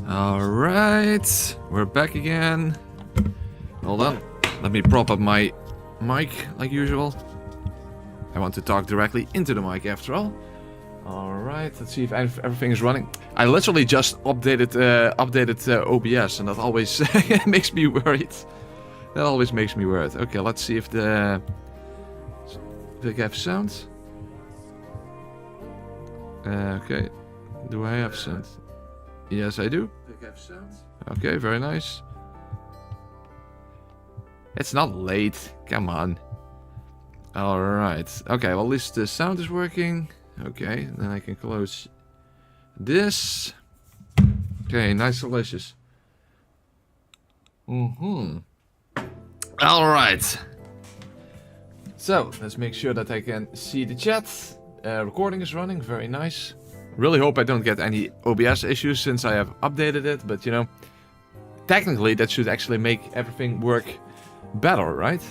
Alright, we're back again. Hold on, let me prop up my mic like usual. I want to talk directly into the mic after all. Alright, let's see if everything is running. I literally just updated OBS and that always makes me worried. That always makes me worried. Okay, let's see if the... Do I have sound? Okay, do I have sound? Yes, I do. Okay, very nice. It's not late. Come on. Alright. Okay, well, at least the sound is working. Okay, then I can close this. Okay, nice delicious. Alright. So, let's make sure that I can see the chat. Recording is running, very nice. Really hope I don't get any OBS issues since I have updated it, but you know, technically that should actually make everything work better, right?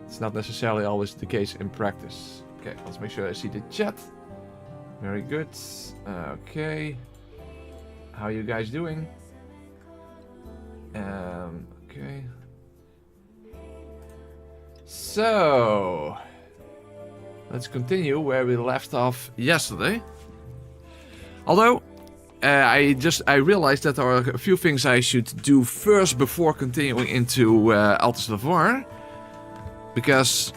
It's not necessarily always the case in practice. Okay, let's make sure I see the chat. Very good. Okay. How are you guys doing? Okay. So, let's continue where we left off yesterday. Although, I realized that there are a few things I should do first before continuing into Altus Lavar. Because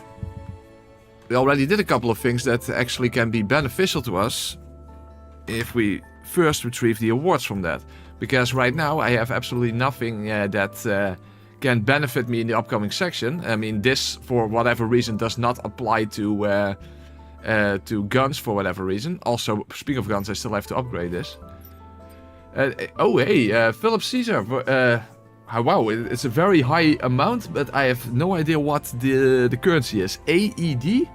we already did a couple of things that actually can be beneficial to us if we first retrieve the awards from that. Because right now I have absolutely nothing that can benefit me in the upcoming section. I mean, this, for whatever reason, does not apply to guns for whatever reason. Also, speaking of guns, I still have to upgrade this. Oh, hey, Philip Caesar. Wow, it's a very high amount, but I have no idea what the currency is. AED?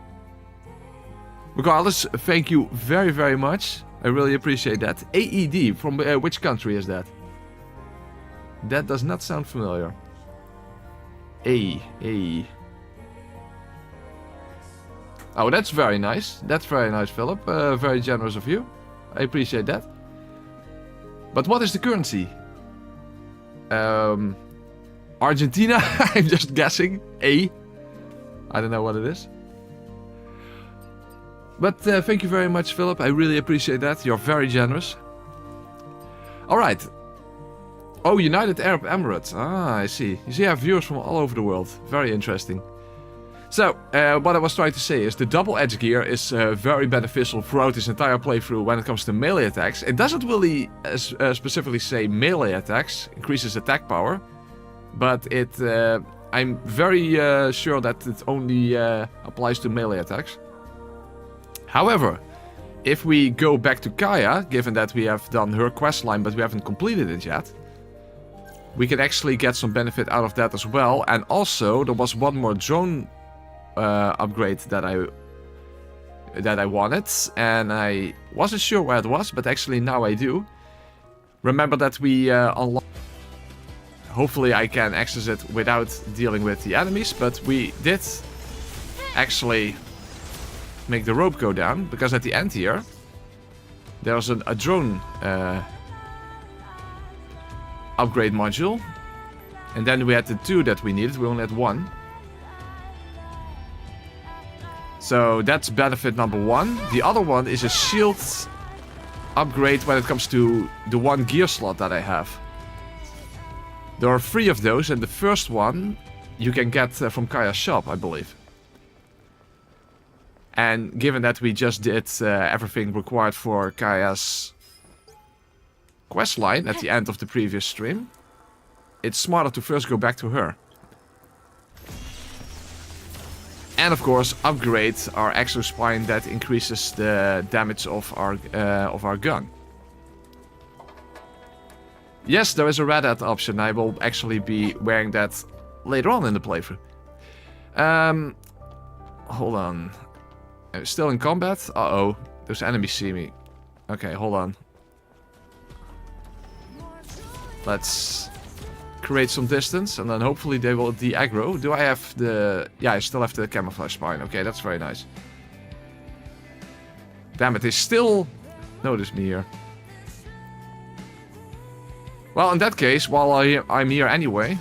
Regardless, thank you very, very much. I really appreciate that. AED, from which country is that? That does not sound familiar. A. Oh, that's very nice. That's very nice, Philip. Very generous of you. I appreciate that. But what is the currency? Argentina? I'm just guessing. I don't know what it is. But thank you very much, Philip. I really appreciate that. You're very generous. Alright. Oh, United Arab Emirates. Ah, I see. You see, I have viewers from all over the world. Very interesting. So, what I was trying to say is the double edge gear is very beneficial throughout this entire playthrough when it comes to melee attacks. It doesn't really specifically say melee attacks, increases attack power, but I'm very sure that it only applies to melee attacks. However, if we go back to Kaya, given that we have done her questline but we haven't completed it yet, we can actually get some benefit out of that as well. And also, there was one more drone upgrade that I wanted, and I wasn't sure where it was, but actually now I do. Remember that we unlocked... Hopefully I can access it without dealing with the enemies, but we did actually make the rope go down, because at the end here there was a drone upgrade module, and then we had the two that we needed. We only had one. So that's benefit number one. The other one is a shield upgrade when it comes to the one gear slot that I have. There are 3 of those, and the first one you can get from Kaya's shop, I believe. And given that we just did everything required for Kaya's questline at the end of the previous stream, it's smarter to first go back to her. And of course, upgrade our exospine that increases the damage of our gun. Yes, there is a red hat option. I will actually be wearing that later on in the playthrough. Hold on. I'm still in combat? Uh-oh. Those enemies see me. Okay, hold on. Let's create some distance, and then hopefully they will de-aggro. Do I have the... Yeah, I still have the camouflage spine. Okay, that's very nice. Damn it, they still notice me here. Well, in that case, while I'm here anyway...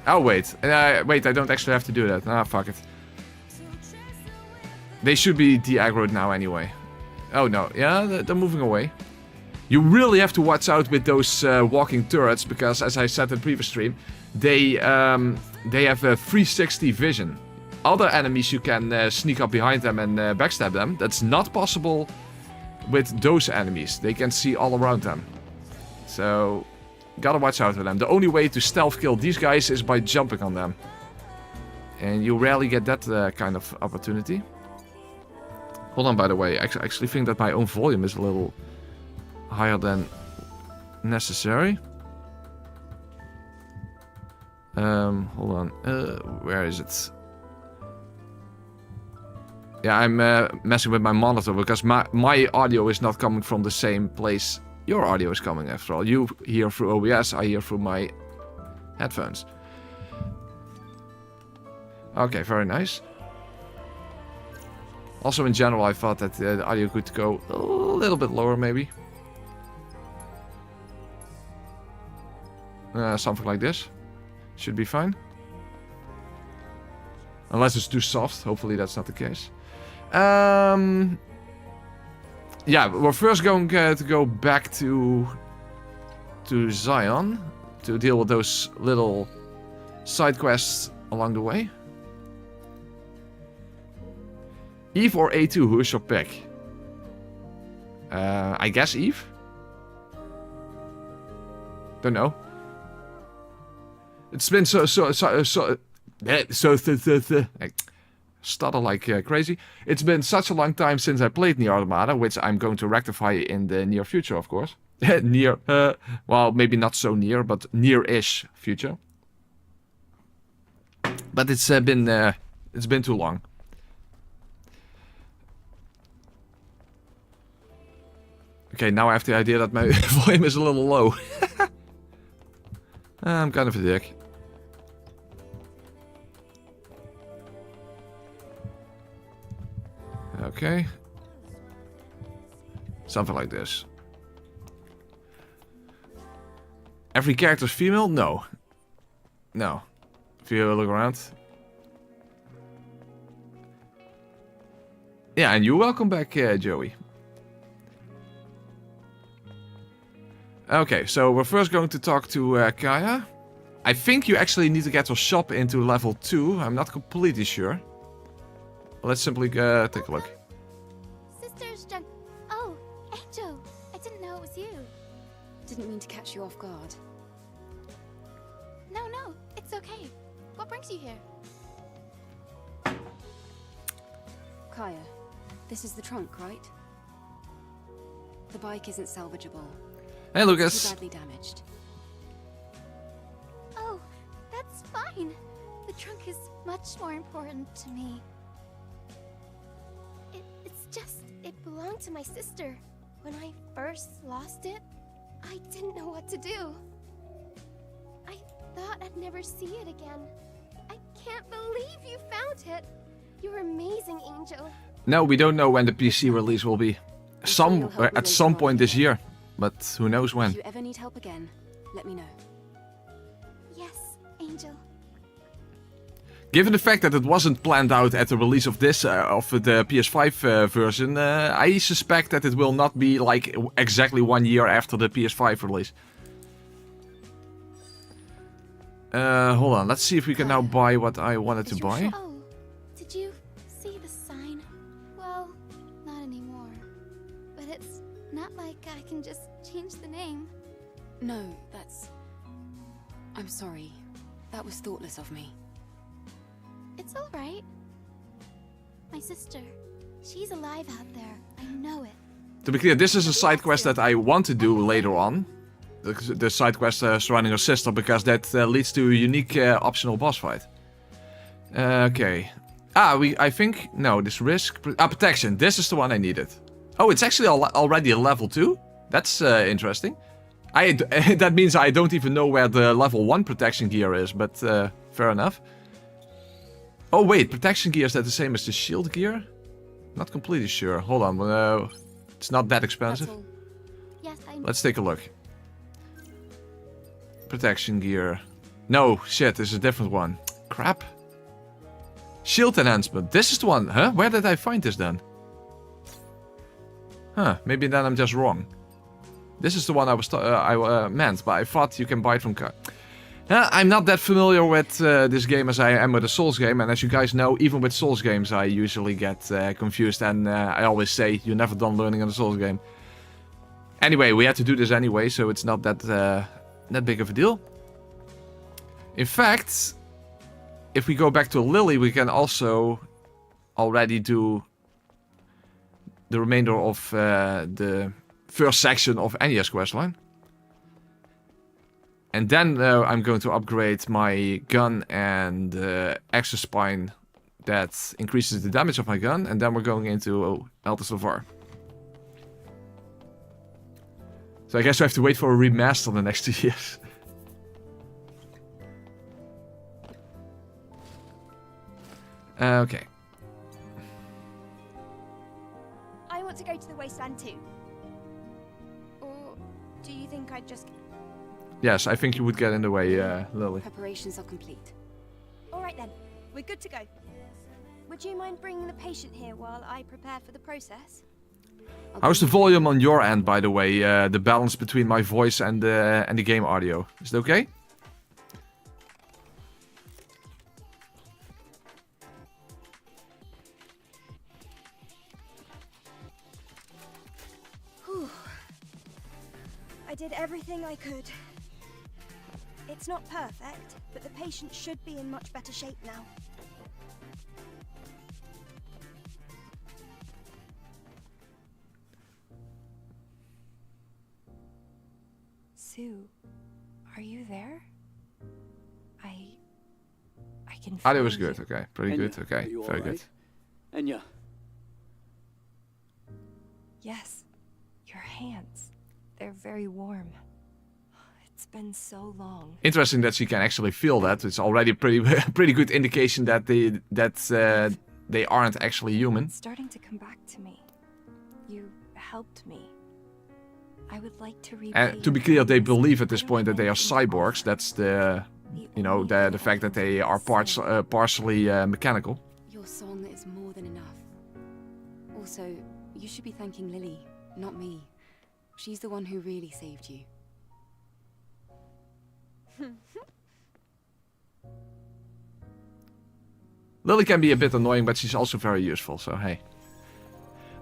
Oh, wait. Wait, I don't actually have to do that. Ah, fuck it. They should be de-aggroed now anyway. Oh, no. Yeah, they're moving away. You really have to watch out with those walking turrets, because as I said in the previous stream, they have a 360 vision. Other enemies you can sneak up behind them and backstab them. That's not possible with those enemies. They can see all around them. So, gotta watch out for them. The only way to stealth kill these guys is by jumping on them. And you rarely get that kind of opportunity. Hold on, by the way. I actually think that my own volume is a little higher than necessary. Hold on. Where is it? Yeah, I'm messing with my monitor because my audio is not coming from the same place your audio is coming after all. You hear through OBS, I hear through my headphones. Okay, very nice. Also, in general, I thought that the audio could go a little bit lower, maybe. Something like this. Should be fine. Unless it's too soft. Hopefully that's not the case. Yeah, we're first going to go back to Zion to deal with those little side quests along the way. Eve or A2, who is your pick? I guess Eve? Don't know. It's been so stutter like crazy. It's been such a long time since I played Nier Automata, which I'm going to rectify in the near future, of course. Near, well, maybe not so near, but near-ish future. But it's been too long. Okay, now I have the idea that my volume is a little low. I'm kind of a dick. Okay. Something like this. Every character is female? No. No. If you look around. Yeah, and you're welcome back, Joey. Okay, so we're first going to talk to Kaya. I think you actually need to get your shop into level 2. I'm not completely sure. Let's simply take a look. Sister's junk. Oh, Angel. I didn't know it was you. Didn't mean to catch you off guard. No, it's okay. What brings you here? Kaya, this is the trunk, right? The bike isn't salvageable. Hey, Lucas. Too badly damaged. Oh, that's fine. The trunk is much more important to me. It's just, it belonged to my sister. When I first lost it, I didn't know what to do. I thought I'd never see it again. I can't believe you found it. You're amazing, Angel. No, we don't know when the PC release will be. At some point this year. But who knows when. If you ever need help again, let me know. Yes, Angel. Given the fact that it wasn't planned out at the release of this, of the PS5 version, I suspect that it will not be like exactly 1 year after the PS5 release. Hold on, let's see if we can now buy what I wanted to buy. Oh, did you see the sign? Well, not anymore. But it's not like I can just change the name. No, that's... I'm sorry. That was thoughtless of me. It's all right. My sister, she's alive out there. I know it. To be clear, this is a side quest that I want to do later on. The side quest surrounding her sister, because that leads to a unique optional boss fight. Okay. I think... No, this risk... protection. This is the one I needed. Oh, it's actually already a level 2? That's interesting. That means I don't even know where the level 1 protection gear is, but fair enough. Oh wait, protection gear, is that the same as the shield gear? Not completely sure. Hold on, it's not that expensive. Yes, I know. Let's take a look. Protection gear. No, shit, this is a different one. Crap. Shield enhancement. This is the one. Huh? Where did I find this then? Huh, maybe then I'm just wrong. This is the one I was meant, but I thought you can buy it from... I'm not that familiar with this game as I am with a Souls game, and as you guys know, even with Souls games I usually get confused, and I always say, you're never done learning on a Souls game. Anyway, we had to do this anyway, so it's not that big of a deal. In fact, if we go back to Lily, we can also already do the remainder of the first section of NES questline. And then I'm going to upgrade my gun and extra spine that increases the damage of my gun. And then we're going into Altus Lavar. So I guess we have to wait for a remaster the next 2 years. Okay. I want to go to the wasteland too. Or do you think I'd just... Yes, I think you would get in the way, Lily. Preparations are complete. All right then, we're good to go. Would you mind bringing the patient here while I prepare for the process? How's the volume on your end, by the way? The balance between my voice and the game audio. Is it okay? Whew. I did everything I could. It's not perfect, but the patient should be in much better shape now. Sue, are you there? I can feel Audio was you. good, okay. Pretty Enya, good, okay. are you Very all good. right? Enya, Yes, your hands. They're very warm. It's been so long. Interesting that she can actually feel that. It's already a pretty good indication that they aren't actually human. It's starting to come back to me. You helped me. I would like to repay And to be your clear, they kindness. believe at this I don't point that have they are anything to cyborgs. offer. That's the, you know, the fact that they are partially mechanical. Your song is more than enough. Also, you should be thanking Lily, not me. She's the one who really saved you. Lily can be a bit annoying, but she's also very useful, so hey.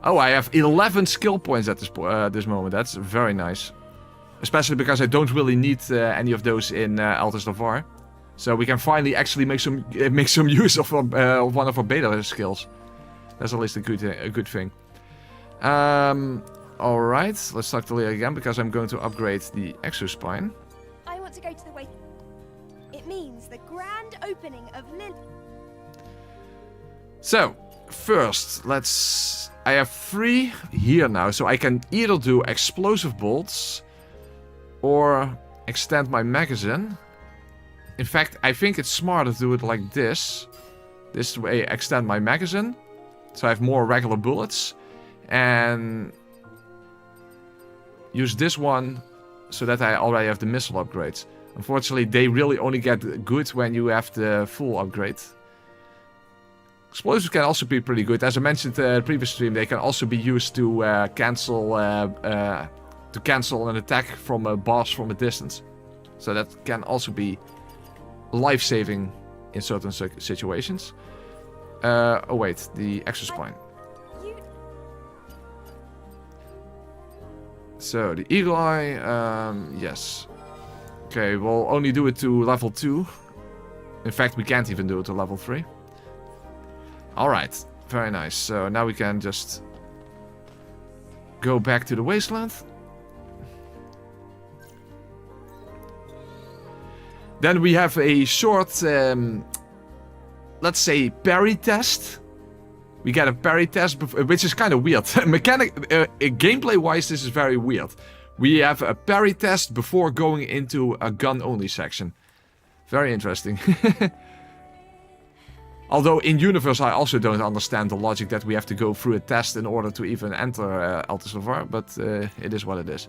Oh, I have 11 skill points at this moment. That's very nice. Especially because I don't really need any of those in Altus Lavar. So we can finally actually make some use of one of our beta skills. That's at least a good thing. Alright, let's talk to Leah again, because I'm going to upgrade the Exospine. I want to go to the waste... It means the grand opening of Lily. So, first, I have 3 here now, so I can either do explosive bolts or extend my magazine. In fact, I think it's smarter to do it like this. This way, extend my magazine, so I have more regular bullets, and use this one so that I already have the missile upgrades. Unfortunately, they really only get good when you have the full upgrade. Explosives can also be pretty good. As I mentioned in the previous stream, they can also be used to cancel an attack from a boss from a distance. So that can also be life-saving in certain situations. Oh wait, the Exospine. You... So the Eagle Eye, yes. Okay, we'll only do it to level 2. In fact, we can't even do it to level 3. Alright, very nice. So now we can just go back to the wasteland. Then we have a short, let's say, parry test. We get a parry test, which is kind of weird. Gameplay-wise, this is very weird. We have a parry test before going into a gun-only section. Very interesting. Although in universe I also don't understand the logic that we have to go through a test in order to even enter Altus Lavar, but it is what it is.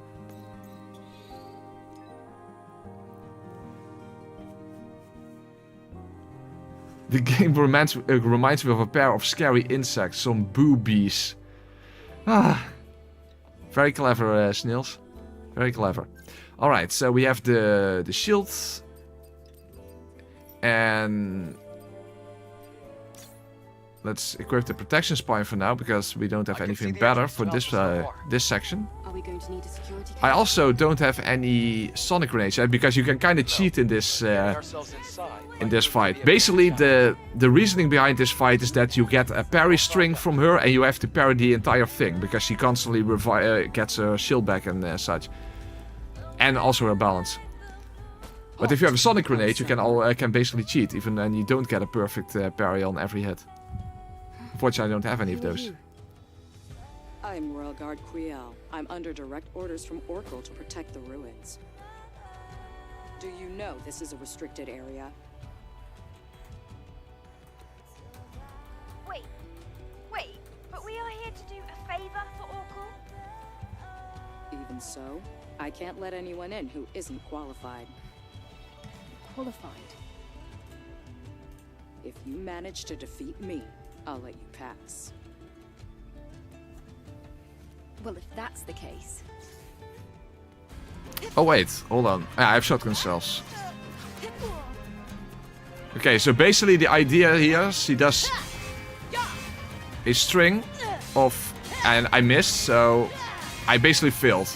The game reminds me of a pair of scary insects, some boobies. Ah, very clever, Snails. Very clever. All right, so we have the shields, and let's equip the protection spine for now because we don't have anything better for this this section. Are we going to need a security I also don't have any sonic grenades because you can kind of cheat in this fight. Basically, the reasoning behind this fight is that you get a parry string from her and you have to parry the entire thing because she constantly gets her shield back and such, and also her balance. But if you have a sonic grenade, you can basically cheat even then you don't get a perfect parry on every hit. Unfortunately, I don't have any of those. I'm Royal Guard Quiel. I'm under direct orders from Oracle to protect the ruins. Do you know this is a restricted area? Wait, but we are here to do a favor for Oracle? Even so, I can't let anyone in who isn't qualified. Qualified? If you manage to defeat me, I'll let you pass. Well, if that's the case... Oh wait, hold on. I have shotgun shells. Okay, so basically the idea here, she does a string of... And I missed, so I basically failed.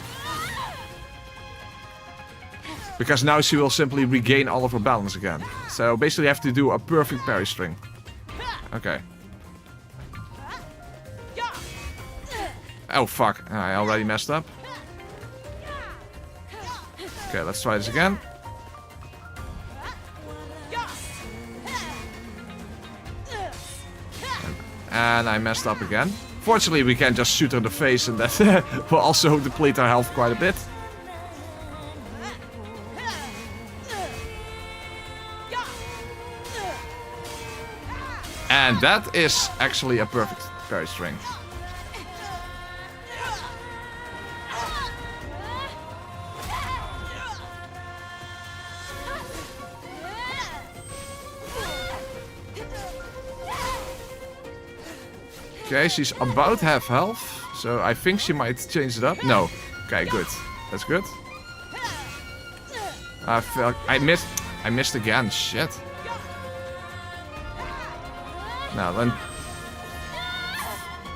Because now she will simply regain all of her balance again. So basically you have to do a perfect parry string. Okay. Oh fuck, I already messed up. Okay, let's try this again. And I messed up again. Fortunately, we can just shoot her in the face and that will also deplete our health quite a bit. And that is actually a perfect parry string. Okay, she's about half health, so I think she might change it up. No. Okay, good. That's good. I missed again. Shit. Now then.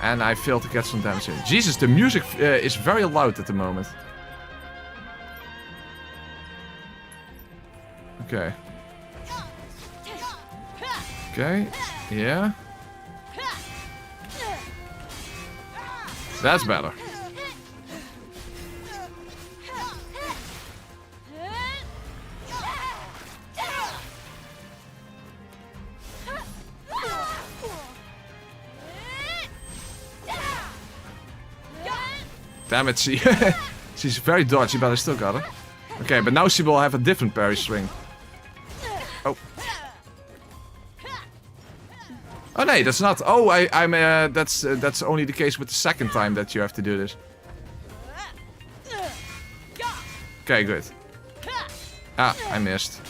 And I failed to get some damage in. Jesus, the music is very loud at the moment. Okay. Okay. Yeah. That's better. Damn it, she's very dodgy, but I still got her. Okay, but now she will have a different parry string. Oh. Oh no, that's not. Oh, that's only the case with the second time that you have to do this. Okay, good. Ah, I missed.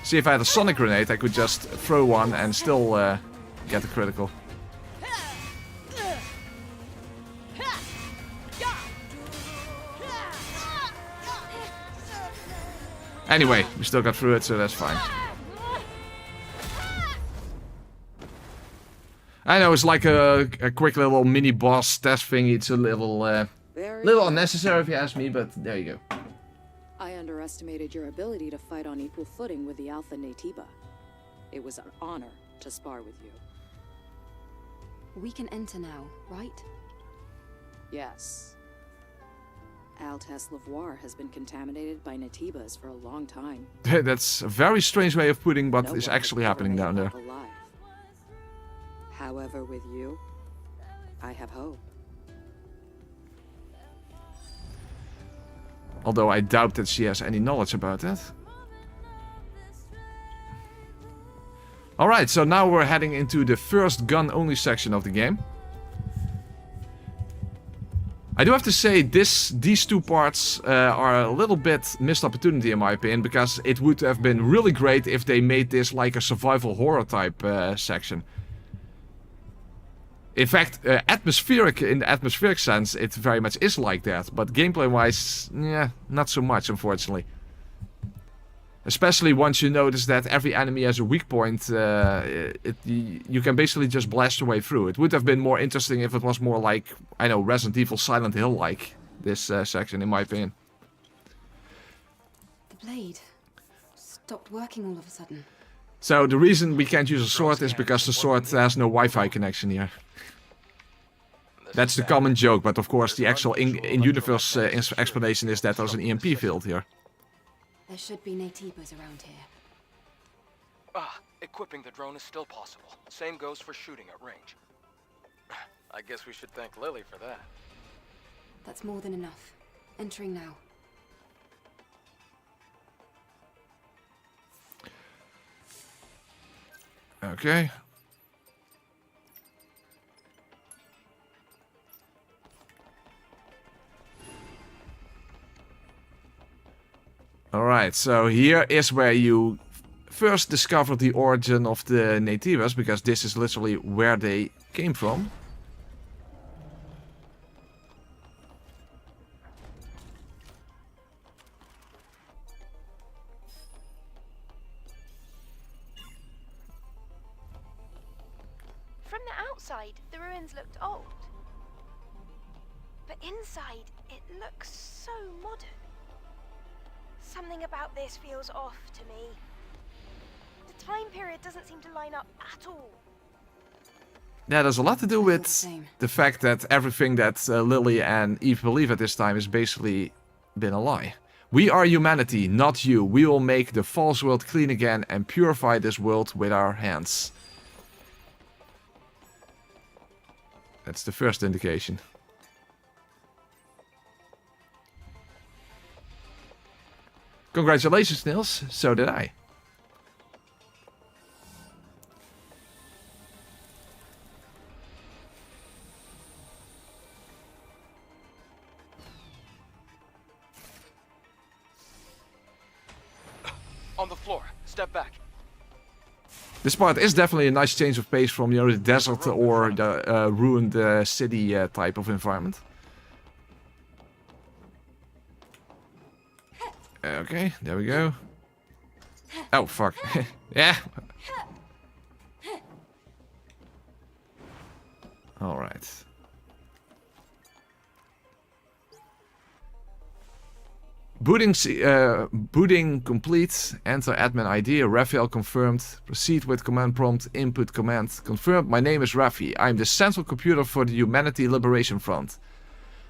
See, if I had a sonic grenade, I could just throw one and still get a critical. Anyway, we still got through it, so that's fine. I know it's like a quick little mini boss test thing. It's a little unnecessary if you ask me, but there you go. I underestimated your ability to fight on equal footing with the Alpha Natiba. It was an honor to spar with you. We can enter now, right? Yes. Altesse Lavoir has been contaminated by Natibas for a long time. That's a very strange way of putting what No is one actually has ever happening made down it there. out alive. However, with you, I have hope. Although I doubt that she has any knowledge about that. Alright, so now we're heading into the first gun-only section of the game. I do have to say, these two parts are a little bit missed opportunity in my opinion, because it would have been really great if they made this like a survival horror type section. In fact, in the atmospheric sense, it very much is like that, but gameplay-wise, yeah, not so much, unfortunately. Especially once you notice that every enemy has a weak point, you can basically just blast your way through. It would have been more interesting if it was more like, I know, Resident Evil Silent Hill-like, this section, in my opinion. The blade stopped working all of a sudden. So the reason we can't use a sword is because the sword has no Wi-Fi connection here. That's the common joke, but of course the actual in-universe explanation is that there's an EMP field here. There should be natives around here. Equipping the drone is still possible. Same goes for shooting at range. I guess we should thank Lily for that. That's more than enough. Entering now. Okay. Alright, so here is where you first discover the origin of the natives, because this is literally where they came from. From the outside, the ruins looked old. But inside, it looks so modern. Something about this feels off to me. The time period doesn't seem to line up at all. Yeah, there's a lot to do with the fact that everything that Lily and Eve believe at this time is basically been a lie. We are humanity, not you. We will make the false world clean again and purify this world with our hands. That's the first indication. Congratulations, Niels. So did I. On the floor. Step back. This part is definitely a nice change of pace from, you know, the desert or the ruined city type of environment. Okay, there we go. Oh, fuck. Yeah. Alright. Booting complete. Enter admin ID. Raphael confirmed. Proceed with command prompt. Input command. Confirmed. My name is Rafi. I am the central computer for the Humanity Liberation Front.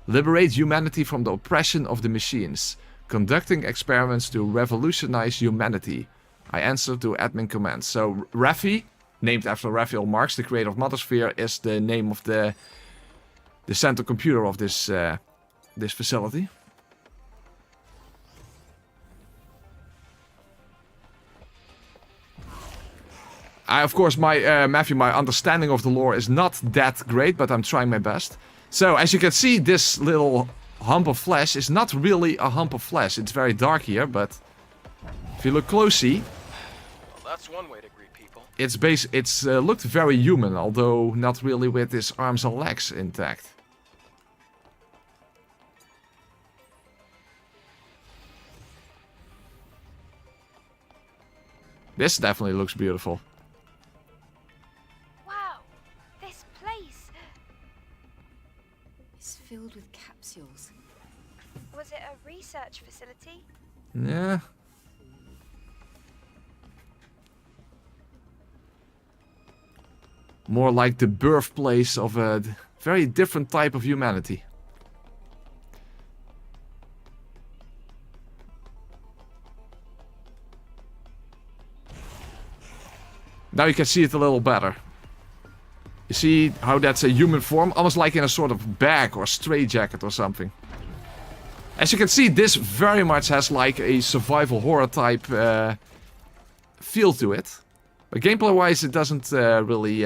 Liberate humanity from the oppression of the machines. Conducting experiments to revolutionize humanity. I answer to admin commands. So Rafi, named after Raphael Marx, the creator of Mothersphere, is the name of the central computer of this this facility. Of course, Matthew, my understanding of the lore is not that great, but I'm trying my best. So, as you can see, this little hump of flesh is not really a hump of flesh. It's very dark here, but if you look closely, Well, that's one way to greet people. it's looked very human, although not really with its arms and legs intact. This definitely looks beautiful. Wow, this place. It's filled with capsules. Was it a research facility? Yeah. More like the birthplace of a very different type of humanity. Now you can see it a little better. You see how that's a human form? Almost like in a sort of bag or straitjacket or something. As you can see, this very much has like a survival horror type feel to it. But gameplay-wise, it doesn't really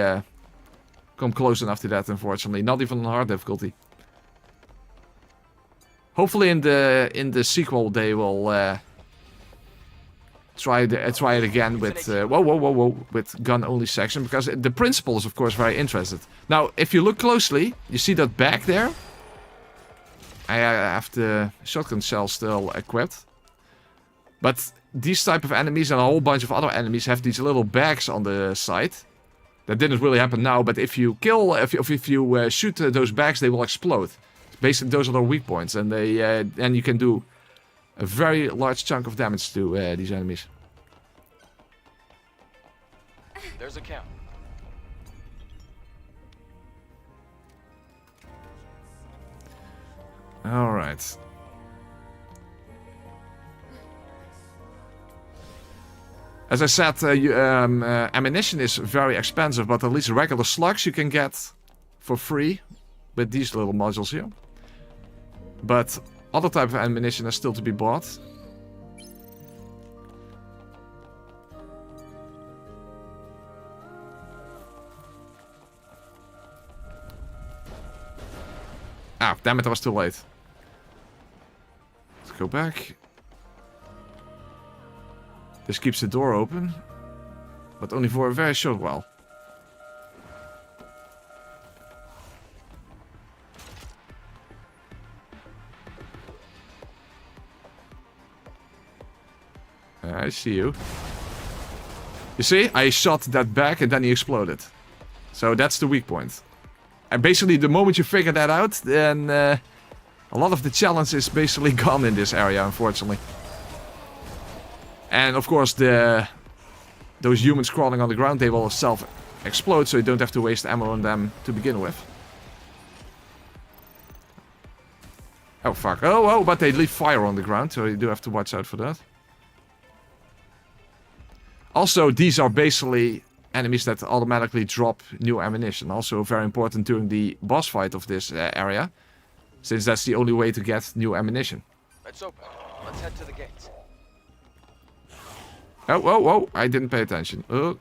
come close enough to that, unfortunately. Not even on hard difficulty. Hopefully in the sequel they will try it again with with gun only section, because the principle is of course very interesting. Now, if you look closely, you see that back there. I have the shotgun shell still equipped, but these type of enemies and a whole bunch of other enemies have these little bags on the side. That didn't really happen now, but if you shoot those bags, they will explode. Basically, those are their weak points, and then you can do a very large chunk of damage to these enemies. There's a count. All right. As I said, ammunition is very expensive, but at least regular slugs you can get for free with these little modules here. But other type of ammunition is still to be bought. Ah, damn it, I was too late. Let's go back. This keeps the door open, but only for a very short while. I see you. You see, I shot that back and then he exploded. So that's the weak point. And basically, the moment you figure that out, then a lot of the challenge is basically gone in this area, unfortunately. And of course, those humans crawling on the ground, they will self-explode, so you don't have to waste ammo on them to begin with. Oh fuck! Oh, but they leave fire on the ground, so you do have to watch out for that. Also, these are basically enemies that automatically drop new ammunition. Also very important during the boss fight of this area, since that's the only way to get new ammunition. It's open. Let's head to the gates. Oh, whoa, whoa, I didn't pay attention. Oh.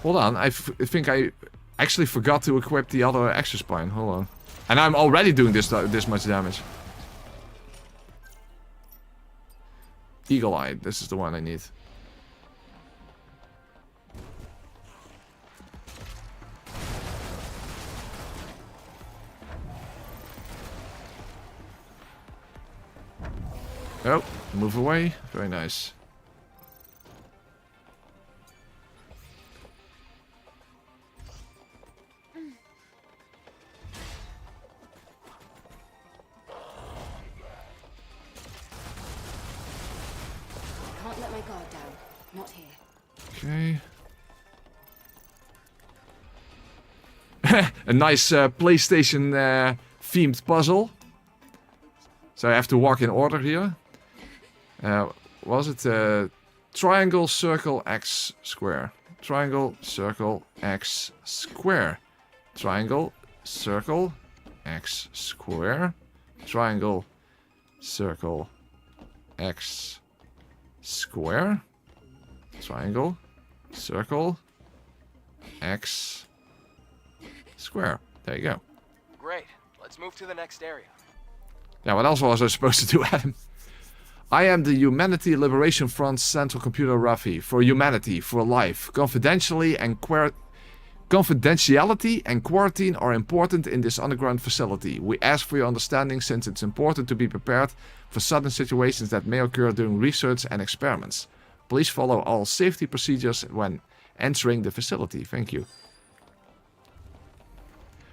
Hold on, I think I actually forgot to equip the other extra spine. Hold on. And I'm already doing this much damage. Eagle Eye, this is the one I need. Oh, move away. Very nice. Can't let my guard down. Not here. Okay. A nice PlayStation themed puzzle. So I have to walk in order here. Was it triangle, circle, X, square? Triangle, circle, X, square. Triangle, circle, X, square. Triangle, circle, X, square. Triangle, circle, X, square. There you go. Great. Let's move to the next area. Yeah, what else was I supposed to do, Adam? I am the Humanity Liberation Front's central computer Rafi. For humanity, for life. Confidentiality and quarantine are important in this underground facility. We ask for your understanding since it's important to be prepared for sudden situations that may occur during research and experiments. Please follow all safety procedures when entering the facility. Thank you.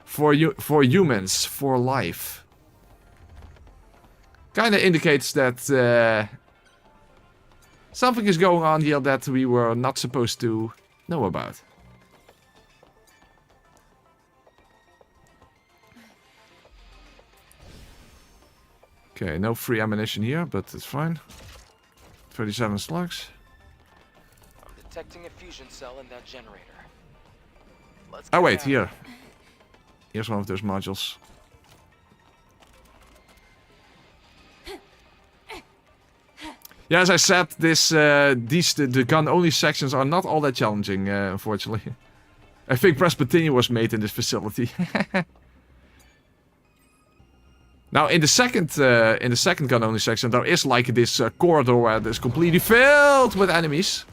For humans, for life. Kinda indicates that something is going on here that we were not supposed to know about. Okay, no free ammunition here, but it's fine. 37 slugs. I'm detecting a fusion cell in that generator. Let's Oh get wait, down. here. Here's one of those modules. Yeah, as I said, the gun-only sections are not all that challenging, unfortunately. I think Presbyterian was made in this facility. Now, in the second gun only section, there is like this corridor where it's completely filled with enemies.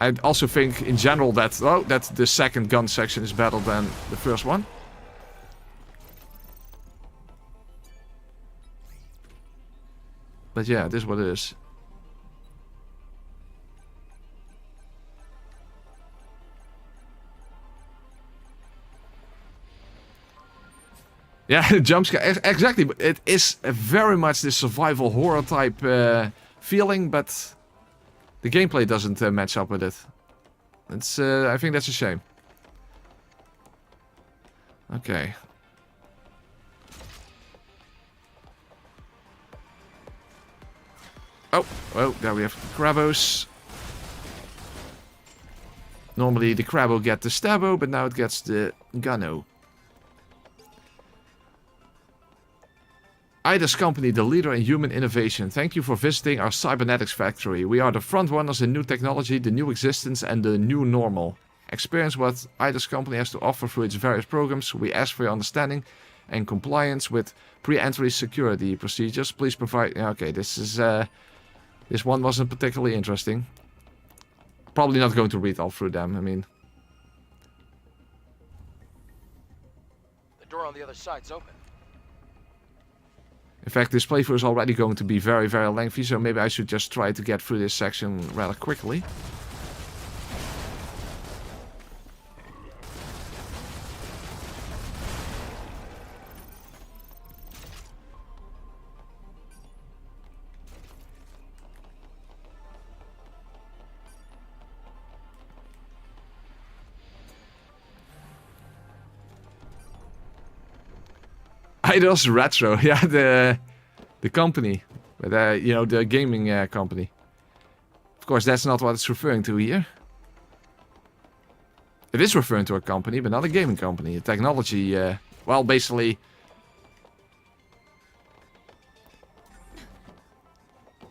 I also think, in general, that the second gun section is better than the first one. But yeah, this is what it is. Yeah, jump scare. Exactly. It is very much this survival horror type feeling, but the gameplay doesn't match up with it. It's. I think that's a shame. Okay. Oh, well, there we have the Crabos. Normally the Crabo get the Stabo, but now it gets the Gunno. IDA's company, the leader in human innovation. Thank you for visiting our cybernetics factory. We are the front runners in new technology, the new existence, and the new normal. Experience what IDA's company has to offer through its various programs. We ask for your understanding and compliance with pre-entry security procedures. Please provide... Okay, this is... This one wasn't particularly interesting. Probably not going to read all through them, I mean... The door on the other side's open. In fact, this playthrough is already going to be very, very lengthy, so maybe I should just try to get through this section rather quickly. Eidos Retro, yeah, the company, but you know, the gaming company. Of course, that's not what it's referring to here. It is referring to a company, but not a gaming company. A technology, well, basically.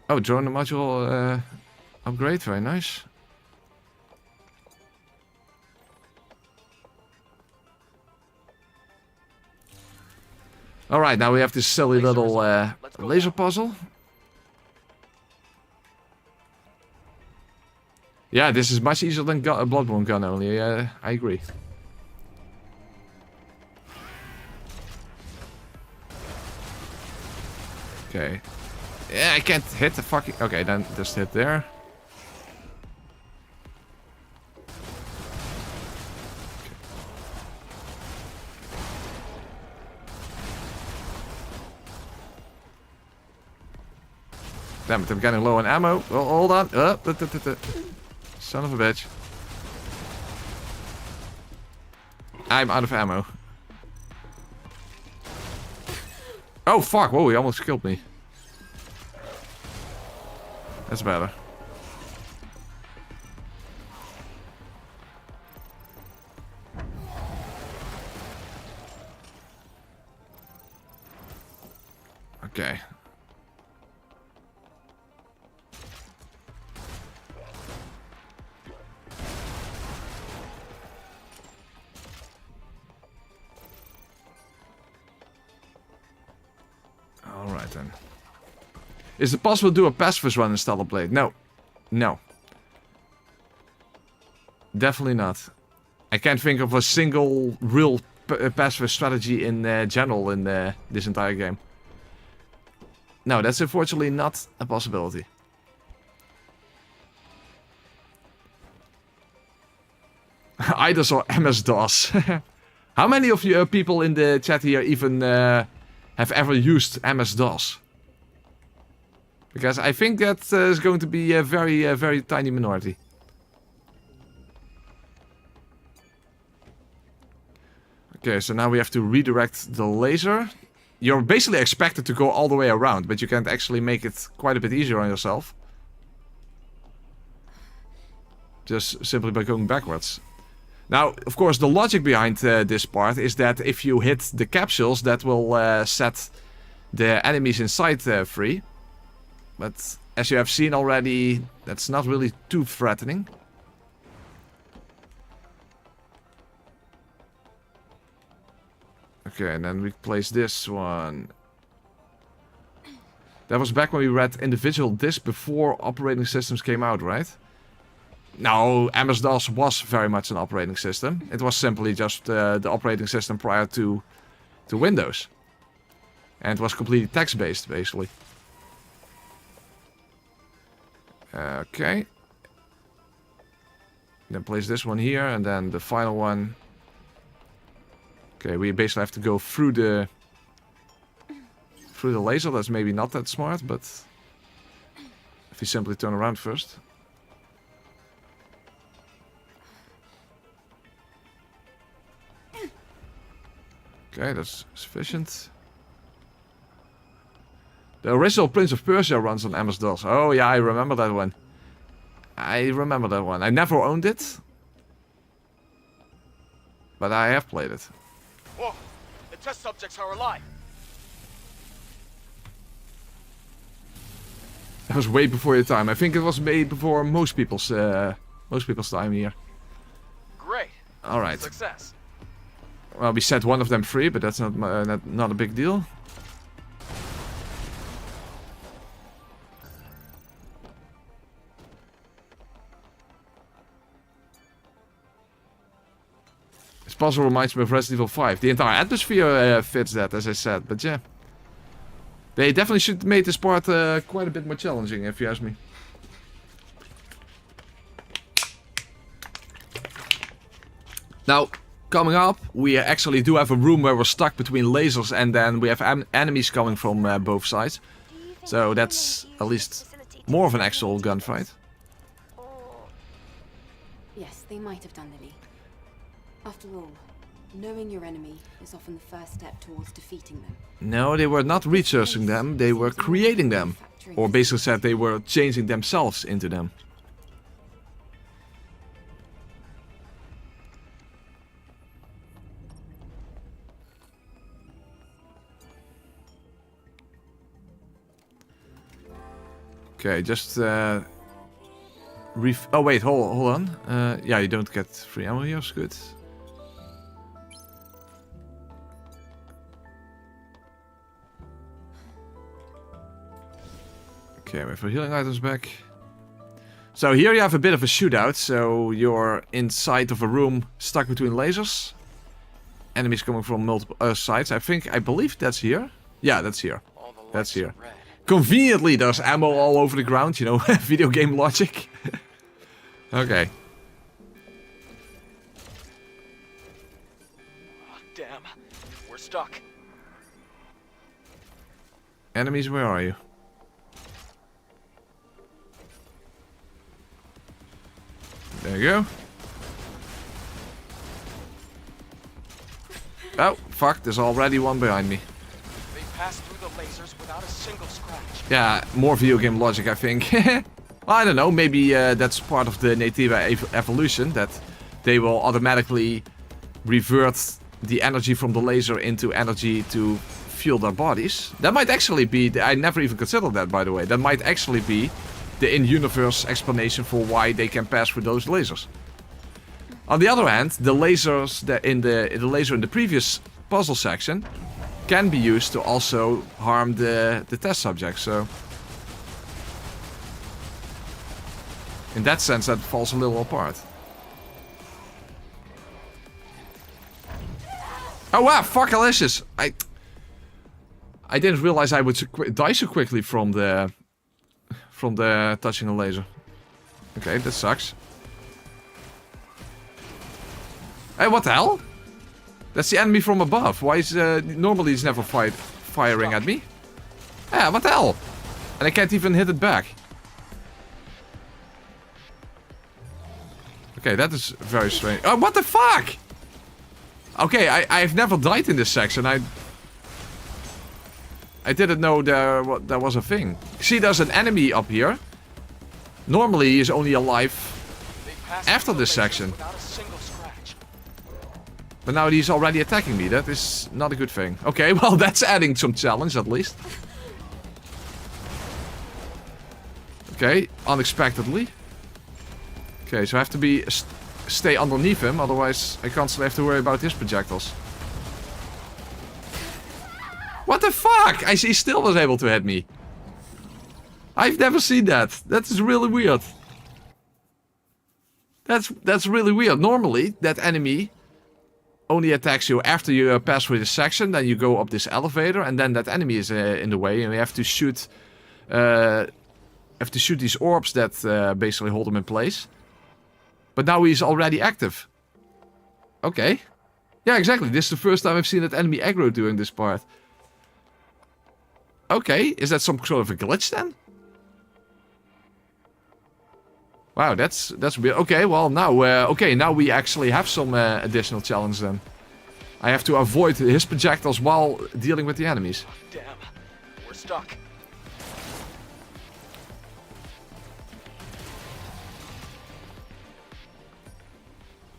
Oh, drone module upgrade, very nice. Alright, now we have this silly little laser puzzle. Yeah, this is much easier than a Bloodborne gun only, I agree. Okay. Yeah, I can't hit the fucking... Okay, then just hit there. Damn it, I'm getting low on ammo. Oh, hold on. Son of a bitch. I'm out of ammo. Oh, fuck. Whoa, he almost killed me. That's better. Okay. Alright then. Is it possible to do a pacifist run in Stellar Blade? No. No. Definitely not. I can't think of a single real pacifist strategy in general in this entire game. No, that's unfortunately not a possibility. IDOS or MS-DOS. How many of you people in the chat here even have ever used MS-DOS? Because I think that is going to be a very, very tiny minority. Okay, so now we have to redirect the laser. You're basically expected to go all the way around, but you can actually make it quite a bit easier on yourself. Just simply by going backwards. Now, of course, the logic behind this part is that if you hit the capsules, that will set the enemies inside free. But as you have seen already, that's not really too threatening. Okay, and then we place this one. That was back when we read individual discs before operating systems came out, right? No, MS-DOS was very much an operating system. It was simply just the operating system prior to Windows. And it was completely text-based, basically. Okay. Then place this one here, and then the final one. Okay, we basically have to go through the laser. That's maybe not that smart, but if you simply turn around first. Okay, that's sufficient. The original Prince of Persia runs on MS-DOS. Oh yeah, I remember that one. I never owned it, but I have played it. Whoa! The test subjects are alive! That was way before your time. I think it was made before most people's time here. Great. All right. Success. Well, we set one of them free, but that's not a big deal. This puzzle reminds me of Resident Evil 5. The entire atmosphere fits that, as I said, but yeah. They definitely should have made this part quite a bit more challenging, if you ask me. Now, coming up, we actually do have a room where we're stuck between lasers, and then we have enemies coming from both sides. So that's at least more of an actual gunfight. Yes, they might have done, Lily. After all, knowing your enemy is often the first step towards defeating them. No, they were not researching them, they were creating them. Or basically said they were changing themselves into them. Okay, just oh wait, hold on. Yeah, you don't get free ammo here, that's good. Okay, wait for healing items back. So here you have a bit of a shootout. So you're inside of a room stuck between lasers. Enemies coming from multiple sides. I believe that's here. Yeah, that's here. That's here. Conveniently, there's ammo all over the ground, you know, video game logic. Okay. Oh, damn. We're stuck. Enemies, where are you? There you go. Oh, fuck, there's already one behind me. They passed through the lasers without a single scratch. Yeah, more video game logic, I think. I don't know, maybe that's part of the native evolution, that they will automatically revert the energy from the laser into energy to fuel their bodies. That might actually be, I never even considered that, by the way, that might actually be the in-universe explanation for why they can pass through those lasers. On the other hand, the lasers that the laser in the previous puzzle section can be used to also harm the test subject, so in that sense that falls a little apart. Oh wow, fuck Alicious! I didn't realize I would die so quickly from the touching a laser. Okay, that sucks. Hey, what the hell? That's the enemy from above. Why is normally he's never firing at me? Yeah, what the hell? And I can't even hit it back. Okay, that is very strange. Oh, what the fuck? Okay, I've never died in this section. I didn't know there was a thing. See, there's an enemy up here. Normally, he is only alive after this section. But now he's already attacking me. That is not a good thing. Okay, well, that's adding some challenge, at least. Okay, unexpectedly. Okay, so I have to be stay underneath him, otherwise I constantly have to worry about his projectiles. What the fuck? He still was able to hit me. I've never seen that. That is really weird. That's really weird. Normally, that enemy only attacks you after you pass through this section. Then you go up this elevator, and then that enemy is in the way, and we have to shoot. These orbs that basically hold him in place. But now he's already active. Okay. Yeah, exactly. This is the first time I've seen that enemy aggro during this part. Okay, is that some sort of a glitch then? Wow, that's weird. Okay, well now, now we actually have some additional challenge then. I have to avoid his projectiles while dealing with the enemies. Damn, we're stuck.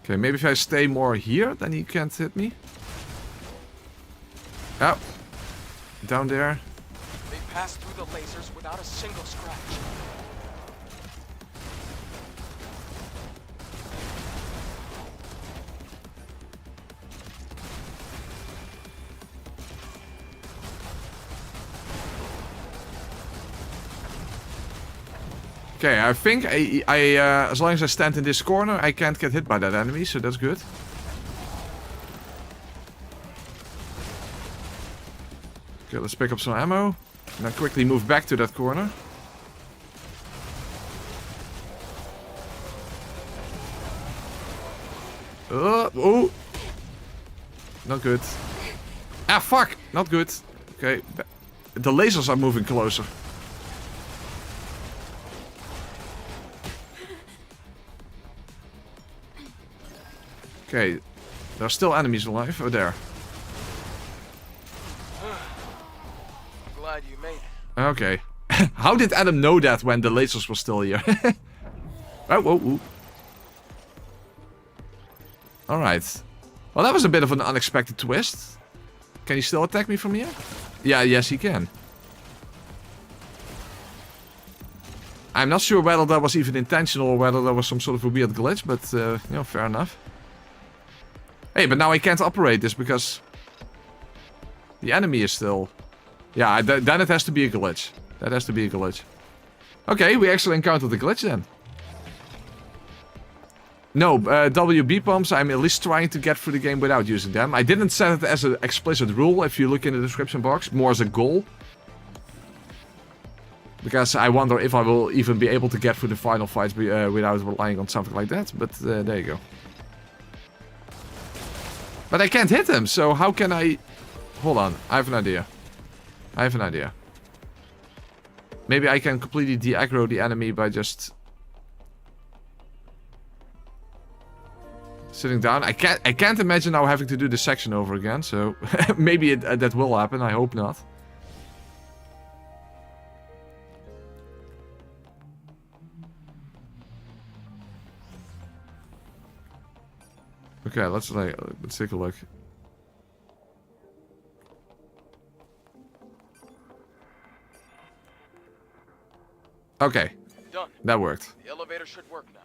Okay, maybe if I stay more here, then he can't hit me. Oh, down there. They passed through the lasers without a single scratch. Okay, I think as long as I stand in this corner, I can't get hit by that enemy, so that's good. Okay, let's pick up some ammo. And then quickly move back to that corner. Oh! Not good. Ah, fuck! Not good. Okay, the lasers are moving closer. Okay, there are still enemies alive. Oh, there. Glad you made it. Okay. How did Adam know that when the lasers were still here? Oh, whoa, whoa. Alright. Well, that was a bit of an unexpected twist. Can he still attack me from here? Yeah, yes, he can. I'm not sure whether that was even intentional or whether that was some sort of a weird glitch, but, you know, fair enough. Hey, but now I can't operate this because the enemy is still... Yeah, then it has to be a glitch. That has to be a glitch. Okay, we actually encountered the glitch then. No, WB pumps, I'm at least trying to get through the game without using them. I didn't set it as an explicit rule, if you look in the description box, more as a goal. Because I wonder if I will even be able to get through the final fights without relying on something like that. But there you go. But I can't hit him, so how can I... Hold on, I have an idea. I have an idea. Maybe I can completely de-aggro the enemy by just... sitting down. I can't imagine now having to do this section over again, so... maybe that will happen, I hope not. Okay, let's take a look. Okay. Done. That worked. The elevator should work now.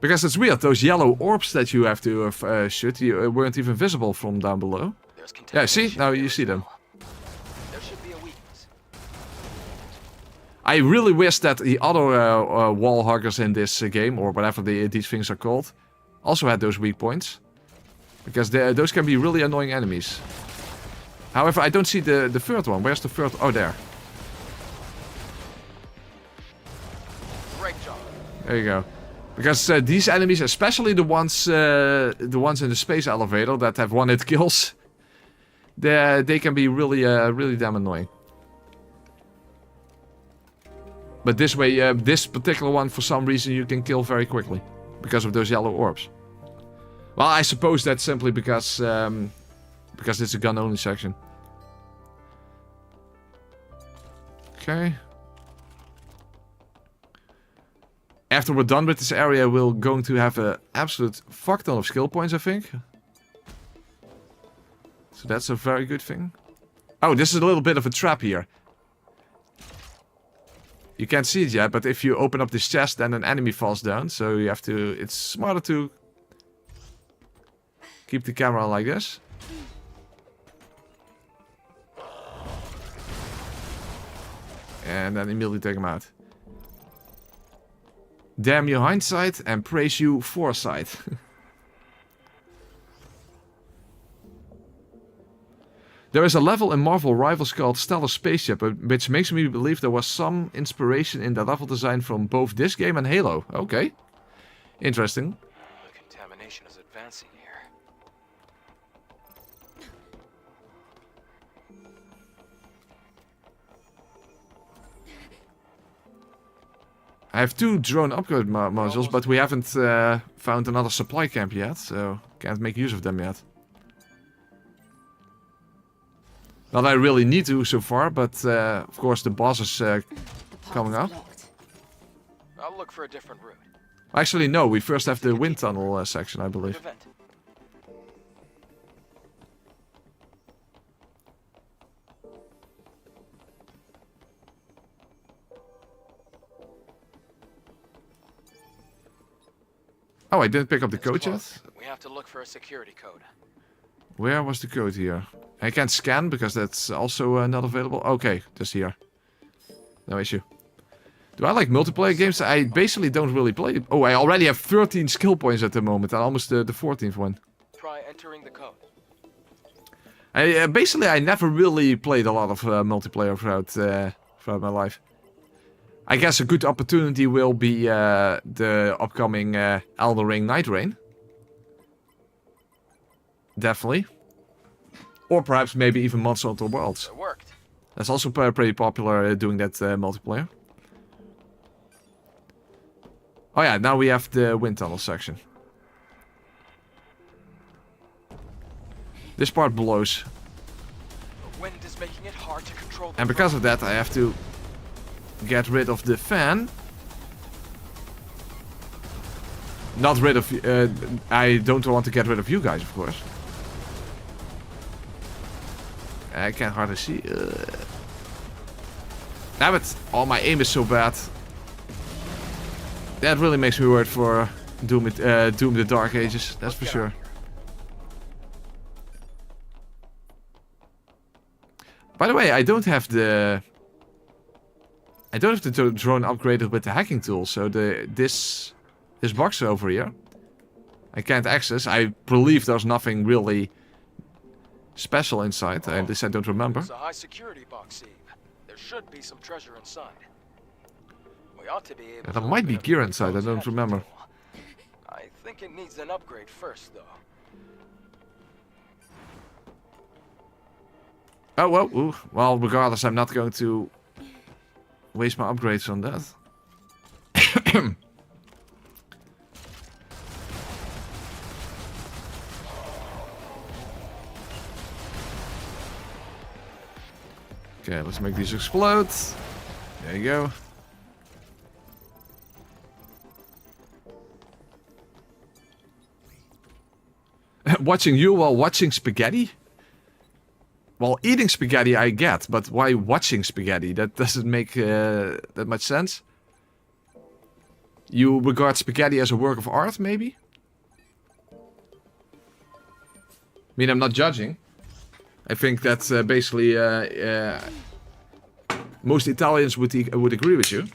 Because it's weird, those yellow orbs that you have to shoot, you weren't even visible from down below. Yeah, see? Now you see them. There should be a weakness. I really wish that the other wall huggers in this game, or whatever these things are called, also had those weak points. Because those can be really annoying enemies. However, I don't see the third one. Where's the third? Oh, there. Great job. There you go. Because these enemies, especially the ones in the space elevator that have one-hit kills, they can be really, really damn annoying. But this way, this particular one, for some reason, you can kill very quickly because of those yellow orbs. Well, I suppose that's simply because it's a gun-only section. Okay. After we're done with this area, we're going to have an absolute fuck ton of skill points, I think. So that's a very good thing. Oh, this is a little bit of a trap here. You can't see it yet, but if you open up this chest, then an enemy falls down. So you have to... It's smarter to keep the camera like this. And then immediately take him out. Damn you hindsight and praise you foresight. There is a level in Marvel Rivals called Stellar Spaceship, which makes me believe there was some inspiration in the level design from both this game and Halo. Okay. Interesting. The contamination is advancing here. I have 2 drone upgrade modules, but we haven't found another supply camp yet, so can't make use of them yet. Not I really need to so far, but of course the boss is coming up. I'll look for a different route. Actually, no, we first have the wind tunnel section, I believe. Event. Oh, I didn't pick up the It's code close. yet? We have to look for a security code. Where was the code here? I can't scan because that's also not available. Okay, just here. No issue. Do I like multiplayer games? I basically don't really play. Oh, I already have 13 skill points at the moment. And almost the 14th one. Try entering the code. Basically, I never really played a lot of multiplayer throughout my life. I guess a good opportunity will be the upcoming Elden Ring Night Rain. Definitely. Or perhaps maybe even Monster Hunter Worlds. It worked. That's also pretty popular doing that multiplayer. Oh yeah, now we have the wind tunnel section. This part blows. The wind is making it hard to control the And because of that I have to get rid of the fan. Not rid of... I don't want to get rid of you guys, of course. I can hardly see. Damn it! Oh, my aim is so bad. That really makes me worried for Doom the Dark Ages. That's for sure. By the way, I don't have the drone upgraded with the hacking tool. So this box over here, I can't access. I believe there's nothing really special inside. At least I don't remember. It's a high security box, Eve. There should be some treasure inside. We ought to be able There to might open be up gear the inside. I code's don't hacking remember. tool. I think it needs an upgrade first, though. Oh, well, ooh. Well, regardless, I'm not going to waste my upgrades on that. Okay, let's make these explode. There you go. Watching you while watching spaghetti? Well, eating spaghetti I get, but why watching spaghetti? That doesn't make that much sense. You regard spaghetti as a work of art, maybe? I mean, I'm not judging. I think that basically most Italians would agree with you.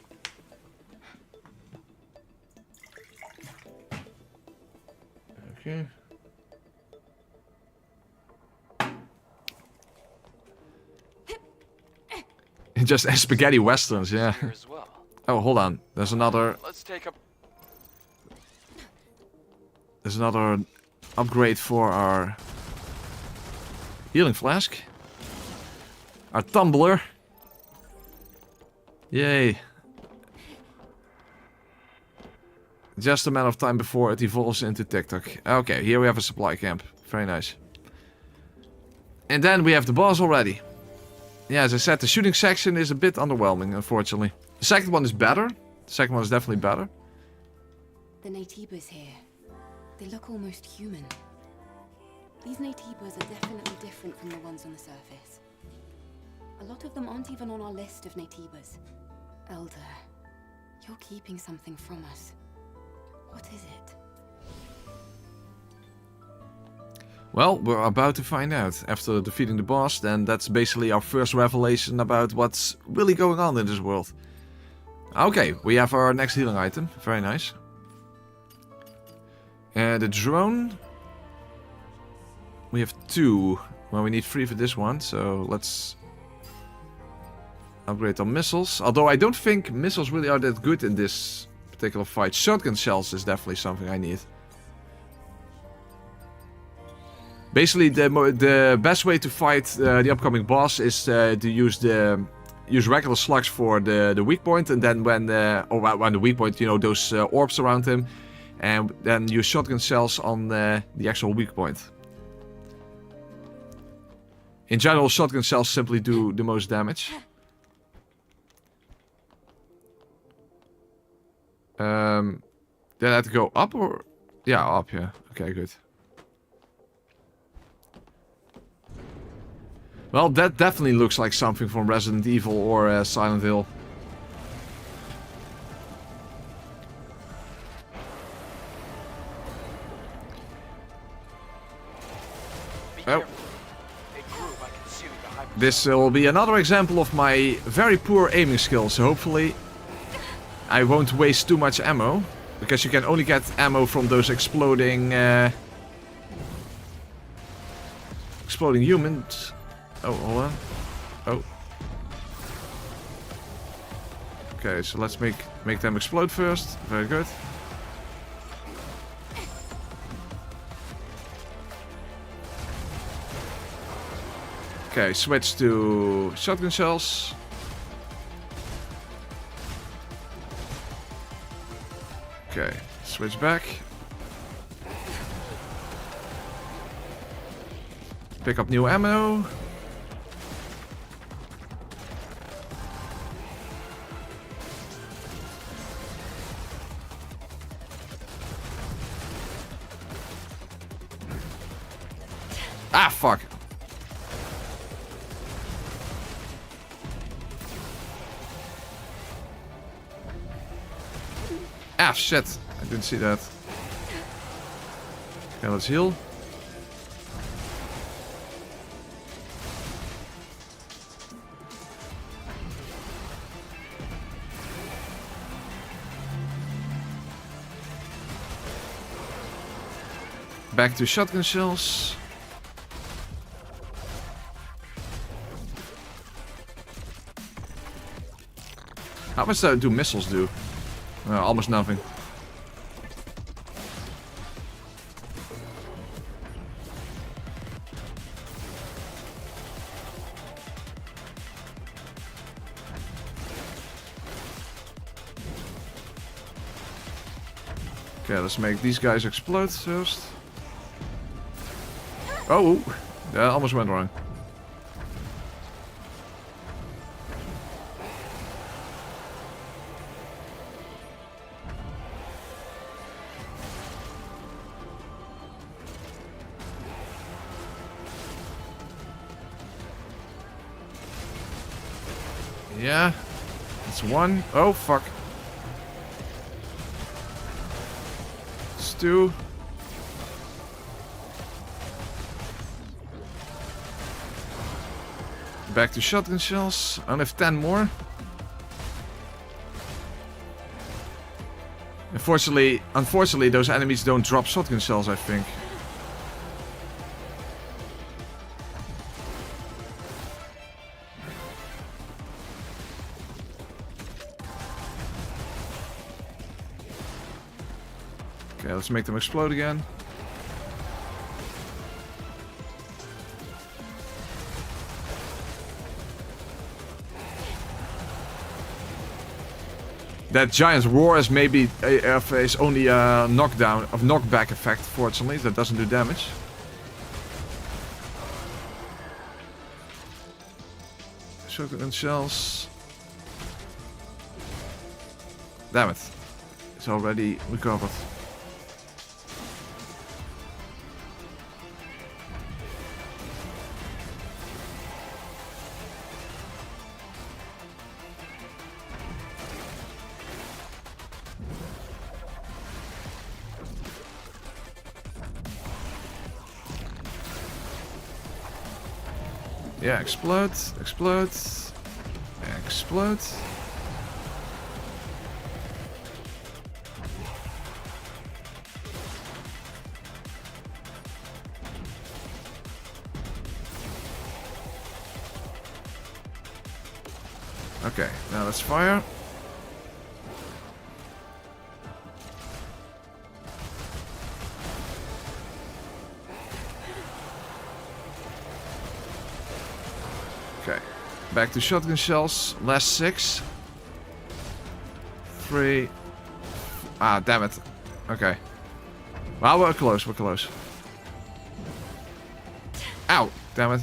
Okay. Just spaghetti westerns, yeah. Here as well. Oh, hold on. There's another. Let's take a... There's another upgrade for our healing flask. Our tumbler. Yay. Just a matter of time before it evolves into TikTok. Okay, here we have a supply camp. Very nice. And then we have the boss already. Yeah, as I said, the shooting section is a bit underwhelming, unfortunately. The second one is better. The second one is definitely better. The Natiba's here. They look almost human. These Naytibas are definitely different from the ones on the surface. A lot of them aren't even on our list of Naytibas. Elder, you're keeping something from us. What is it? Well, we're about to find out. After defeating the boss, then that's basically our first revelation about what's really going on in this world. Okay, we have our next healing item. Very nice. The drone. We have 2. Well, we need 3 for this one, so let's upgrade our missiles. Although I don't think missiles really are that good in this particular fight. Shotgun shells is definitely something I need. Basically, the best way to fight the upcoming boss is to use regular slugs for the weak point, and then when the weak point, you know, those orbs around him, and then use shotgun shells on the actual weak point. In general, shotgun shells simply do the most damage. Did I have to go up or? Yeah, up, yeah. Okay, good. Well, that definitely looks like something from Resident Evil or Silent Hill. Oh. This will be another example of my very poor aiming skills, so hopefully I won't waste too much ammo. Because you can only get ammo from those exploding humans. Oh, hold on. Oh. Okay, so let's make them explode first. Very good. Okay, switch to shotgun shells. Okay, switch back. Pick up new ammo. Ah, fuck. Ah, shit. I didn't see that. Okay, let's heal. Back to shotgun shells. How much do missiles do? Almost nothing. Okay, let's make these guys explode first. Oh, that almost went wrong. Yeah, it's one. Oh, fuck. It's two. Back to shotgun shells. I only have 10 more. Unfortunately, those enemies don't drop shotgun shells, I think. Okay, let's make them explode again. That giant's roar is maybe is only a knockback effect. Fortunately, that doesn't do damage. Shotgun shells. Damn it! It's already recovered. Yeah, explode, explode, explode. Okay, now let's fire. Okay, back to shotgun shells. Last 6. 3. Ah, damn it. Okay. Well, we're close, we're close. Ow, damn it.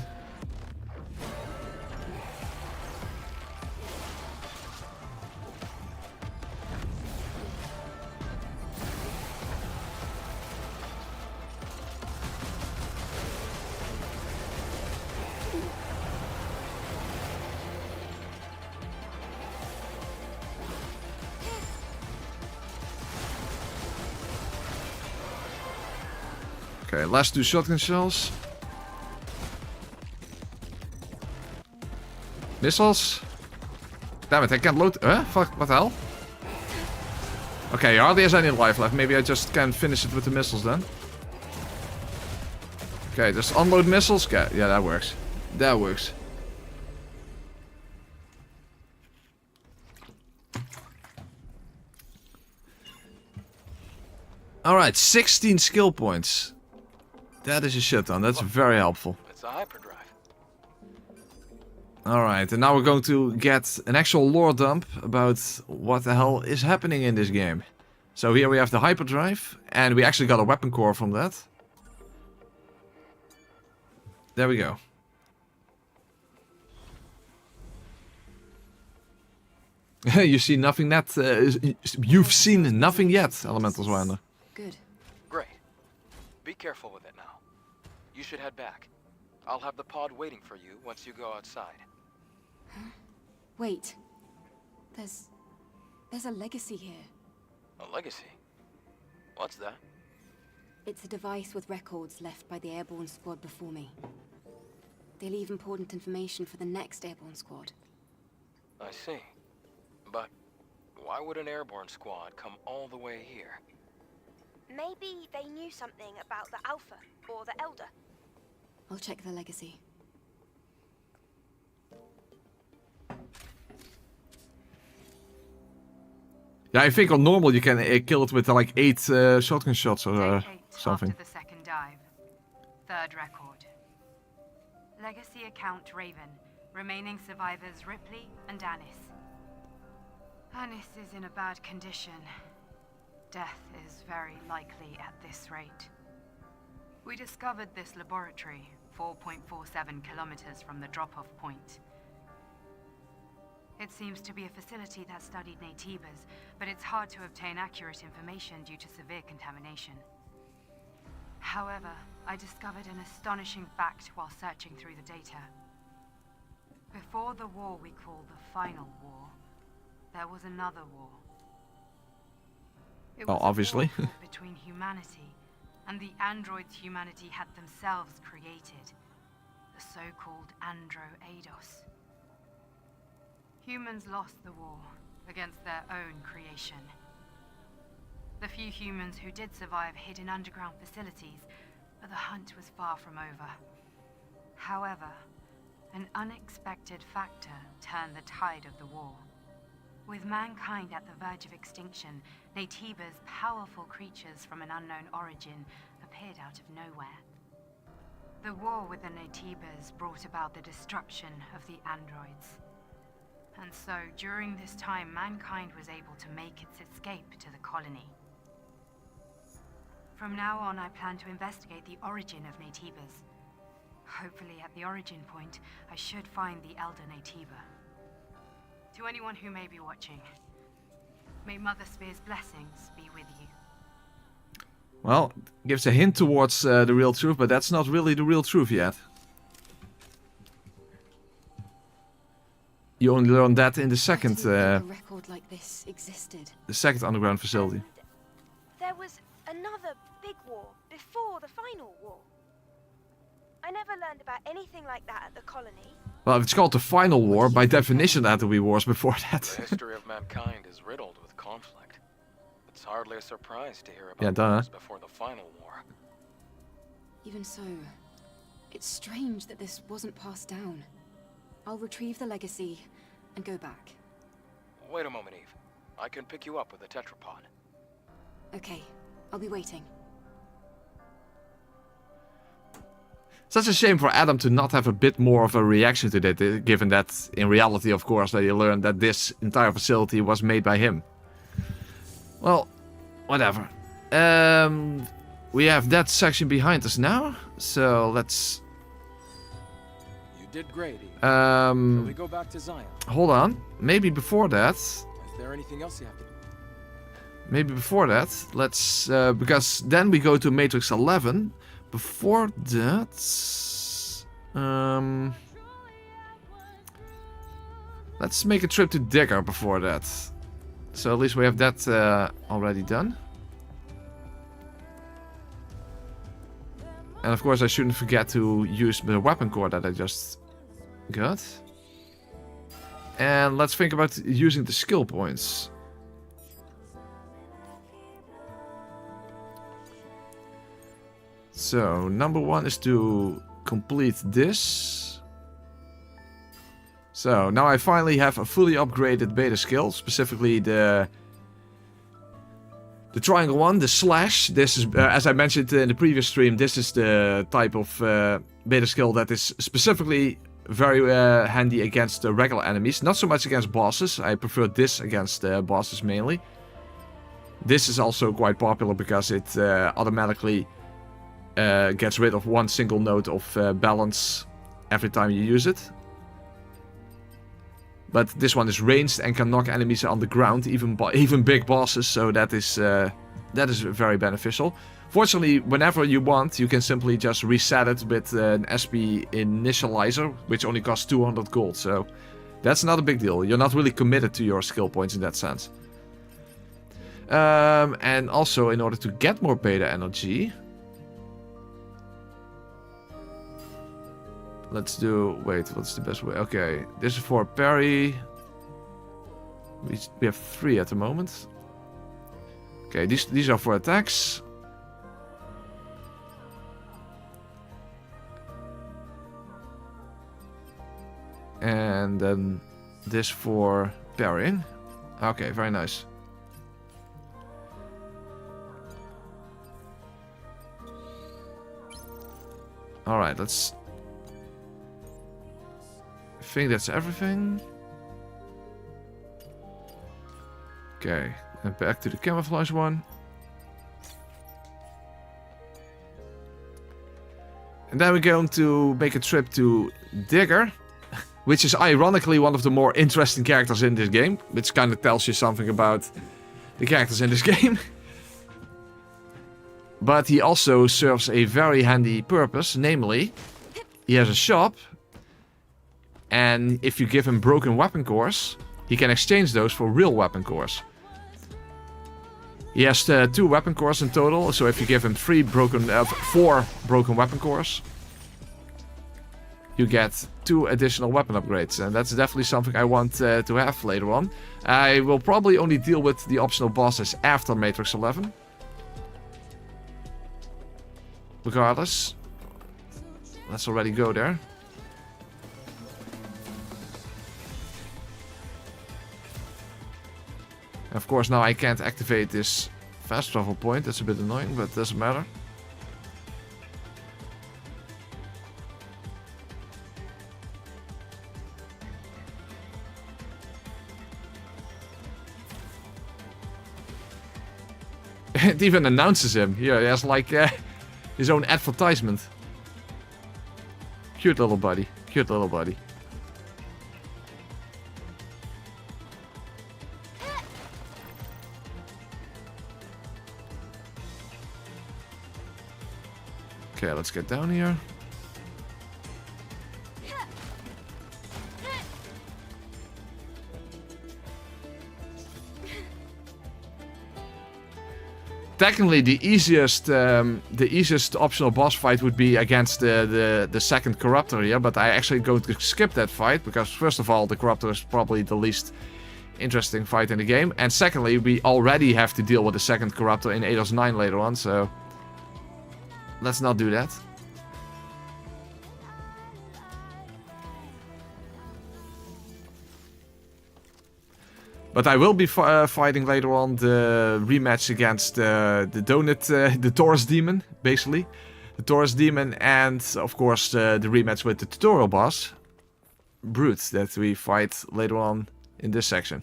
Okay, last 2 shotgun shells. Missiles. Damn it, I can't load. Fuck, what the hell? Okay, hardly has any life left. Maybe I just can finish it with the missiles then. Okay, just unload missiles. Okay, yeah, that works. That works. Alright, 16 skill points. That is a shit ton. That's very helpful. It's a hyperdrive. Alright, and now we're going to get an actual lore dump about what the hell is happening in this game. So here we have the hyperdrive, and we actually got a weapon core from that. There we go. You see nothing yet. You've seen nothing yet, Elemental Zwander. Good. Great. Be careful with it now. You should head back. I'll have the pod waiting for you once you go outside. Huh? Wait. There's a legacy here. A legacy? What's that? It's a device with records left by the airborne squad before me. They leave important information for the next airborne squad. I see. But why would an airborne squad come all the way here? Maybe they knew something about the Alpha or the Elder. I'll check the legacy. Yeah, I think on normal you can kill it with like 8 shotgun shots or something. After the second dive. Third record. Legacy account Raven. Remaining survivors Ripley and Anis. Anis is in a bad condition. Death is very likely at this rate. We discovered this laboratory 4.47 kilometers from the drop-off point. It seems to be a facility that studied Naytibas, but it's hard to obtain accurate information due to severe contamination. However, I discovered an astonishing fact while searching through the data. Before the war we call the Final War, there was another war. It was obviously. a war between humanity and the androids humanity had themselves created, the so-called Andro-Eidos. Humans lost the war against their own creation. The few humans who did survive hid in underground facilities, but the hunt was far from over. However, an unexpected factor turned the tide of the war. With mankind at the verge of extinction, Naytibas, powerful creatures from an unknown origin, appeared out of nowhere. The war with the Naytibas brought about the destruction of the androids. And so, during this time, mankind was able to make its escape to the colony. From now on, I plan to investigate the origin of Naytibas. Hopefully, at the origin point, I should find the Elder Naytiba. To anyone who may be watching, may Mother Spear's blessings be with you. Well, gives a hint towards the real truth, but that's not really the real truth yet. You only learn that in the second, A record like this existed. the second underground facility. There was another big war before the final war. I never learned about anything like that at the colony. Well, if it's called the Final War, by definition there had to be wars before that. The history of mankind is riddled with conflict. It's hardly a surprise to hear Yeah, about duh. wars before the final war. Even so, it's strange that this wasn't passed down. I'll retrieve the legacy and go back. Wait a moment, Eve. I can pick you up with a tetrapod. Okay, I'll be waiting. Such a shame for Adam to not have a bit more of a reaction to that, given that in reality, of course, that you learned that this entire facility was made by him. Well, whatever. We have that section behind us now, so let's... You did great, Eve. Shall we go back to Zion? Hold on. Maybe before that... Is there anything else you have to do? Maybe before that, let's... because then we go to Matrix 11. Before that... let's make a trip to Digger before that. So at least we have that already done. And of course I shouldn't forget to use the weapon core that I just got. And let's think about using the skill points. So, number one is to complete this. So, now I finally have a fully upgraded beta skill, specifically the triangle one, the slash. This is, as I mentioned in the previous stream, this is the type of beta skill that is specifically very handy against regular enemies. Not so much against bosses, I prefer this against bosses mainly. This is also quite popular because it automatically gets rid of one single node of balance every time you use it. But this one is ranged and can knock enemies on the ground, even big bosses, so that is very beneficial. Fortunately, whenever you want, you can simply just reset it with an SP initializer, which only costs 200 gold, so that's not a big deal. You're not really committed to your skill points in that sense. And also, in order to get more beta energy... Let's do... Wait, what's the best way? Okay, this is for parry. We have 3 at the moment. Okay, these are for attacks. And then this for parrying. Okay, very nice. Alright, let's... I think that's everything. Okay, and back to the camouflage one. And then we're going to make a trip to Digger, which is ironically one of the more interesting characters in this game, which kind of tells you something about the characters in this game. But he also serves a very handy purpose, namely, he has a shop. And if you give him broken weapon cores, he can exchange those for real weapon cores. He has 2 weapon cores in total, so if you give him 4 broken weapon cores, you get 2 additional weapon upgrades. And that's definitely something I want to have later on. I will probably only deal with the optional bosses after Matrix 11. Regardless, let's already go there. Of course, now I can't activate this fast travel point. That's a bit annoying, but it doesn't matter. It even announces him. Here, he has like his own advertisement. Cute little buddy. Cute little buddy. Okay, let's get down here. technically the easiest optional boss fight would be against the second Corruptor here, but I actually going to skip that fight because first of all the Corruptor is probably the least interesting fight in the game, and secondly we already have to deal with the second Corruptor in Eidos 9 later on, so let's not do that. But I will be fighting later on the rematch against the Taurus Demon, basically. The Taurus Demon and, of course, the rematch with the tutorial boss, Brute, that we fight later on in this section.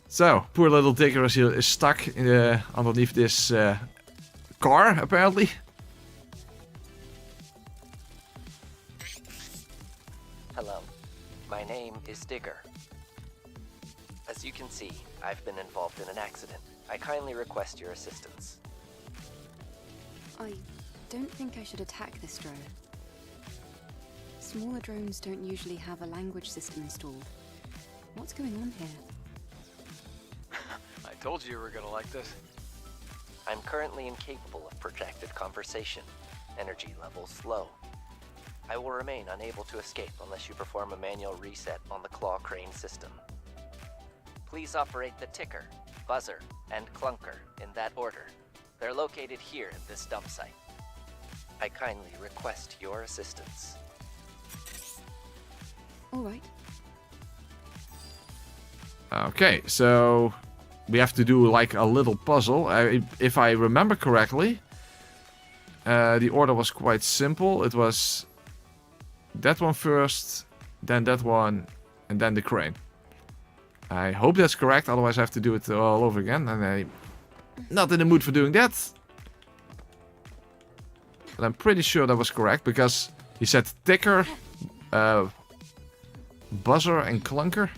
So, poor little Digger is stuck underneath this car, apparently. Hello, my name is Digger. As you can see, I've been involved in an accident. I kindly request your assistance. I don't think I should attack this drone. Smaller drones don't usually have a language system installed. What's going on here? I told you were gonna like this. I'm currently incapable of projected conversation. Energy levels low. I will remain unable to escape unless you perform a manual reset on the claw crane system. Please operate the ticker, buzzer, and clunker in that order. They're located here at this dump site. I kindly request your assistance. All right. Okay, so we have to do like a little puzzle. If I remember correctly, the order was quite simple. It was that one first, then that one, and then the crane. I hope that's correct, otherwise I have to do it all over again, and I'm not in the mood for doing that. But I'm pretty sure that was correct, because he said ticker, buzzer and clunker.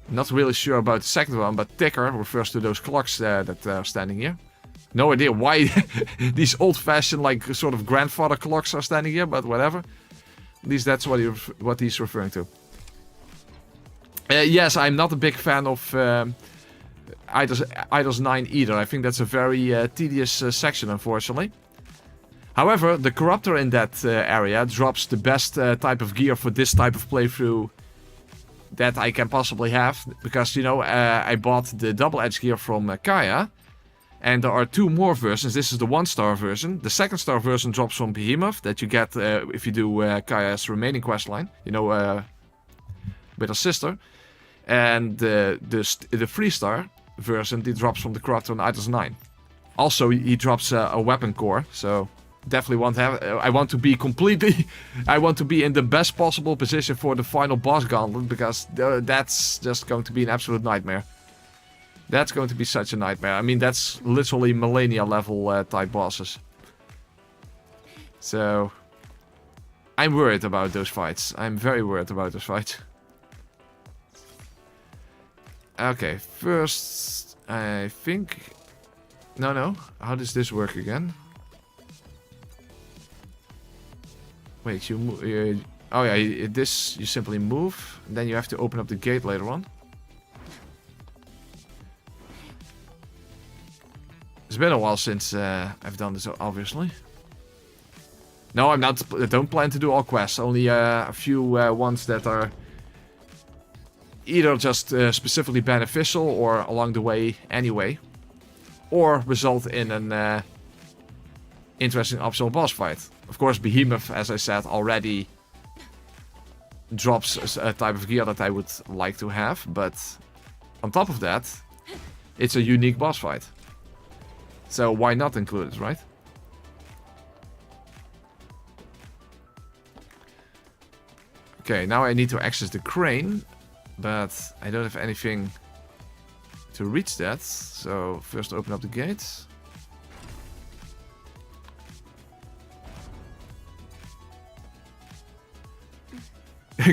Not really sure about the second one, but ticker refers to those clocks that are standing here. No idea why these old-fashioned, like, sort of grandfather clocks are standing here, but whatever. At least that's what he's referring to. Yes, I'm not a big fan of Eidos 9 either. I think that's a very tedious section, unfortunately. However, the Corruptor in that area drops the best type of gear for this type of playthrough that I can possibly have. Because, you know, I bought the double edge gear from Kaya. And there are two more versions. This is the 1-star version. The 2nd-star version drops from Behemoth, that you get if you do Kaya's remaining questline. You know, with her sister. And the 3-star version, it drops from the Corruptor in Eidos 9. Also, he drops a weapon core, so definitely want to have. I want to be completely. I want to be in the best possible position for the final boss gauntlet, because that's just going to be an absolute nightmare. That's going to be such a nightmare. I mean, that's literally Millennia level type bosses. So, I'm worried about those fights. I'm very worried about those fights. Okay, first, I think... No. How does this work again? Wait, you move... oh yeah, this, you simply move. And then you have to open up the gate later on. It's been a while since I've done this, obviously. No, I'm not. I don't plan to do all quests. Only a few ones that are either just specifically beneficial or along the way anyway, or result in an interesting optional boss fight. Of course, Behemoth, as I said, already drops a type of gear that I would like to have, but on top of that, it's a unique boss fight. So why not include it, right? Okay, now I need to access the crane, but I don't have anything to reach that. So first open up the gates.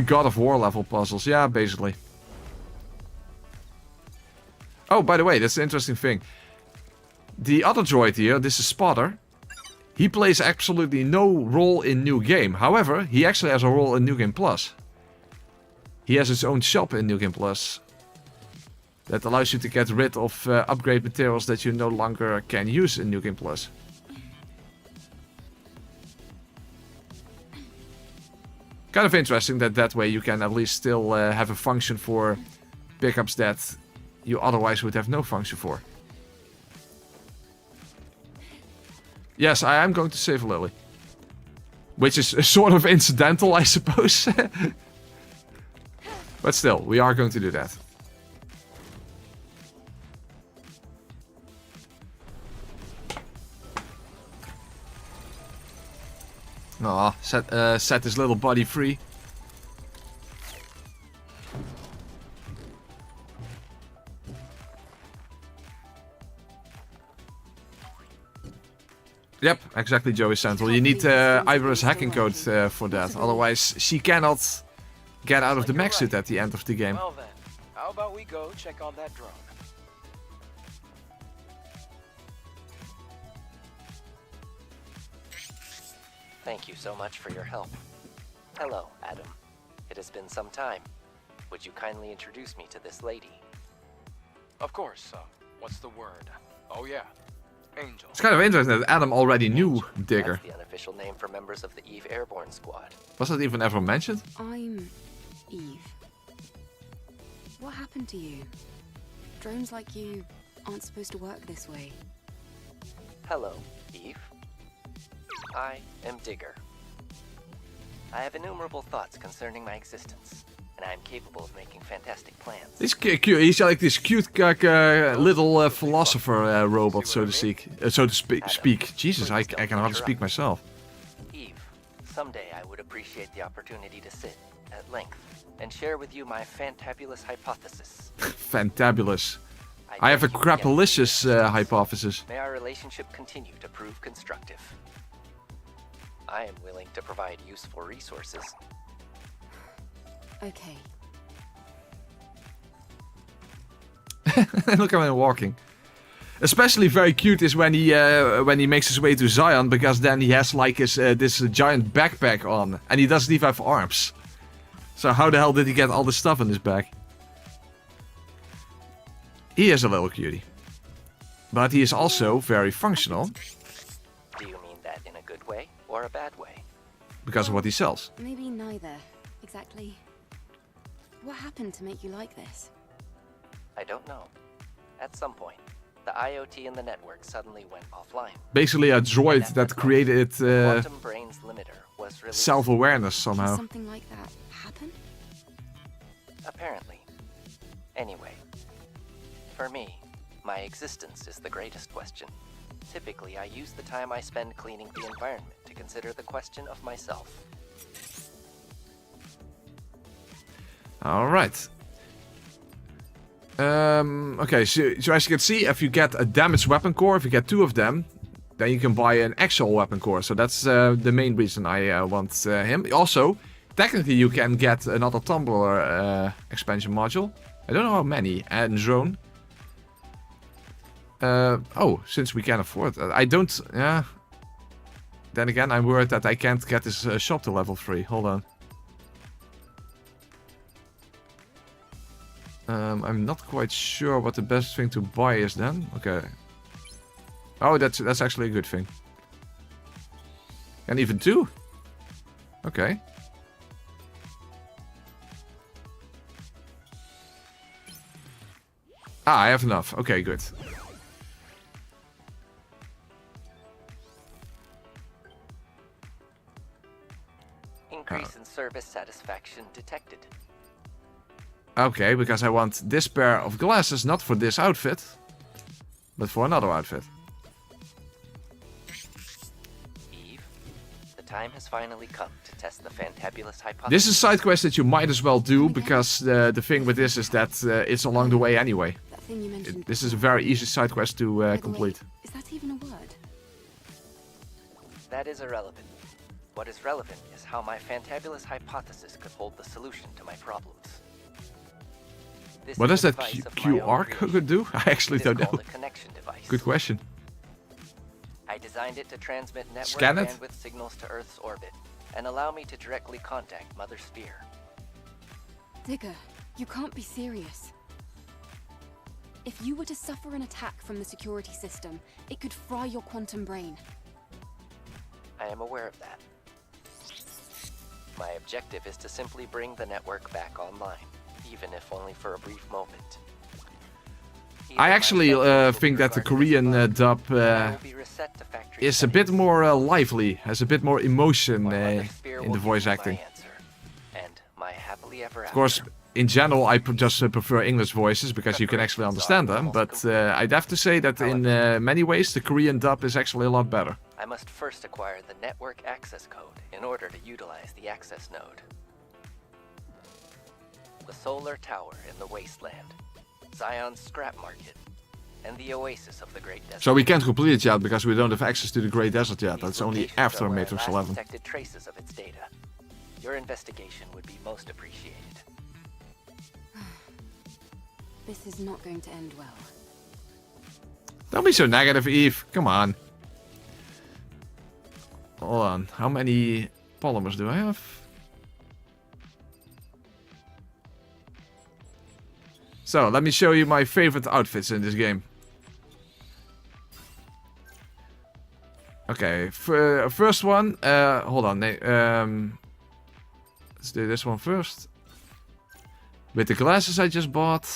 God of War level puzzles, yeah, basically. Oh, by the way, that's an interesting thing. The other droid here, this is Spotter. He plays absolutely no role in New Game. However, he actually has a role in New Game Plus. He has his own shop in New Game Plus. that allows you to get rid of upgrade materials that you no longer can use in New Game Plus. Kind of interesting that way you can at least still have a function for pickups that you otherwise would have no function for. Yes, I am going to save Lily. Which is sort of incidental, I suppose. But still, we are going to do that. Aw, set his little body free. Yep, exactly, Joey Central. You need Ivor's hacking code for that. Otherwise, she cannot get out of the mech suit at the end of the game. Well then, how about we go check on that drone? Thank you so much for your help. Hello, Adam. It has been some time. Would you kindly introduce me to this lady? Of course, what's the word? Oh yeah, Angel. It's kind of interesting that Adam already knew Digger. That's the unofficial name for members of the Eve Airborne Squad. Was that even ever mentioned? I'm Eve. What happened to you? Drones like you aren't supposed to work this way. Hello, Eve. I am Digger. I have innumerable thoughts concerning my existence, and I am capable of making fantastic plans. He's cute. He's like this cute, little philosopher robot, so to speak. Speak. Jesus, I can hardly speak myself. Eve, someday I would appreciate the opportunity to sit at length and share with you my fantabulous hypothesis. Fantabulous. I have a crapalicious hypothesis. May our relationship continue to prove constructive. I am willing to provide useful resources. Okay. Look at him walking. Especially very cute is when he makes his way to Zion, because then he has like his this giant backpack on, and he doesn't even have arms. So how the hell did he get all this stuff in his back? He is a little cutie, but he is also very functional. Do you mean that in a good way or a bad way? Because of what he sells. Maybe neither, exactly. What happened to make you like this? I don't know. At some point, the IoT in the network suddenly went offline. Basically a droid that created Quantum Brain's limiter was released. self-awareness somehow. Did something like that happen? Apparently. Anyway, for me, my existence is the greatest question. Typically, I use the time I spend cleaning the environment to consider the question of myself. Alright. Okay, so as you can see, if you get a damaged weapon core, if you get 2 of them, then you can buy an actual weapon core. So that's the main reason I want him. Also, technically you can get another tumbler expansion module. I don't know how many. And drone. Oh, since we can afford it. I don't... Yeah. Then again, I'm worried that I can't get this shop to level 3. Hold on. I'm not quite sure what the best thing to buy is then. Okay. Oh, that's actually a good thing. And even 2. Okay. Ah, I have enough. Okay, good. Increase in service satisfaction detected. Okay, because I want this pair of glasses, not for this outfit, but for another outfit. Eve, the time has finally come to test the fantabulous hypothesis. This is a side quest that you might as well do, because the thing with this is that it's along the way anyway. That thing you mentioned. This is a very easy side quest to complete. Is that even a word? That is irrelevant. What is relevant is how my fantabulous hypothesis could hold the solution to my problems. This What does is a that device of my own QR creation. code do? I actually It is don't know. called a connection device. Good question. I designed it to transmit network Scan it? bandwidth signals to Earth's orbit and allow me to directly contact Mother Sphere. Digger, you can't be serious. If you were to suffer an attack from the security system, it could fry your quantum brain. I am aware of that. My objective is to simply bring the network back online, even if only for a brief moment. I actually think that the Korean dub is a bit more lively, has a bit more emotion in the voice acting. Of course, in general, I just prefer English voices because you can actually understand them, but I'd have to say that in many ways the Korean dub is actually a lot better. I must first acquire the network access code in order to utilize the access node. The solar tower in the wasteland, Zion's scrap market, and the oasis of the Great Desert. So we can't complete it yet because we don't have access to the Great Desert yet. That's only after Matrix 11. Detected traces of its data. Your investigation would be most appreciated. This is not going to end well. Don't be so negative, Eve. Come on. Hold on. How many polymers do I have? So, let me show you my favorite outfits in this game. Okay, first one. Hold on. Let's do this one first. With the glasses I just bought.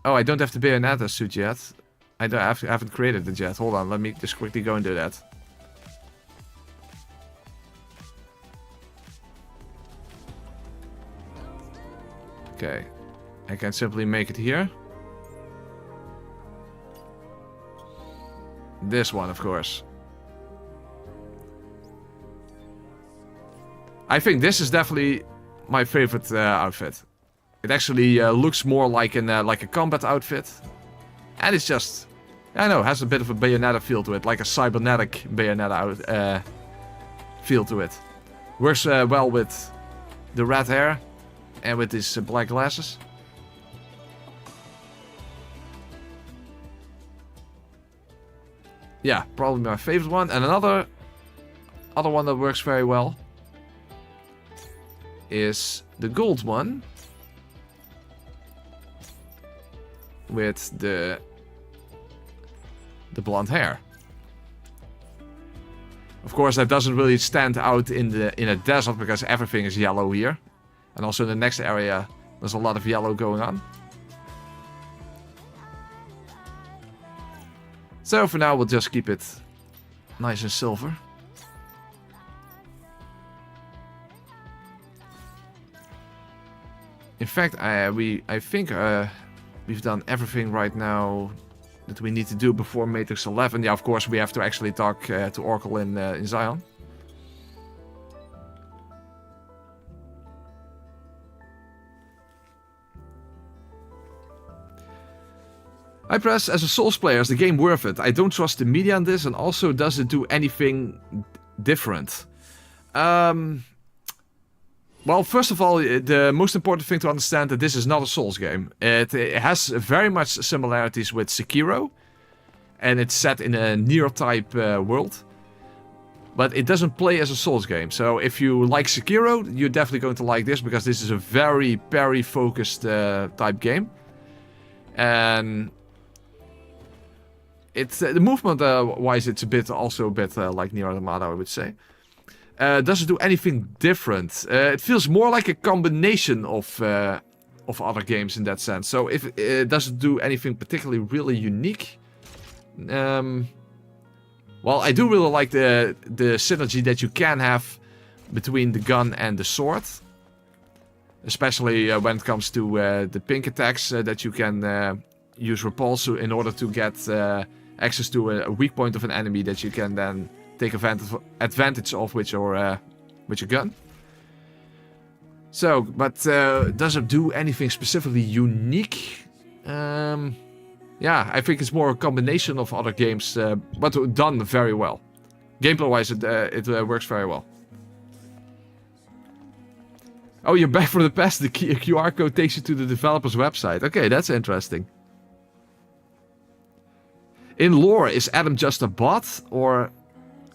Oh, I don't have the Bayonetta suit yet. I haven't created it yet. Hold on, let me just quickly go and do that. Okay, I can simply make it here. This one, of course. I think this is definitely my favorite outfit. It actually looks more like a combat outfit, and it's just, I know, has a bit of a Bayonetta feel to it, like a cybernetic Bayonetta feel to it. Works well with the red hair and with these black glasses. Yeah, probably my favorite one. And another one that works very well is the gold one with the blonde hair. Of course, that doesn't really stand out in a desert because everything is yellow here, and also in the next area there's a lot of yellow going on. So for now we'll just keep it nice and silver. In fact, I think we've done everything right now that we need to do before Matrix 11. Yeah, of course we have to actually talk to Oracle in Zion. I press, as a Souls player, is the game worth it? I don't trust the media on this, and also does it do anything different? Well, first of all, the most important thing to understand that this is not a Souls game. It has very much similarities with Sekiro, and it's set in a Nier type world. But it doesn't play as a Souls game. So if you like Sekiro, you're definitely going to like this, because this is a very parry-focused type game. And it's the movement wise, it's also a bit like Nier Automata, I would say. Doesn't do anything different. It feels more like a combination of other games in that sense. So if it doesn't do anything particularly really unique, well, I do really like the synergy that you can have between the gun and the sword, especially when it comes to the pink attacks that you can use repulse in order to get access to a weak point of an enemy that you can then take advantage of with your gun. So, but does it do anything specifically unique? Yeah, I think it's more a combination of other games, but done very well. Gameplay-wise, it works very well. Oh, you're back from the past. The QR code takes you to the developer's website. Okay, that's interesting. In lore, is Adam just a bot, or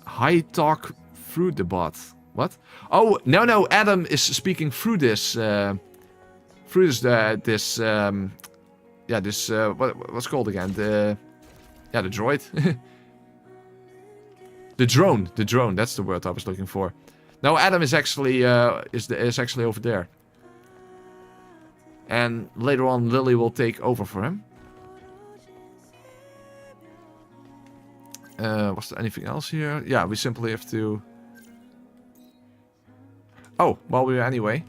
high talk through the bot? What? Oh, no, Adam is speaking through this yeah, this what's called again? The droid. The drone. That's the word I was looking for. No, Adam is actually is actually over there. And later on, Lily will take over for him. Was there anything else here? Yeah, we simply have to... Oh, well, we're anyway.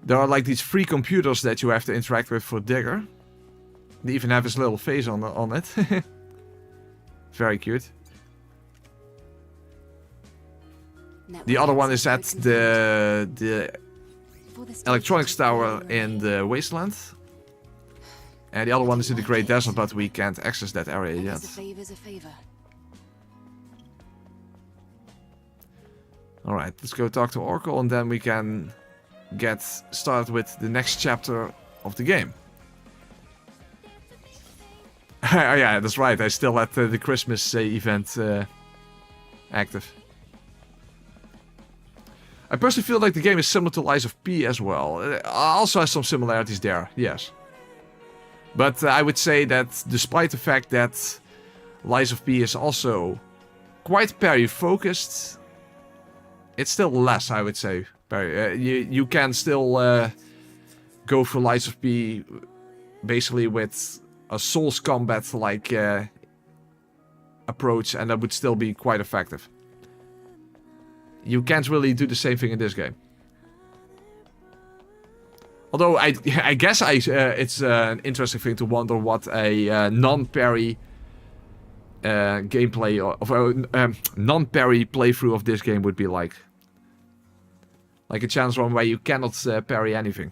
There are like these free computers that you have to interact with for Digger. They even have his little face on it. Very cute. The other one is at the electronics tower in the wasteland. And the other one is in the Great Desert, but we can't access that area yet. Alright, let's go talk to Oracle and then we can get started with the next chapter of the game. Yeah, that's right, I still had the Christmas event active. I personally feel like the game is similar to Lies of P as well. Also has some similarities there, yes. But I would say that despite the fact that Lies of P is also quite parry focused, it's still less, I would say. You can still go for Lies of P basically with a Souls combat like approach, and that would still be quite effective. You can't really do the same thing in this game. Although I guess it's an interesting thing to wonder what a non-parry gameplay of non-parry playthrough of this game would be like. Like a chance run where you cannot parry anything.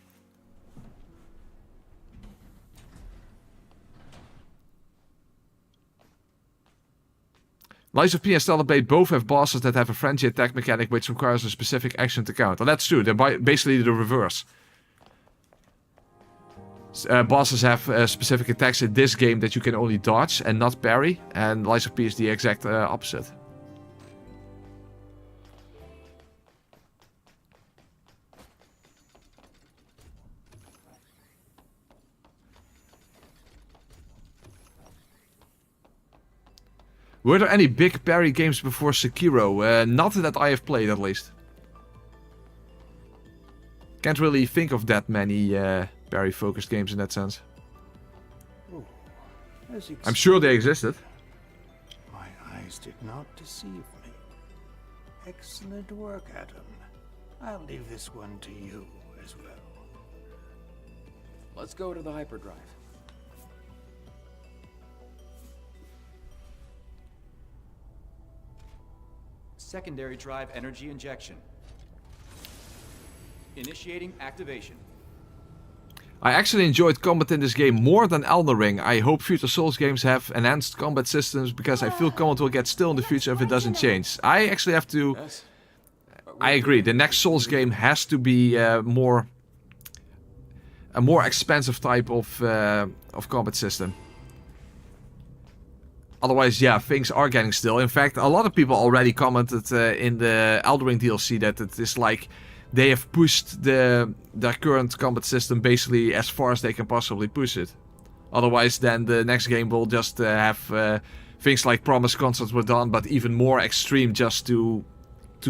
Lies of P and Stellar Blade both have bosses that have a frenzy attack mechanic which requires a specific action to counter. That's true, they're basically the reverse. Bosses have specific attacks in this game that you can only dodge and not parry, and Lies of P is the exact opposite. Were there any big parry games before Sekiro? Not that I have played, at least. Can't really think of that many parry-focused games in that sense. Oh, I'm sure they existed. My eyes did not deceive me. Excellent work, Adam. I'll leave this one to you as well. Let's go to the hyperdrive. Secondary drive energy injection. Initiating activation. I actually enjoyed combat in this game more than Elden Ring. I hope future Souls games have enhanced combat systems because I feel combat will get still in the future if it doesn't change. I actually have to... I agree, the next Souls game has to be a more expensive type of combat system. Otherwise, yeah, things are getting still. In fact, a lot of people already commented in the Elden Ring DLC that it is like they have pushed their current combat system basically as far as they can possibly push it. Otherwise, then the next game will just have things like Promised Concerts were done, but even more extreme just to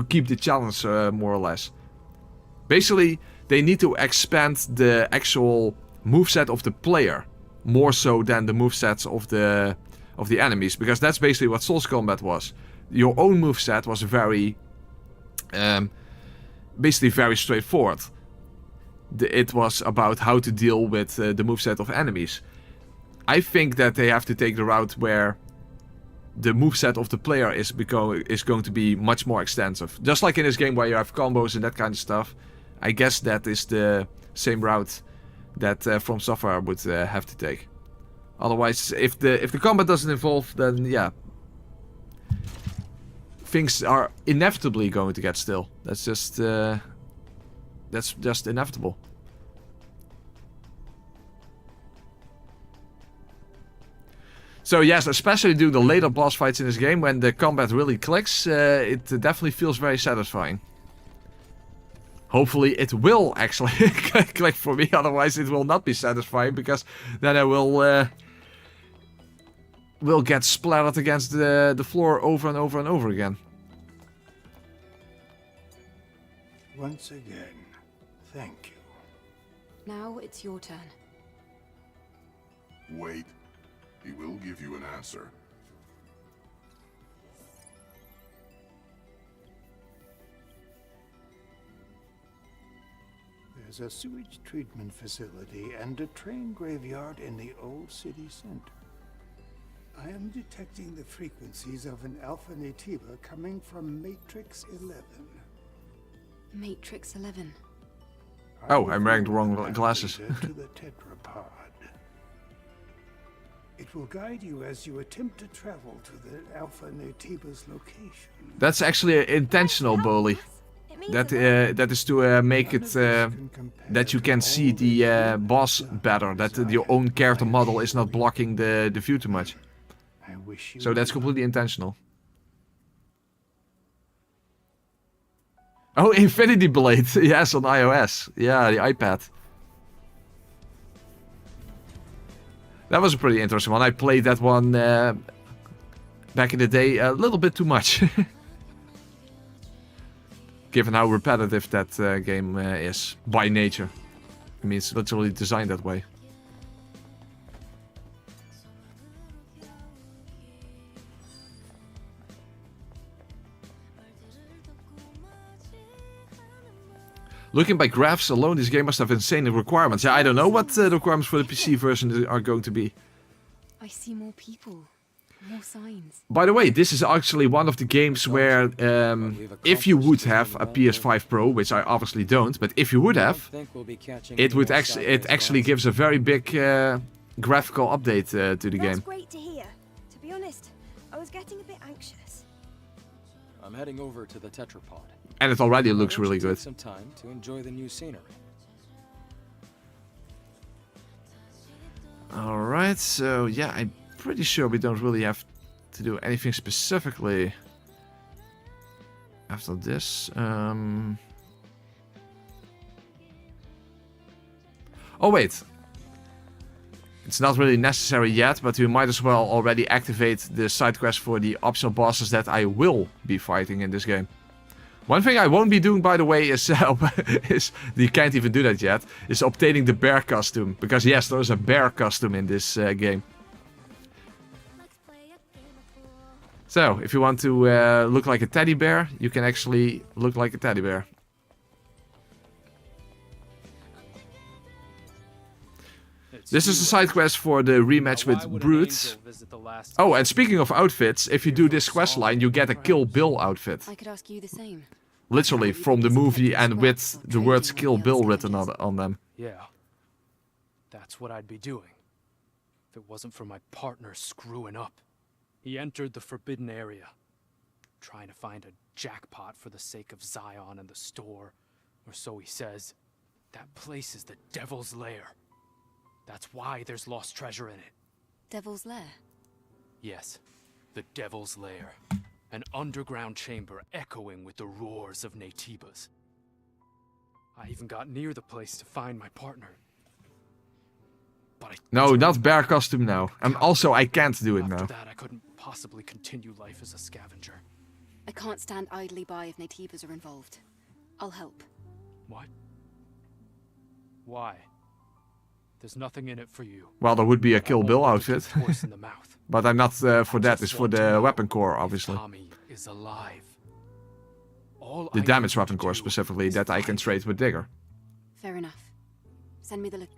keep the challenge more or less. Basically, they need to expand the actual moveset of the player more so than the movesets of the enemies, because that's basically what Souls combat was. Your own moveset was very basically very straightforward. It was about how to deal with the moveset of enemies. I think that they have to take the route where the moveset of the player is going to be much more extensive. Just like in this game where you have combos and that kind of stuff. I guess that is the same route that From Software would have to take. Otherwise, if the combat doesn't evolve, then yeah, things are inevitably going to get still. That's just inevitable. So yes, especially during the later boss fights in this game, when the combat really clicks, it definitely feels very satisfying. Hopefully it will actually click for me, otherwise it will not be satisfying, because then I will get splattered against the floor over and over and over again. Once again, thank you. Now it's your turn. Wait. He will give you an answer. There's a sewage treatment facility and a train graveyard in the old city center. I am detecting the frequencies of an alpha nativa coming from Matrix 11. Matrix 11. Oh, I'm wearing the wrong glasses. to the tetrapod. It will guide you as you attempt to travel to the alpha nativa's location. That's actually intentional, Bully. That is to make it that you can see the boss better. That your own character model is not blocking the view too much. So that's completely intentional. Oh, Infinity Blade. Yes, on iOS. Yeah, the iPad. That was a pretty interesting one. I played that one back in the day a little bit too much. Given how repetitive that game is by nature. I mean, it's literally designed that way. Looking by graphs alone, this game must have insane requirements. Yeah, I don't know what the requirements for the PC version are going to be. I see more people, more signs. By the way, this is actually one of the games where, if you would have a PS5 Pro, which I obviously don't, but if you would have, it actually gives a very big graphical update to the game. That's great to hear. To be honest, I was getting a bit anxious. I'm heading over to the tetrapod. And it already looks really good. Some time to enjoy the new scenery. Alright, so yeah, I'm pretty sure we don't really have to do anything specifically after this. Oh wait. It's not really necessary yet, but we might as well already activate the side quest for the optional bosses that I will be fighting in this game. One thing I won't be doing, by the way, is you can't even do that yet, is obtaining the bear costume. Because yes, there is a bear costume in this game. So, if you want to look like a teddy bear, you can actually look like a teddy bear. This is a side quest for the rematch with Brute. Oh, and speaking of outfits, if you do this quest line, you get a Kill Bill outfit. I could ask you the same. Literally from the movie and with the words Kill Bill written on them. Yeah. That's what I'd be doing. If it wasn't for my partner screwing up. He entered the forbidden area. Trying to find a jackpot for the sake of Zion and the store. Or so he says. That place is the Devil's Lair. That's why there's lost treasure in it. Devil's Lair? Yes, the Devil's Lair. An underground chamber echoing with the roars of Natibas. I even got near the place to find my partner. But no, not bear costume now. And also, I can't do it now. After that, I couldn't possibly continue life as a scavenger. I can't stand idly by if Natibas are involved. I'll help. What? Why? There's nothing in it for you. Well, there would be a Kill Bill outfit. But I'm not for that. It's for the weapon core, obviously. Tommy is alive. The damage weapon core specifically, that I can trade with Digger. Fair enough. Send me the look.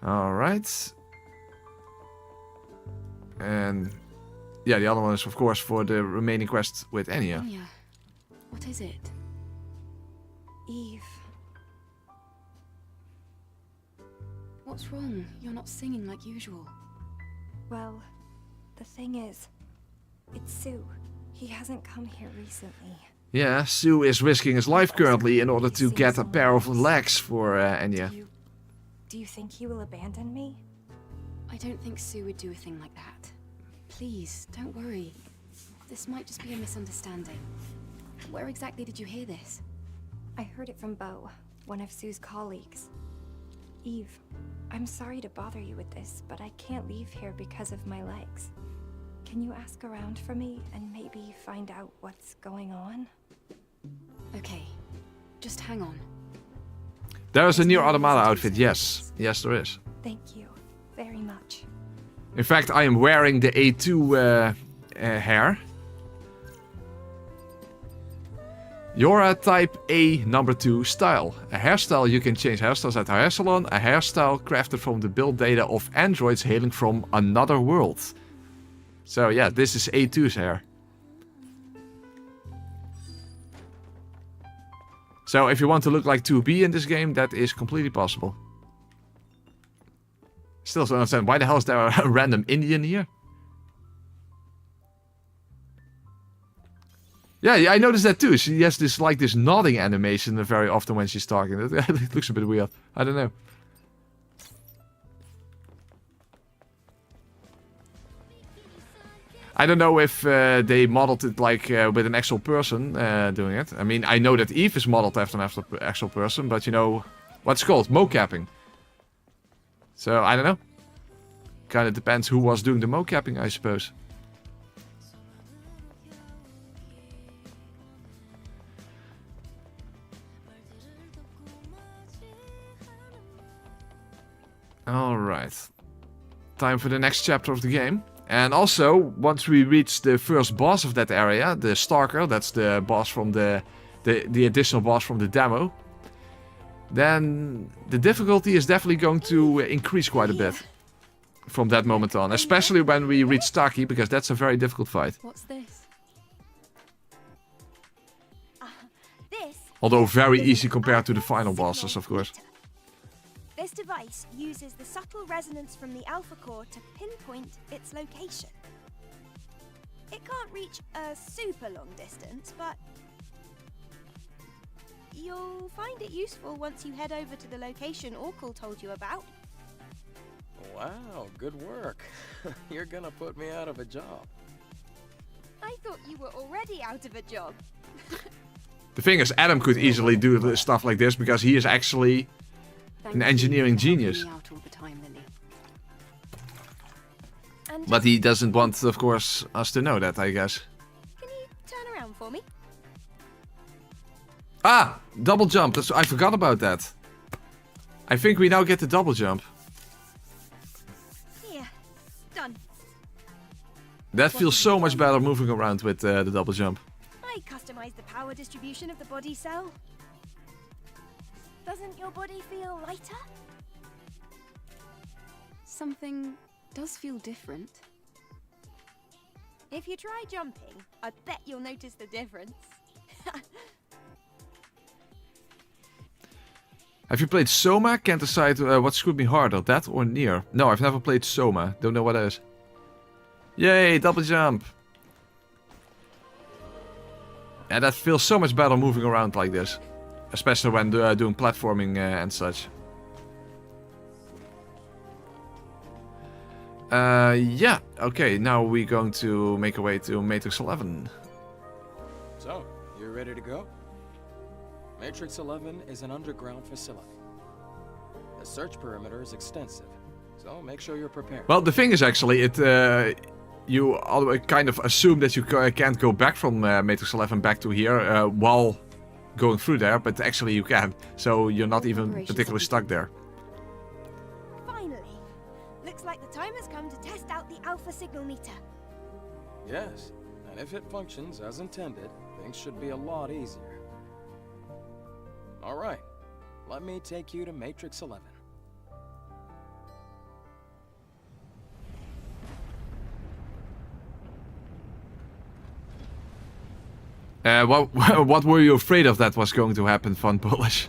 Alright. And yeah, the other one is of course for the remaining quest with Enya. Enya. What is it? Eve. What's wrong? You're not singing like usual. Well, the thing is, it's Sue. He hasn't come here recently. Yeah, Sue is risking his life currently in order to get a pair of legs for Enya. Do you think he will abandon me? I don't think Sue would do a thing like that. Please, don't worry. This might just be a misunderstanding. Where exactly did you hear this? I heard it from Beau, one of Sue's colleagues. Eve, I'm sorry to bother you with this, but I can't leave here because of my legs. Can you ask around for me and maybe find out what's going on? Okay, just hang on. There is a Nier Automata outfit, yes. Yes, there is. Thank you very much. In fact, I am wearing the A2 hair. You're a type A number 2 style. A hairstyle you can change hairstyles at a hair salon. A hairstyle crafted from the build data of androids hailing from another world. So yeah, this is A2's hair. So if you want to look like 2B in this game, that is completely possible. Still don't understand, why the hell is there a random Indian here? Yeah, I noticed that too. She has this this nodding animation very often when she's talking. It looks a bit weird. I don't know. I don't know if they modeled it with an actual person doing it. I mean, I know that Eve is modeled after an actual person, but you know, what's it called? Mocapping. So, I don't know. Kind of depends who was doing the mocapping, I suppose. Alright. Time for the next chapter of the game. And also, once we reach the first boss of that area, the Stalker, that's the boss from the additional boss from the demo, then the difficulty is definitely going to increase quite a bit from that moment on. Especially when we reach Tachy, because that's a very difficult fight. What's this? Although very easy compared to the final bosses, of course. This device uses the subtle resonance from the alpha core to pinpoint its location. It can't reach a super long distance, but you'll find it useful once you head over to the location Orkul told you about. Wow, good work. You're gonna put me out of a job. I thought you were already out of a job. The thing is, Adam could easily do stuff like this because he is actually an engineering genius. But he doesn't want, of course, us to know that, I guess. Can you turn around for me? Ah! Double jump. I forgot about that. I think we now get the double jump. Here. Done. That feels so much better moving around with the double jump. I customized the power distribution of the body cell. Doesn't your body feel lighter? Something does feel different. If you try jumping, I bet you'll notice the difference. Have you played Soma? Can't decide what screwed me harder, that or Nier. No, I've never played Soma. Don't know what that is. Yay, double jump! Yeah, that feels so much better moving around like this. Especially when doing platforming and such. Yeah, okay, now we're going to make our way to Matrix 11. So, you ready to go? Matrix 11 is an underground facility. The search perimeter is extensive, so make sure you're prepared. Well, the thing is actually, you kind of assume that you can't go back from Matrix 11 back to here while going through there, but actually you can. So you're not even particularly stuck there. Finally. Looks like the time has come to test out the alpha signal meter. Yes, and if it functions as intended, things should be a lot easier. Alright, let me take you to Matrix 11. What were you afraid of that was going to happen, Van Bullish?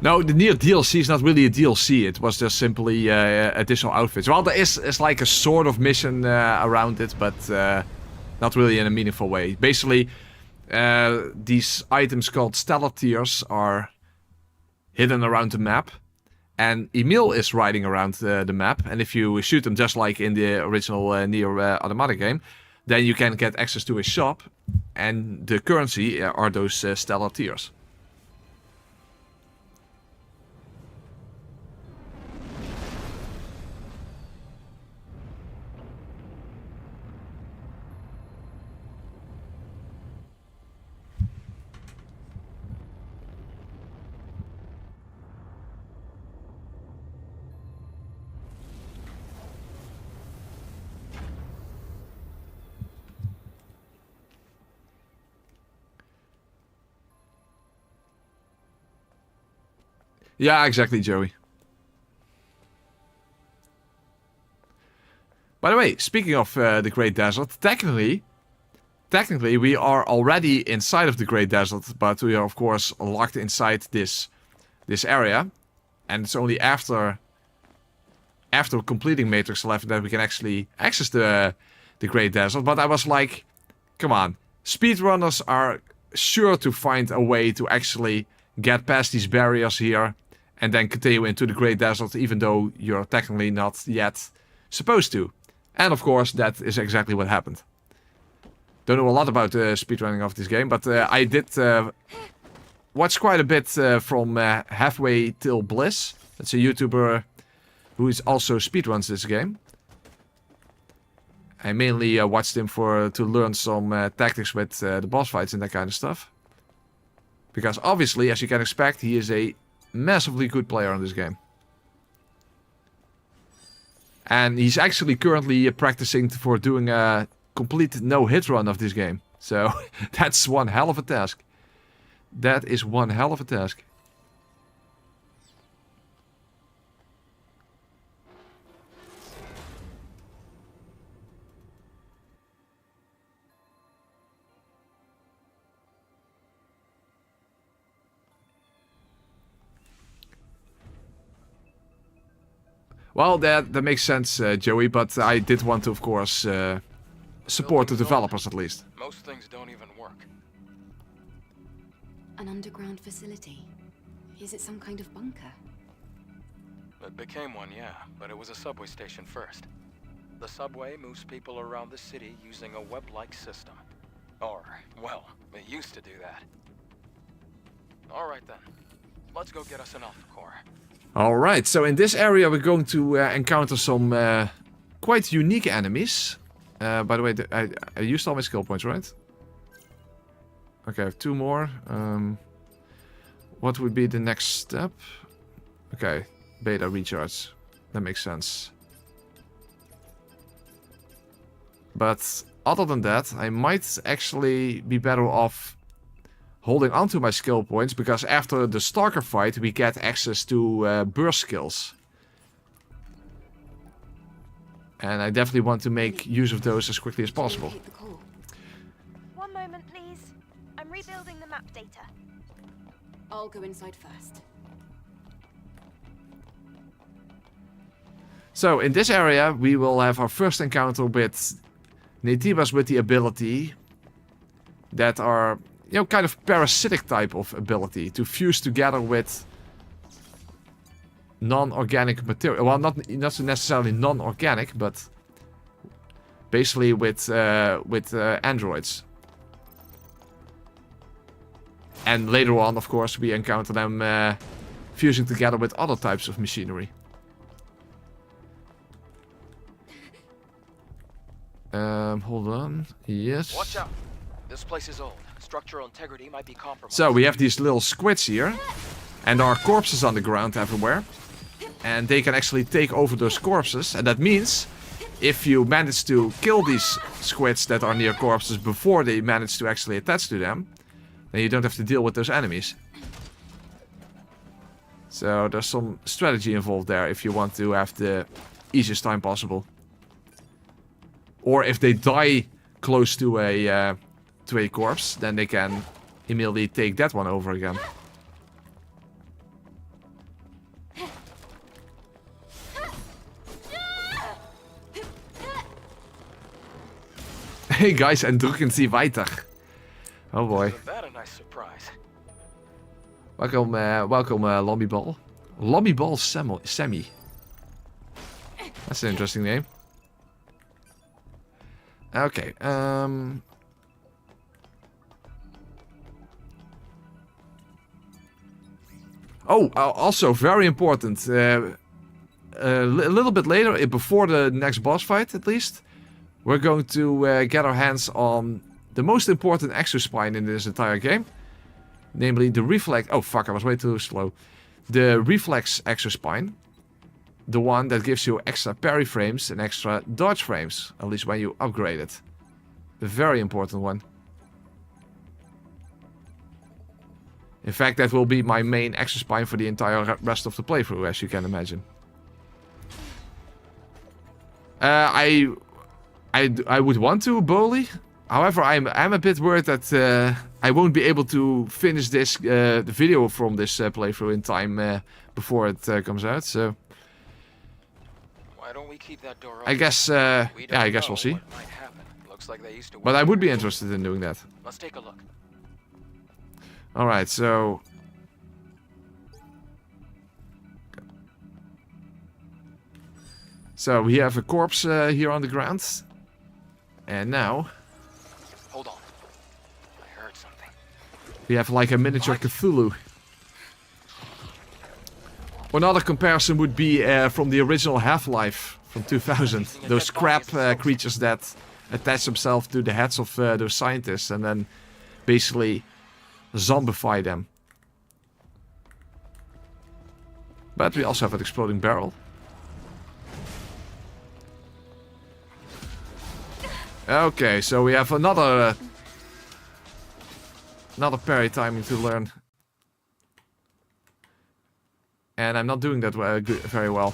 No, the Nier DLC is not really a DLC. It was just simply additional outfits. Well, there is like a sort of mission around it, but not really in a meaningful way. Basically, these items called stellar tiers are hidden around the map. And Emil is riding around the map. And if you shoot them just like in the original Nier Automata game, then you can get access to a shop, and the currency are those stellar tiers. Yeah, exactly, Joey. By the way, speaking of the Great Desert, technically we are already inside of the Great Desert, but we are of course locked inside this area, and it's only after completing Matrix 11 that we can actually access the Great Desert. But I was like, come on, speedrunners are sure to find a way to actually get past these barriers here and then continue into the Great Desert, even though you're technically not yet supposed to. And of course, that is exactly what happened. Don't know a lot about the speedrunning of this game, but I did watch quite a bit from Halfway Till Bliss. That's a YouTuber who is also speedruns this game. I mainly watched him to learn some tactics with the boss fights and that kind of stuff. Because obviously, as you can expect, he is a massively good player in this game. And he's actually currently practicing for doing a complete no-hit run of this game. So that's one hell of a task. That is one hell of a task. Well, that makes sense, Joey, but I did want to, of course, support the developers at least. Most things don't even work. An underground facility? Is it some kind of bunker? It became one, yeah, but it was a subway station first. The subway moves people around the city using a web-like system. Or, well, it used to do that. Alright then, let's go get us an alpha core. Alright, so in this area we're going to encounter some quite unique enemies. By the way, I used all my skill points, right? Okay, I have 2 more. What would be the next step? Okay, beta recharge. That makes sense. But other than that, I might actually be better off holding onto my skill points, because after the Stalker fight we get access to burst skills. And I definitely want to make use of those as quickly as possible. One moment, please. I'm rebuilding the map data. I'll go inside first. So in this area we will have our first encounter with Naytibas with the ability that are, you know, kind of parasitic type of ability to fuse together with non-organic material. Well, not necessarily non-organic, but basically with androids. And later on, of course, we encounter them fusing together with other types of machinery. Hold on. Yes. Watch out. This place is old. Structural integrity might be compromised. So we have these little squids here, and there are corpses on the ground everywhere, and they can actually take over those corpses. And that means if you manage to kill these squids that are near corpses before they manage to actually attach to them, then you don't have to deal with those enemies. So there's some strategy involved there if you want to have the easiest time possible. Or if they die close to a corpse, then they can immediately take that one over again. Hey guys, en drukken Sie weiter. Oh boy. Isn't that a nice surprise? Welcome, Lommyball. Lommyball Sammy. That's an interesting name. Okay. Oh, also very important. A little bit later, before the next boss fight at least, we're going to get our hands on the most important exospine in this entire game. Namely the reflex... Oh fuck, I was way too slow. The reflex exospine. The one that gives you extra parry frames and extra dodge frames. At least when you upgrade it. A very important one. In fact, that will be my main exospine for the entire rest of the playthrough, as you can imagine. I would want to, Bowley. However, I'm a bit worried that I won't be able to finish this the video from this playthrough in time before it comes out. So Why don't we keep that door open? I guess yeah, I guess we'll see. Looks like they used to But I would be interested in doing that. Let's take a look. All right, so we have a corpse here on the ground, and now Hold on. I heard something. we have like a miniature Cthulhu. Another comparison would be from the original Half-Life from 2000. Those crab creatures that attach themselves to the heads of those scientists and then basically zombify them. But we also have an exploding barrel. Okay, so we have another parry timing to learn. And I'm not doing that very well.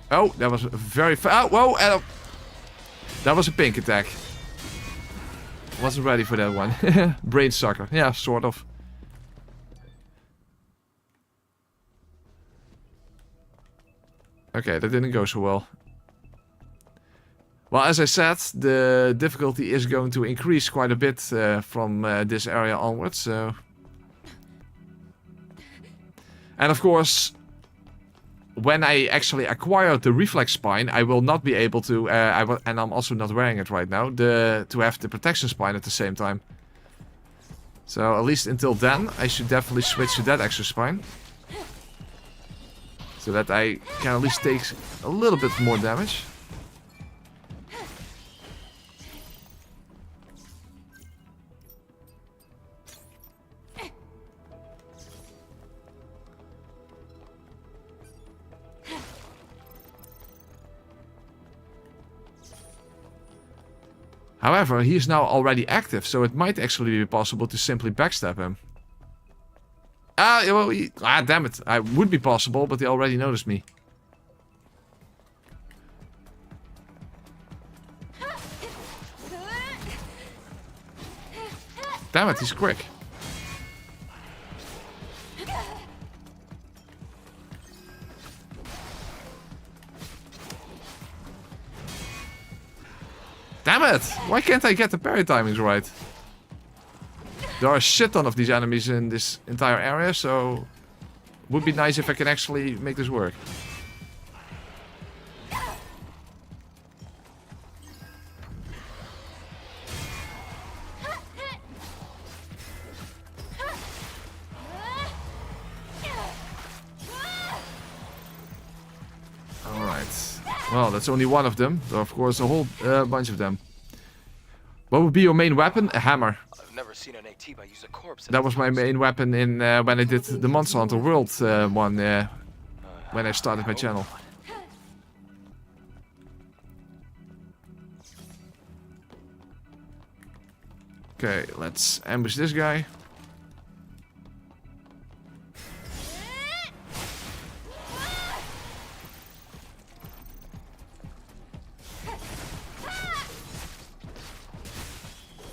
Oh, that was very fast. Oh, whoa! That was a pink attack. Wasn't ready for that one. Brain sucker. Yeah, sort of. Okay, that didn't go so well. Well, as I said, the difficulty is going to increase quite a bit from this area onwards. So. And of course, when I actually acquire the reflex spine, I will not be able to, and I'm also not wearing it right now, to have the protection spine at the same time. So at least until then, I should definitely switch to that extra spine. So that I can at least take a little bit more damage. However, he is now already active, so it might actually be possible to simply backstab him. Well, damn it. It would be possible, but he already noticed me. Damn it, he's quick. Damn it! Why can't I get the parry timings right? There are a shit ton of these enemies in this entire area, so it would be nice if I can actually make this work. Alright. Well, that's only one of them. There are, of course, a whole bunch of them. What would be your main weapon? A hammer. I've never seen an ATIBA use a corpse. That was my main weapon in when I did the Monster Hunter World one when I started my channel. Okay, let's ambush this guy.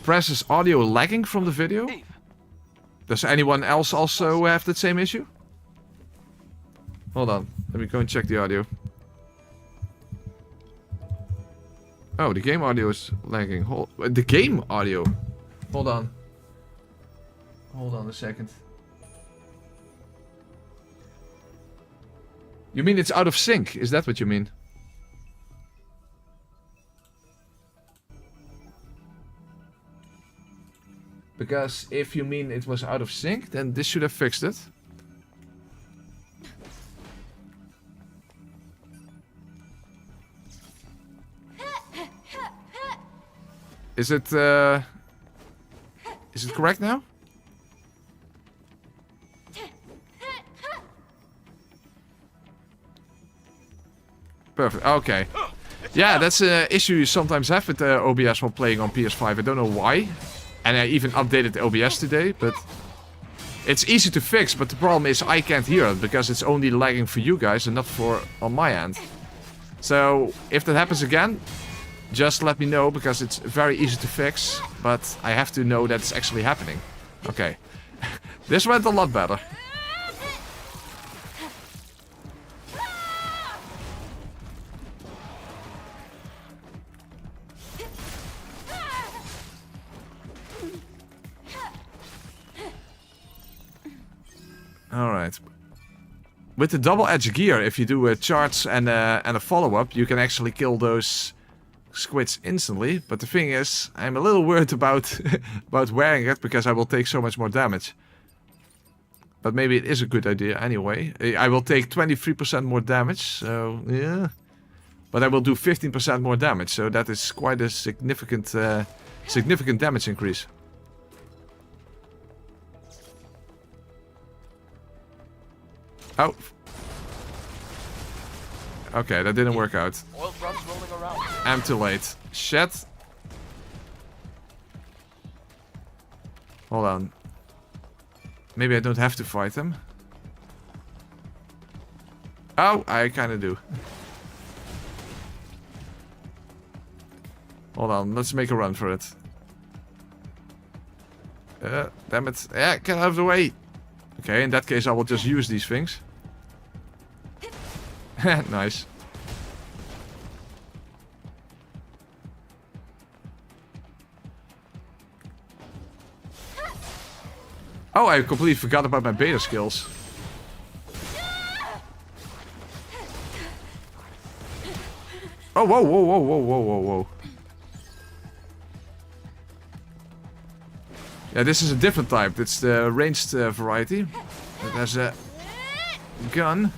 Press is audio lagging from the video? Does anyone else also have the same issue? Hold on, let me go and check the audio. Oh, the game audio is lagging. The game audio? Hold on. Hold on a second. You mean it's out of sync? Is that what you mean? Because if you mean it was out of sync, then this should have fixed it. Is it correct now? Perfect. Okay. Yeah, that's an issue you sometimes have with OBS while playing on PS5. I don't know why. And I even updated the OBS today, but it's easy to fix. But the problem is I can't hear it because it's only lagging for you guys and not for on my end. So if that happens again, just let me know because it's very easy to fix. But I have to know that it's actually happening. Okay. This went a lot better. Alright. With the double-edged gear, if you do a charge and a follow-up, you can actually kill those squids instantly. But the thing is, I'm a little worried about, about wearing it, because I will take so much more damage. But maybe it is a good idea anyway. I will take 23% more damage, so yeah. But I will do 15% more damage, so that is quite a significant, significant damage increase. Oh. Okay, that didn't work out. I'm too late. Shit. Hold on. Maybe I don't have to fight him. Oh, I kinda do. Hold on, let's make a run for it. Damn it. Yeah, get out of the way. Okay, in that case I will just use these things. Nice. Oh, I completely forgot about my beta skills. Oh, whoa, whoa, whoa, whoa, whoa, whoa, whoa. Yeah, this is a different type. It's the ranged variety. It has a gun.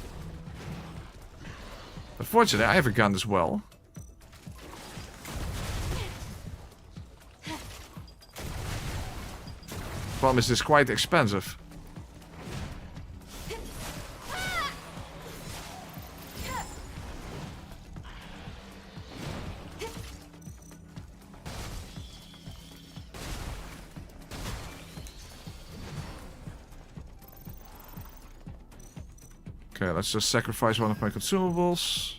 Unfortunately, I have a gun as well. Problem is, it's quite expensive. Okay, let's just sacrifice one of my consumables.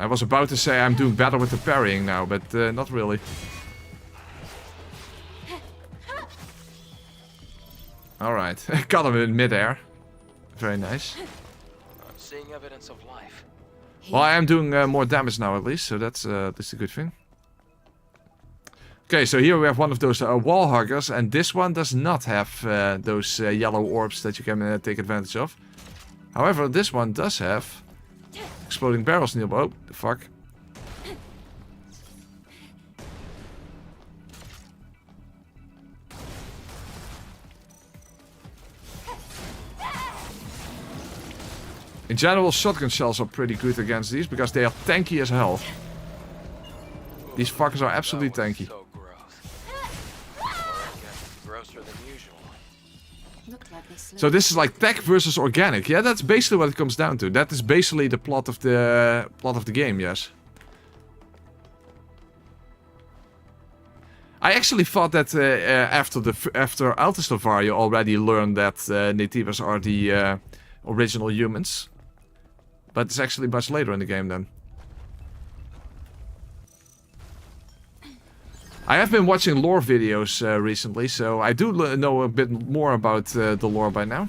I was about to say I'm doing better with the parrying now, but not really. Alright, got him in midair. Very nice. I'm seeing evidence of life. Well, I am doing more damage now at least, so that's a good thing. Okay, so here we have one of those wall huggers, and this one does not have those yellow orbs that you can take advantage of. However, this one does have exploding barrels nearby. Oh, the fuck. In general, shotgun shells are pretty good against these because they are tanky as hell. These fuckers are absolutely tanky. So grosser than usual. So this is like tech versus organic. Yeah, that's basically what it comes down to. That is basically the plot of the game. Yes. I actually thought that after Altastavar you already learned that nativas are the original humans. But it's actually much later in the game then. I have been watching lore videos recently, so I do know a bit more about the lore by now.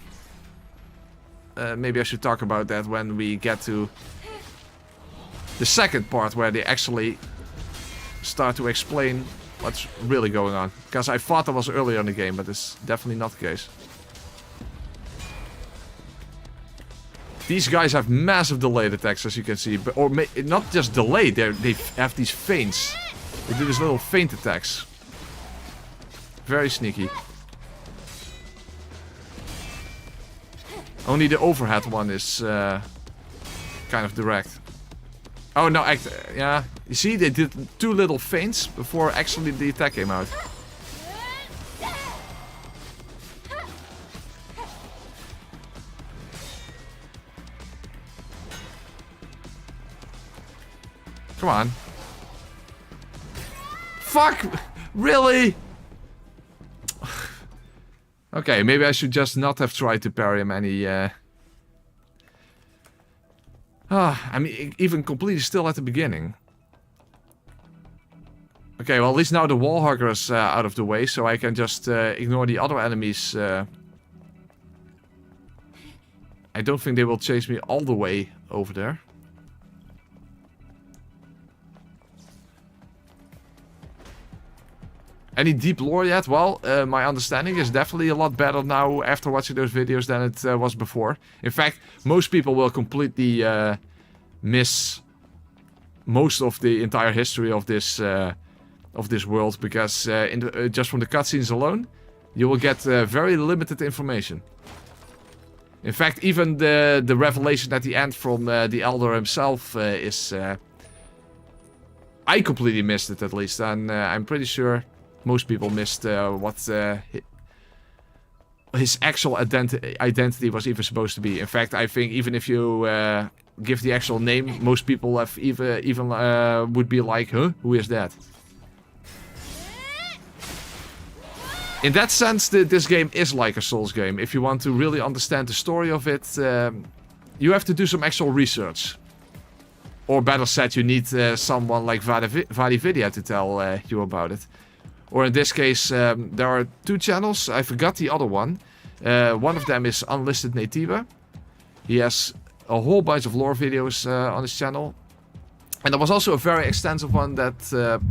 Maybe I should talk about that when we get to the second part where they actually start to explain what's really going on. Because I thought that was earlier in the game, but it's definitely not the case. These guys have massive delayed attacks, as you can see. But, or not just delayed, they have these feints. They do these little feint attacks. Very sneaky. Only the overhead one is kind of direct. Oh no, yeah. You see, they did 2 little feints before actually the attack came out. Come on. Fuck! Really? Okay, maybe I should just not have tried to parry him any... I'm even completely still at the beginning. Okay, well at least now the wall hugger is out of the way, so I can just ignore the other enemies. I don't think they will chase me all the way over there. Any deep lore yet? Well, my understanding is definitely a lot better now after watching those videos than it was before. In fact, most people will completely miss most of the entire history of this world, because just from the cutscenes alone, you will get very limited information. In fact, even the revelation at the end from the Elder himself is... I completely missed it, at least, and I'm pretty sure most people missed what his actual identity was even supposed to be. In fact, I think even if you give the actual name, most people have even would be like, huh? Who is that? In that sense, this game is like a Souls game. If you want to really understand the story of it, you have to do some actual research. Or better said, you need someone like VadiVidia to tell you about it. Or in this case, there are 2 channels. I forgot the other one. One of them is Unlisted Natiba. He has a whole bunch of lore videos on his channel. And there was also a very extensive one that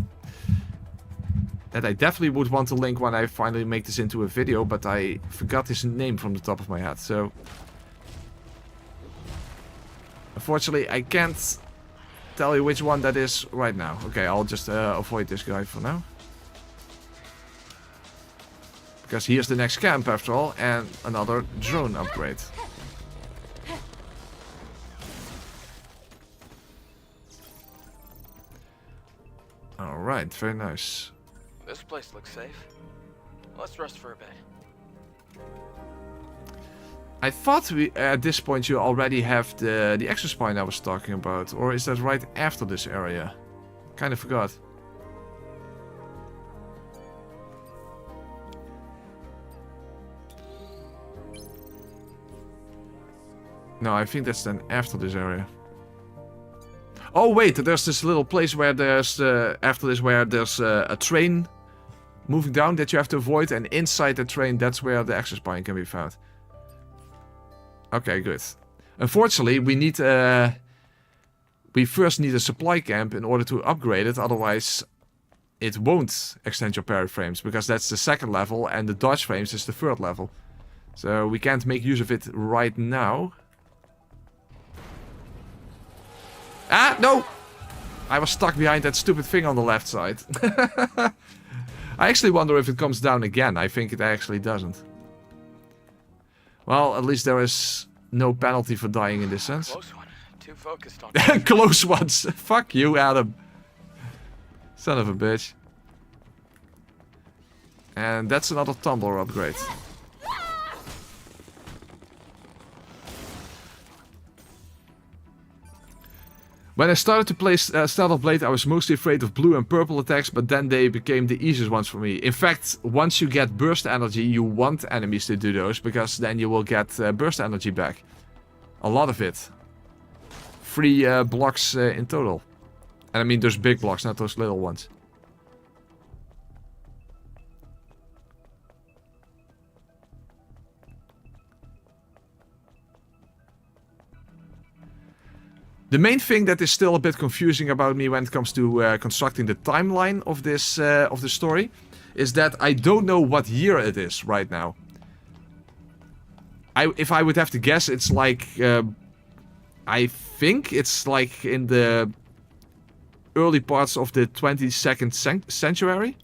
I definitely would want to link when I finally make this into a video, but I forgot his name from the top of my head. So, unfortunately, I can't tell you which one that is right now. Okay, I'll just avoid this guy for now. Because here's the next camp after all, and another drone upgrade. Alright, very nice. This place looks safe. Let's rest for a bit. I thought at this point you already have the exospine I was talking about, or is that right after this area? Kind of forgot. No, I think that's then after this area. Oh wait, there's this little place where there's after this where there's a train moving down that you have to avoid, and inside the train that's where the exospine can be found. Okay, good. Unfortunately, we first need a supply camp in order to upgrade it, otherwise it won't extend your parry frames, because that's the 2nd level and the dodge frames is the 3rd level. So we can't make use of it right now. Ah, no! I was stuck behind that stupid thing on the left side. I actually wonder if it comes down again. I think it actually doesn't. Well, at least there is no penalty for dying in this sense. Close one. Too focused on Close ones. Fuck you, Adam. Son of a bitch. And that's another tumbler upgrade. When I started to play Stealth Blade, I was mostly afraid of blue and purple attacks, but then they became the easiest ones for me. In fact, once you get burst energy, you want enemies to do those, because then you will get burst energy back. A lot of it. 3 blocks in total. And I mean those big blocks, not those little ones. The main thing that is still a bit confusing about me when it comes to constructing the timeline of this of the story is that I don't know what year it is right now. If I would have to guess, it's like I think it's like in the early parts of the 22nd century.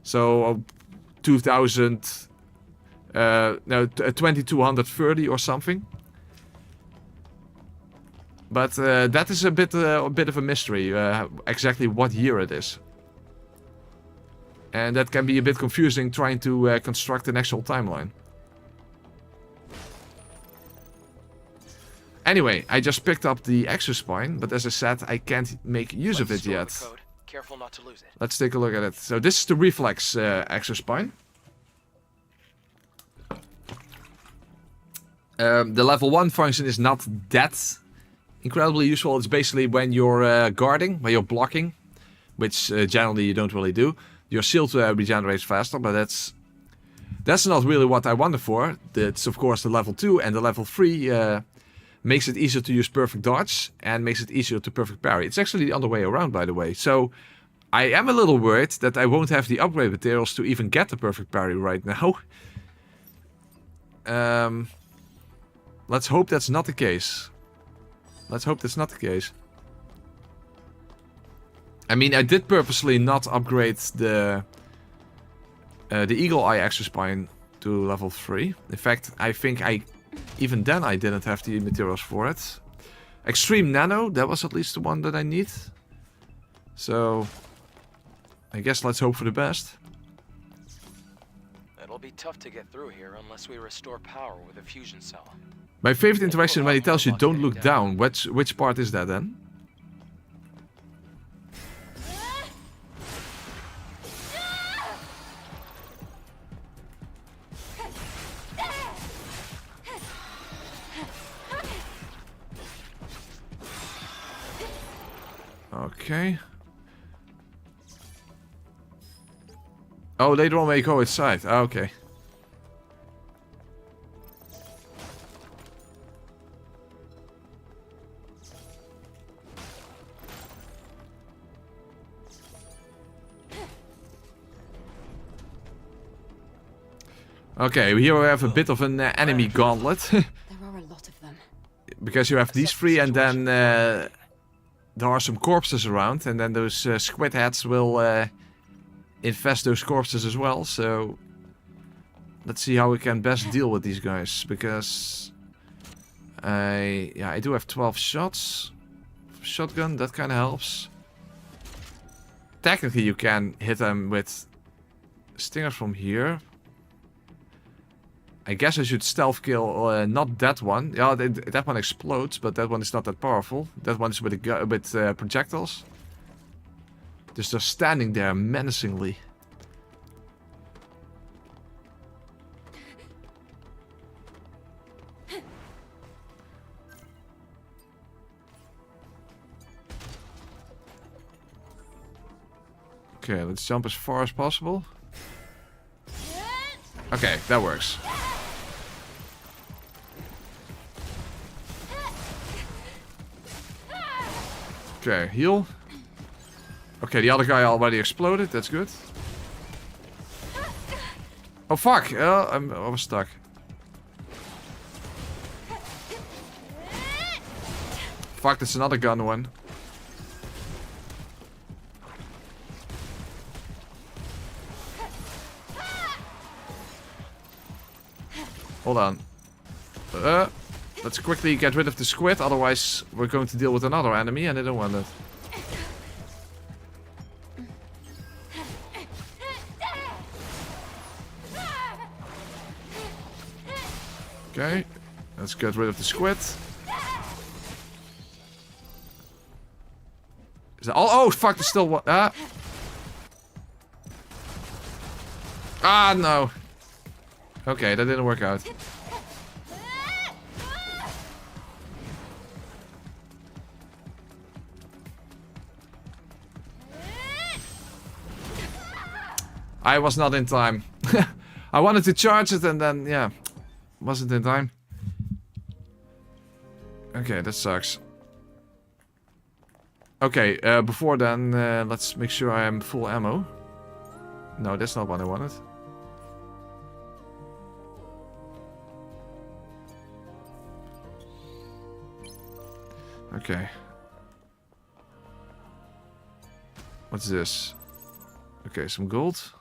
So 2000, no, 2230 or something. But that is a bit of a mystery, exactly what year it is. And that can be a bit confusing trying to construct an actual timeline. Anyway, I just picked up the exospine, but as I said, I can't make use of it yet. Careful not to lose it. Let's take a look at it. So this is the reflex exospine. The level 1 function is not that incredibly useful. It's basically when you're guarding, when you're blocking, which generally you don't really do. Your shield regenerates faster, but that's not really what I wanted for. That's of course the level 2, and the level 3 makes it easier to use perfect dodge and makes it easier to perfect parry. It's actually the other way around, by the way. So I am a little worried that I won't have the upgrade materials to even get the perfect parry right now. Let's hope that's not the case. Let's hope that's not the case. I mean, I did purposely not upgrade the Eagle Eye Exospine to level 3. In fact, I think even then I didn't have the materials for it. Extreme Nano, that was at least the one that I need. So, I guess let's hope for the best. It'll be tough to get through here unless we restore power with a fusion cell. My favorite interaction when he tells you don't look down. Which part is that then? Okay. Oh, later on when you go outside. Oh, okay. Okay, here we have a bit of an enemy gauntlet. There are a lot of them. Because you have these three, and then there are some corpses around, and then those squid heads will infest those corpses as well. So let's see how we can best deal with these guys, because I do have 12 shots. Shotgun, that kind of helps. Technically, you can hit them with stingers from here. I guess I should stealth kill not that one. Yeah, that one explodes, but that one is not that powerful. That one is with projectiles. Just they're standing there menacingly. Okay, let's jump as far as possible. Okay, that works. Okay, heal. Okay, the other guy already exploded. That's good. Oh fuck! I was stuck. Fuck, that's another gun one. Hold on. Let's quickly get rid of the squid, otherwise we're going to deal with another enemy and I don't want that. Okay, let's get rid of the squid. Is that all? Oh fuck, there's still one. Ah, no. Okay, that didn't work out. I was not in time. I wanted to charge it and then, yeah, wasn't in time. Okay, that sucks. Okay, before then, let's make sure I am full ammo. No, that's not what I wanted. Okay. What's this? Okay, some gold.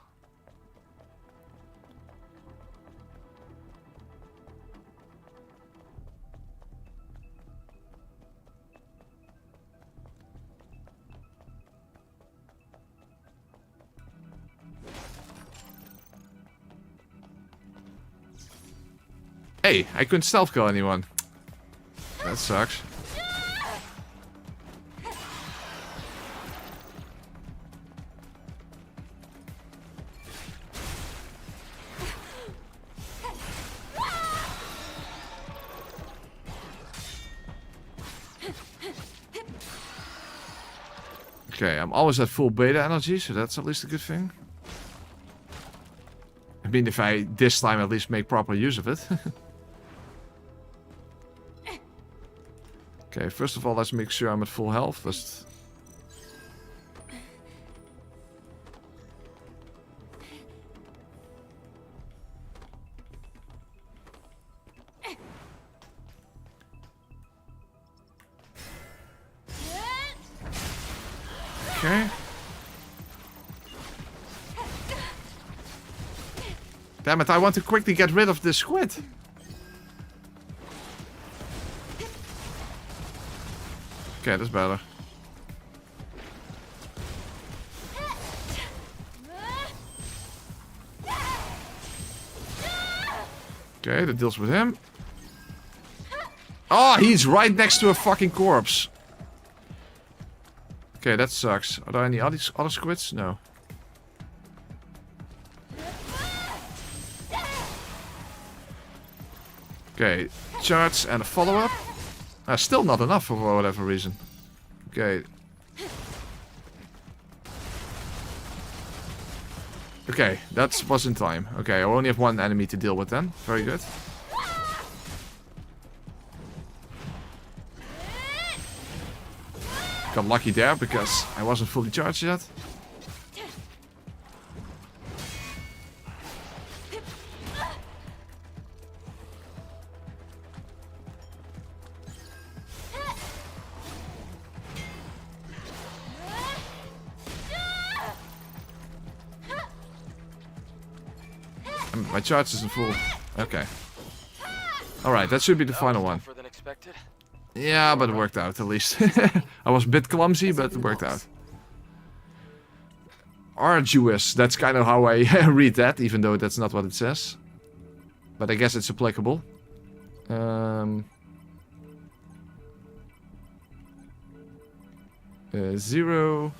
Hey, I couldn't stealth kill anyone. That sucks. Okay, I'm always at full beta energy, so that's at least a good thing. I mean, if I this time at least make proper use of it. Okay, first of all, let's make sure I'm at full health. Let's... Okay. Damn it, I want to quickly get rid of this squid. Okay, that's better. Okay, that deals with him. Oh, he's right next to a fucking corpse. Okay, that sucks. Are there any other squids? No. Okay, charge and a follow-up. Still not enough for whatever reason. Okay. Okay, that was in time. Okay, I only have one enemy to deal with then. Very good. Got lucky there because I wasn't fully charged yet. My charge isn't full. Okay. Alright, that should be the final one. Yeah, but it worked out at least. I was a bit clumsy, but it worked out. Arduous, that's kind of how I read that, even though that's not what it says. But I guess it's applicable. 0.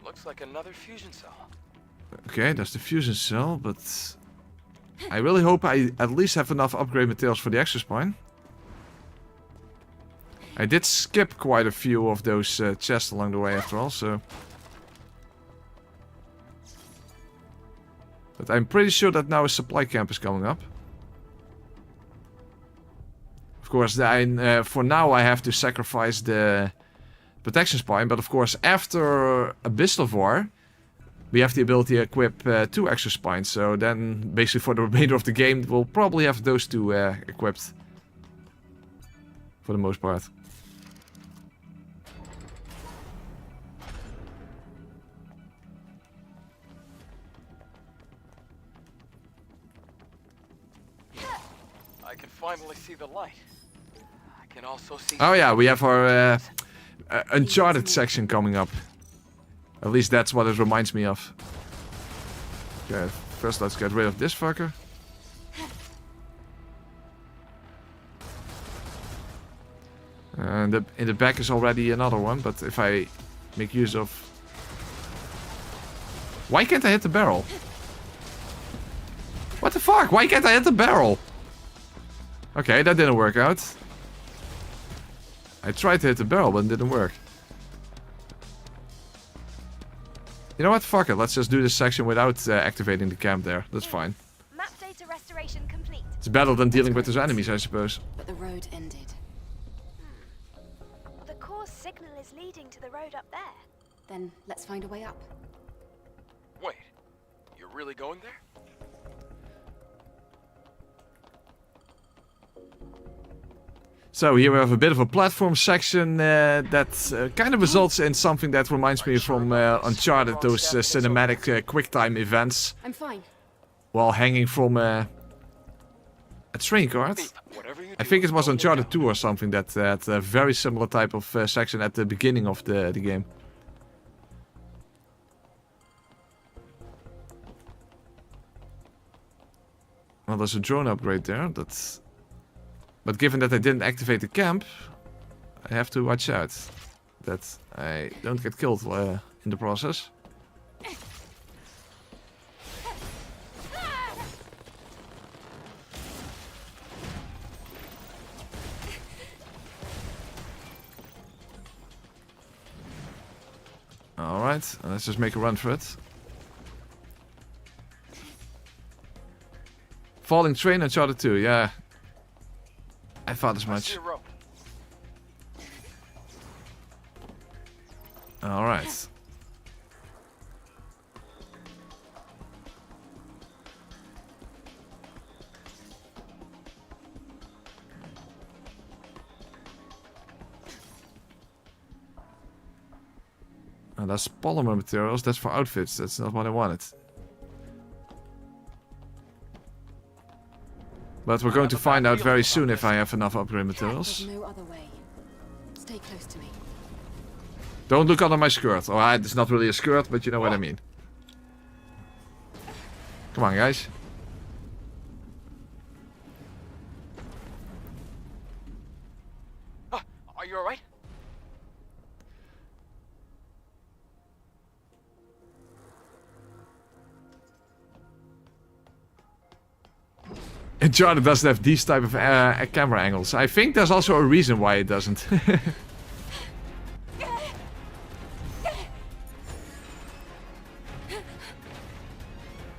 Looks like another fusion cell. Okay, that's the fusion cell, but I really hope I at least have enough upgrade materials for the extra spine. I did skip quite a few of those chests along the way after all, so... But I'm pretty sure that now a supply camp is coming up. Of course, for now I have to sacrifice the protection spine, but of course after Abyssal War, we have the ability to equip 2 extra spines, so then basically for the remainder of the game we'll probably have those 2 equipped. For the most part. I can finally see the light. I can also see... Oh yeah, we have our Uncharted section coming up. At least that's what it reminds me of. Okay, first let's get rid of this fucker. And in the back is already another one, but if I make use of... Why can't I hit the barrel? What the fuck? Why can't I hit the barrel? Okay, that didn't work out. I tried to hit the barrel, but it didn't work. You know what? Fuck it. Let's just do this section without activating the camp there. That's fine. Map data restoration complete. It's better than dealing with those enemies, I suppose. But the road ended. The core signal is leading to the road up there. Then let's find a way up. Wait, you really going there? So here we have a bit of a platform section that kind of results in something that reminds me from Uncharted, those cinematic QuickTime events. I'm fine. While hanging from a train cart. I think it was Uncharted 2 or something that had a very similar type of section at the beginning of the game. Well, there's a drone upgrade there. But given that I didn't activate the camp, I have to watch out that I don't get killed in the process. Alright, let's just make a run for it. Falling train Uncharted 2, yeah. I thought as much. Alright. And that's polymer materials, that's for outfits, that's not what I wanted. But we're going to find out very soon if I have enough upgrade materials. There's no other way. Stay close to me. Don't look under my skirt. Oh, it's not really a skirt, but you know what I mean. Come on, guys. Are you alright? Uncharted doesn't have these type of camera angles. I think there's also a reason why it doesn't.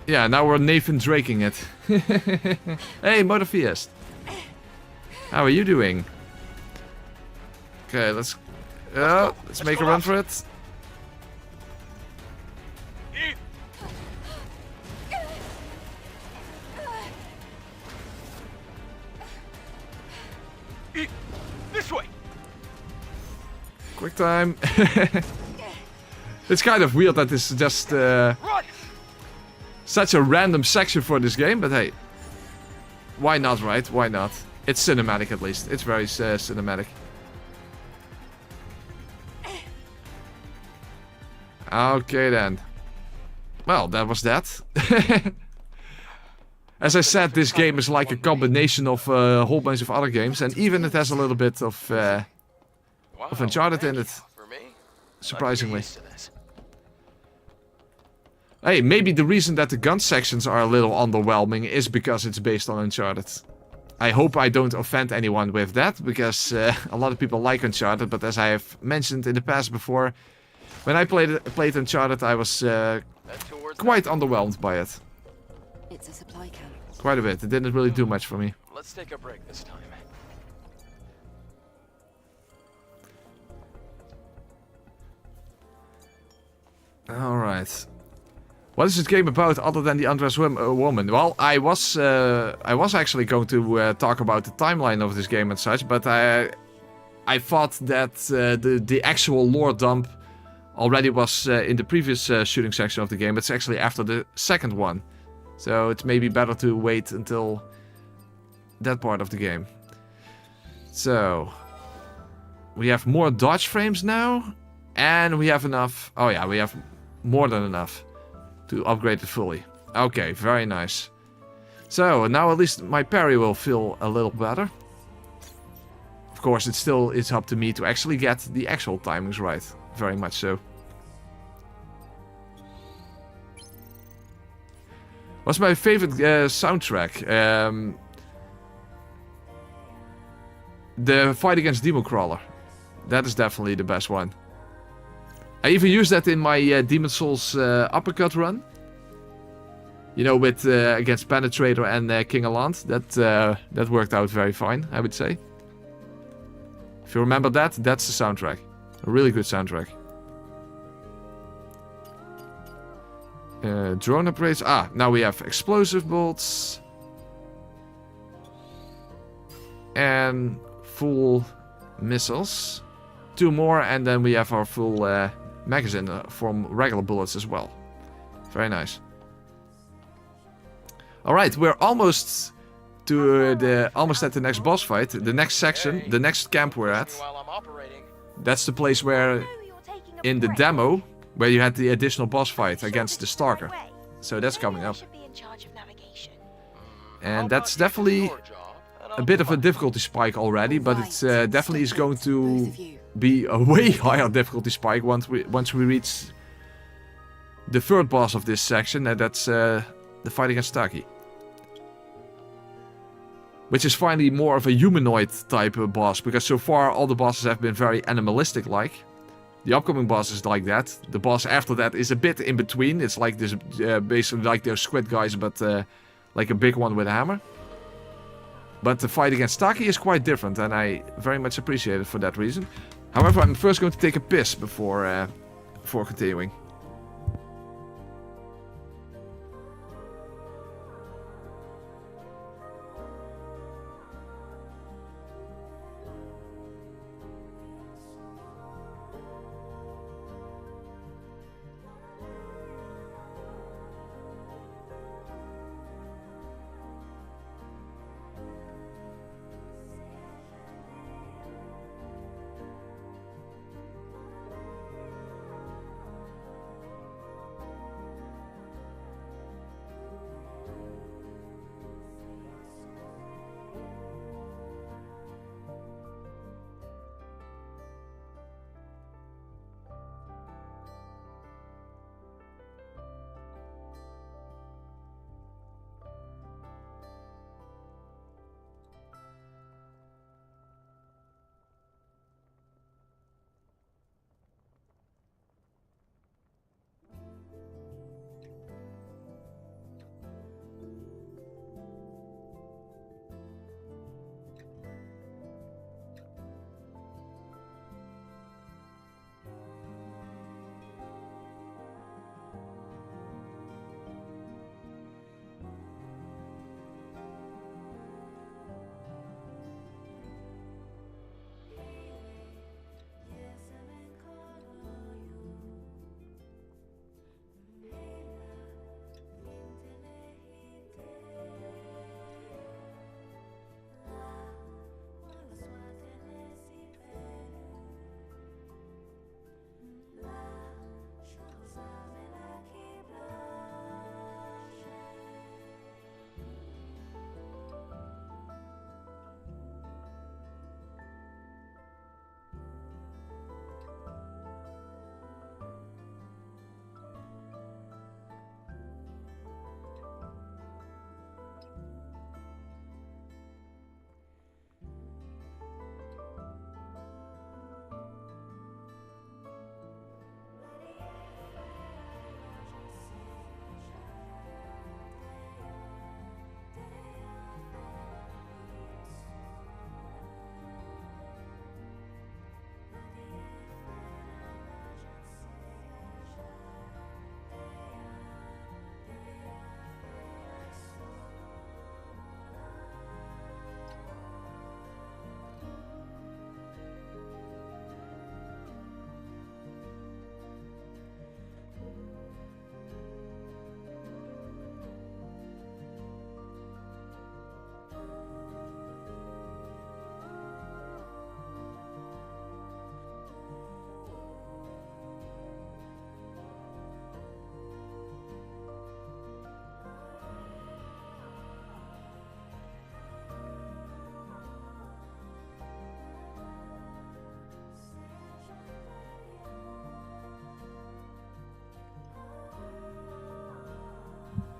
Yeah, now we're Nathan Draking it. Hey, Motorfiest. How are you doing? Okay, let's make a run for it. This way. Quick time. It's kind of weird that this is just such a random section for this game, but hey, why not, right? Why not? It's cinematic at least. It's very cinematic. Okay then. Well, that was that. As I said, this game is like a combination of a whole bunch of other games, and even it has a little bit of Uncharted in it. Surprisingly. Hey, maybe the reason that the gun sections are a little underwhelming is because it's based on Uncharted. I hope I don't offend anyone with that, because a lot of people like Uncharted, but as I have mentioned in the past before, when I played Uncharted, I was quite underwhelmed by it. It's a supply camp. Quite a bit. It didn't really do much for me. Let's take a break this time. Alright. What is this game about other than the undressed woman? Well, I was actually going to talk about the timeline of this game and such, but I thought that the actual lore dump already was in the previous shooting section of the game. It's actually after the second one. So it's maybe better to wait until that part of the game. So we have more dodge frames now, and we have enough. Oh yeah, we have more than enough to upgrade it fully. Okay, very nice. So now at least my parry will feel a little better. Of course, it's up to me to actually get the actual timings right. Very much so. What's my favorite soundtrack? The Fight Against Demon Crawler. That is definitely the best one. I even used that in my Demon Souls uppercut run. You know, with against Penetrator and King Alant. That worked out very fine, I would say. If you remember that, that's the soundtrack. A really good soundtrack. Drone upgrades. Ah, now we have explosive bolts. And full missiles. 2 more, and then we have our full magazine from regular bullets as well. Very nice. Alright, we're almost to almost at the next boss fight. The next section, the next camp we're at. That's the place where, in the demo, where you had the additional boss fight against the Stalker. So that's coming up. And that's definitely a bit of a difficulty spike already, but it's definitely is going to be a way higher difficulty spike once we reach the third boss of this section, and that's the fight against Tachy. Which is finally more of a humanoid type of boss, because so far all the bosses have been very animalistic-like. The upcoming boss is like that. The boss after that is a bit in between. It's like this, basically like those squid guys, but like a big one with a hammer. But the fight against Tachy is quite different, and I very much appreciate it for that reason. However, I'm first going to take a piss before continuing.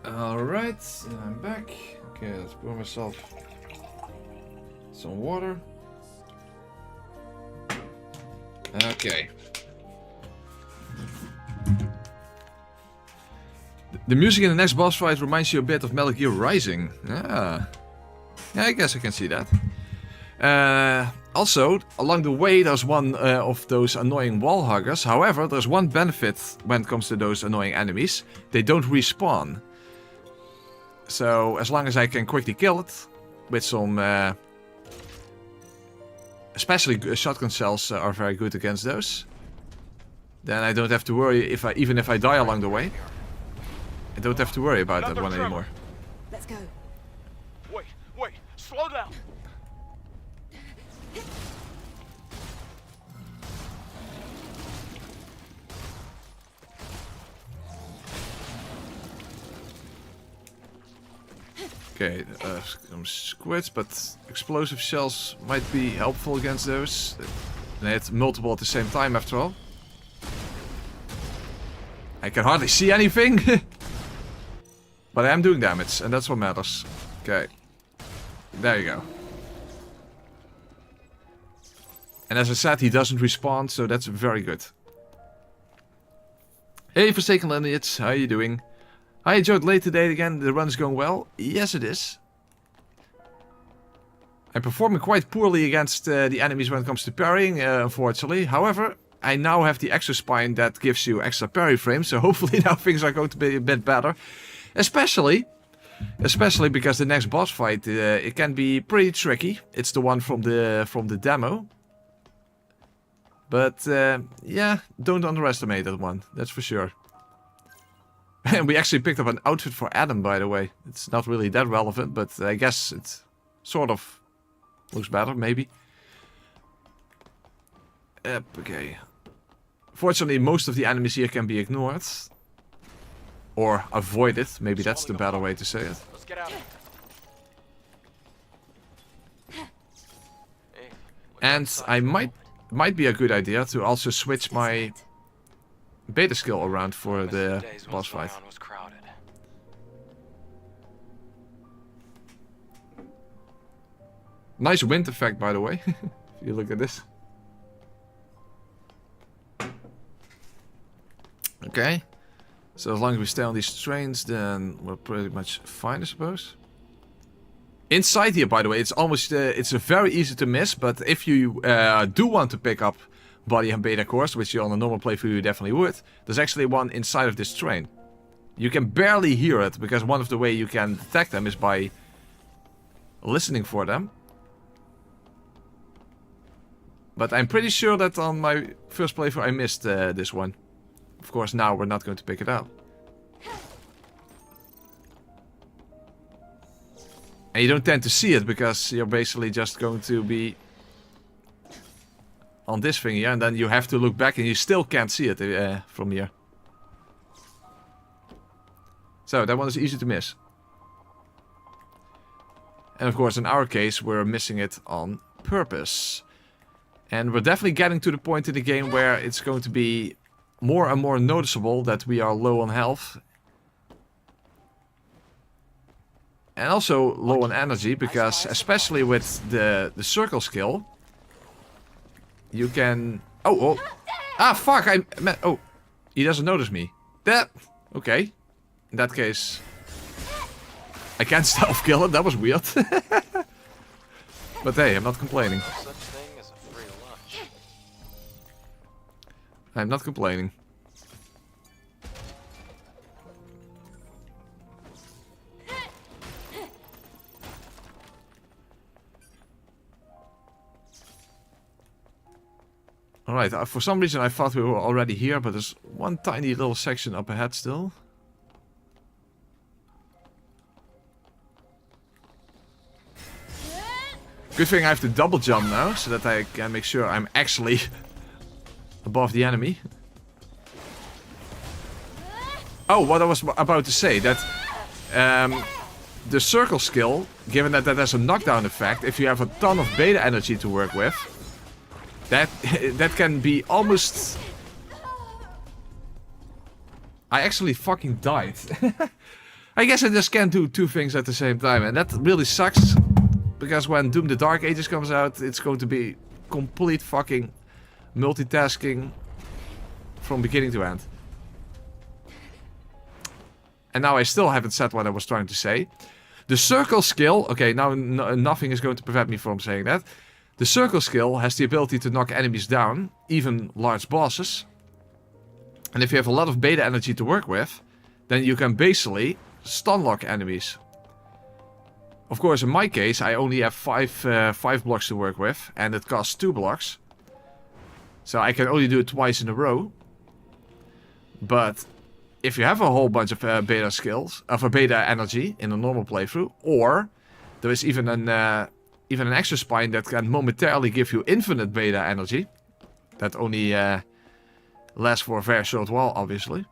Alright, and I'm back. Okay, let's pour myself some water. Okay. The music in the next boss fight reminds you a bit of Metal Gear Rising. Ah. Yeah, I guess I can see that. Also, along the way there's one of those annoying wall huggers. However, there's one benefit when it comes to those annoying enemies. They don't respawn. So, as long as I can quickly kill it with some... especially shotgun shells are very good against those. Then I don't have to worry even if I die along the way. I don't have to worry about that one anymore. Let's go. Wait, slow down. Okay, some squids, but explosive shells might be helpful against those. They hit multiple at the same time after all. I can hardly see anything. But I am doing damage, and that's what matters. Okay. There you go. And as I said, he doesn't respawn, so that's very good. Hey, Forsaken Lineage, how are you doing? I enjoyed late today again, the run's going well. Yes, it is. I'm performing quite poorly against the enemies when it comes to parrying, unfortunately. However, I now have the extra spine that gives you extra parry frames, so hopefully now things are going to be a bit better. Especially because the next boss fight, it can be pretty tricky. It's the one from the demo. But yeah, don't underestimate that one, that's for sure. And we actually picked up an outfit for Adam, by the way. It's not really that relevant, but I guess it sort of looks better, maybe. Okay. Fortunately, most of the enemies here can be ignored. Or avoided, maybe that's the better way to say it. Let's get out of here. And I might be a good idea to also switch my beta skill around for the boss fight. Nice wind effect, by the way, if you look at this. Okay. So as long as we stay on these trains, then we're pretty much fine, I suppose. Inside here, by the way, it's almost it's very easy to miss. But if you do want to pick up body and beta cores, which you on a normal playthrough you definitely would, there's actually one inside of this train. You can barely hear it because one of the way you can detect them is by listening for them. But I'm pretty sure that on my first playthrough I missed this one. Of course, now we're not going to pick it up. And you don't tend to see it because you're basically just going to be on this thing here, and then you have to look back and you still can't see it from here. So that one is easy to miss. And of course, in our case, we're missing it on purpose. And we're definitely getting to the point in the game where it's going to be more and more noticeable that we are low on health. And also low on energy, because especially with the circle skill, you can... Oh! Ah, fuck! Oh, he doesn't notice me. That... Okay. In that case... I can't self-kill it, that was weird. But hey, I'm not complaining. I'm not complaining. Alright, for some reason I thought we were already here, but there's one tiny little section up ahead still. Good thing I have to double jump now, so that I can make sure I'm actually above the enemy. Oh, what I was about to say, that the circle skill, given that that has a knockdown effect, if you have a ton of beta energy to work with, that can be almost... I actually fucking died. I guess I just can't do two things at the same time, and that really sucks. Because when Doom the Dark Ages comes out, it's going to be complete fucking multitasking from beginning to end. And now I still haven't said what I was trying to say. The circle skill... Okay, now nothing is going to prevent me from saying that. The circle skill has the ability to knock enemies down, even large bosses. And if you have a lot of beta energy to work with, then you can basically stun lock enemies. Of course, in my case, I only have 5 blocks to work with, and it costs 2 blocks. So I can only do it twice in a row. But if you have a whole bunch of beta skills, of beta energy in a normal playthrough, or there is even an extra spine that can momentarily give you infinite beta energy, that only lasts for a very short while, obviously.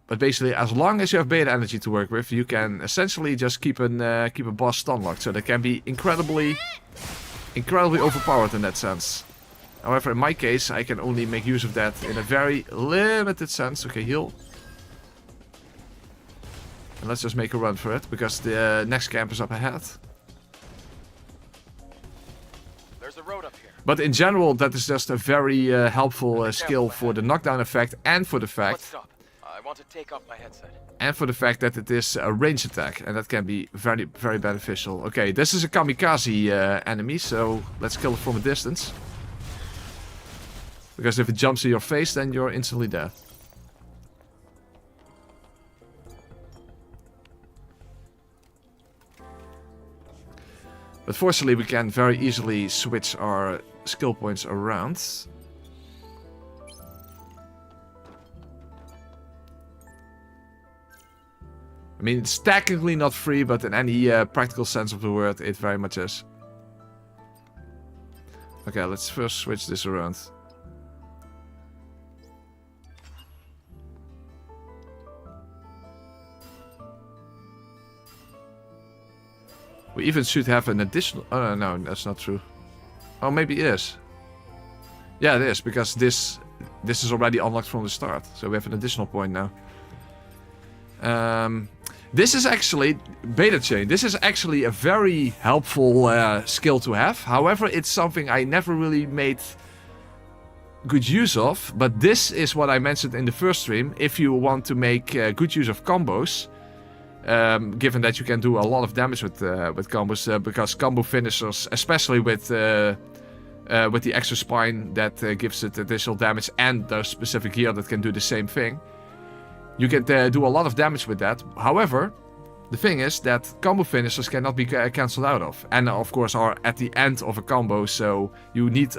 But basically, as long as you have beta energy to work with, you can essentially just keep a boss stun locked. So that can be incredibly overpowered in that sense. However, in my case, I can only make use of that in a very limited sense. Okay, heal. And let's just make a run for it, because the next camp is up ahead. There's a road up here. But in general, that is just a very helpful skill for the knockdown effect, and for the fact... I want to take off my headset. And for the fact that it is a range attack, and that can be very, very beneficial. Okay, this is a kamikaze enemy, so let's kill it from a distance. Because if it jumps in your face, then you're instantly dead. But fortunately, we can very easily switch our skill points around. I mean, it's technically not free, but in any practical sense of the word, it very much is. Okay, let's first switch this around. We even should have an additional... Oh, no, that's not true. Oh, maybe it is. Yeah, it is, because this is already unlocked from the start. So we have an additional point now. This is actually... Beta chain. This is actually a very helpful skill to have. However, it's something I never really made good use of. But this is what I mentioned in the first stream. If you want to make good use of combos... given that you can do a lot of damage with combos, because combo finishers, especially with the extra spine that gives it additional damage, and the specific gear that can do the same thing, you can do a lot of damage with that. However, the thing is that combo finishers cannot be cancelled out of, and of course are at the end of a combo, so you need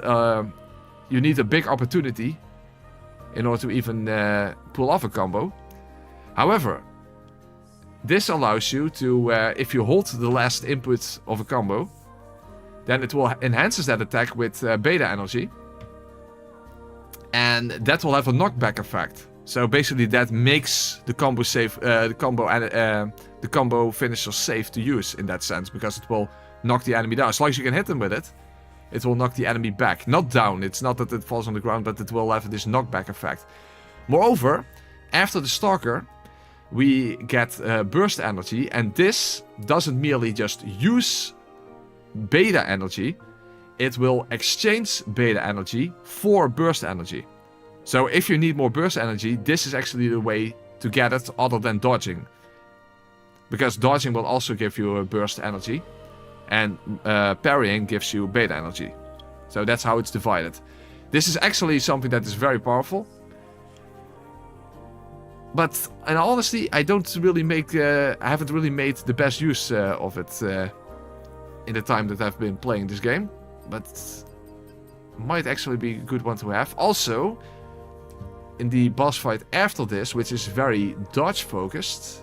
a big opportunity in order to even pull off a combo. However, this allows you to, if you hold the last input of a combo, then it will enhances that attack with beta energy. And that will have a knockback effect. So basically that makes the combo safe, the combo finisher safe to use in that sense, because it will knock the enemy down. As long as you can hit them with it, it will knock the enemy back. Not down, it's not that it falls on the ground, but it will have this knockback effect. Moreover, after the Stalker, we get burst energy, and this doesn't merely just use beta energy, it will exchange beta energy for burst energy. So if you need more burst energy, this is actually the way to get it other than dodging. Because dodging will also give you a burst energy, and parrying gives you beta energy. So that's how it's divided. This is actually something that is very powerful. But in all honesty, I don't really I haven't really made the best use of it in the time that I've been playing this game. But might actually be a good one to have. Also, in the boss fight after this, which is very dodge focused,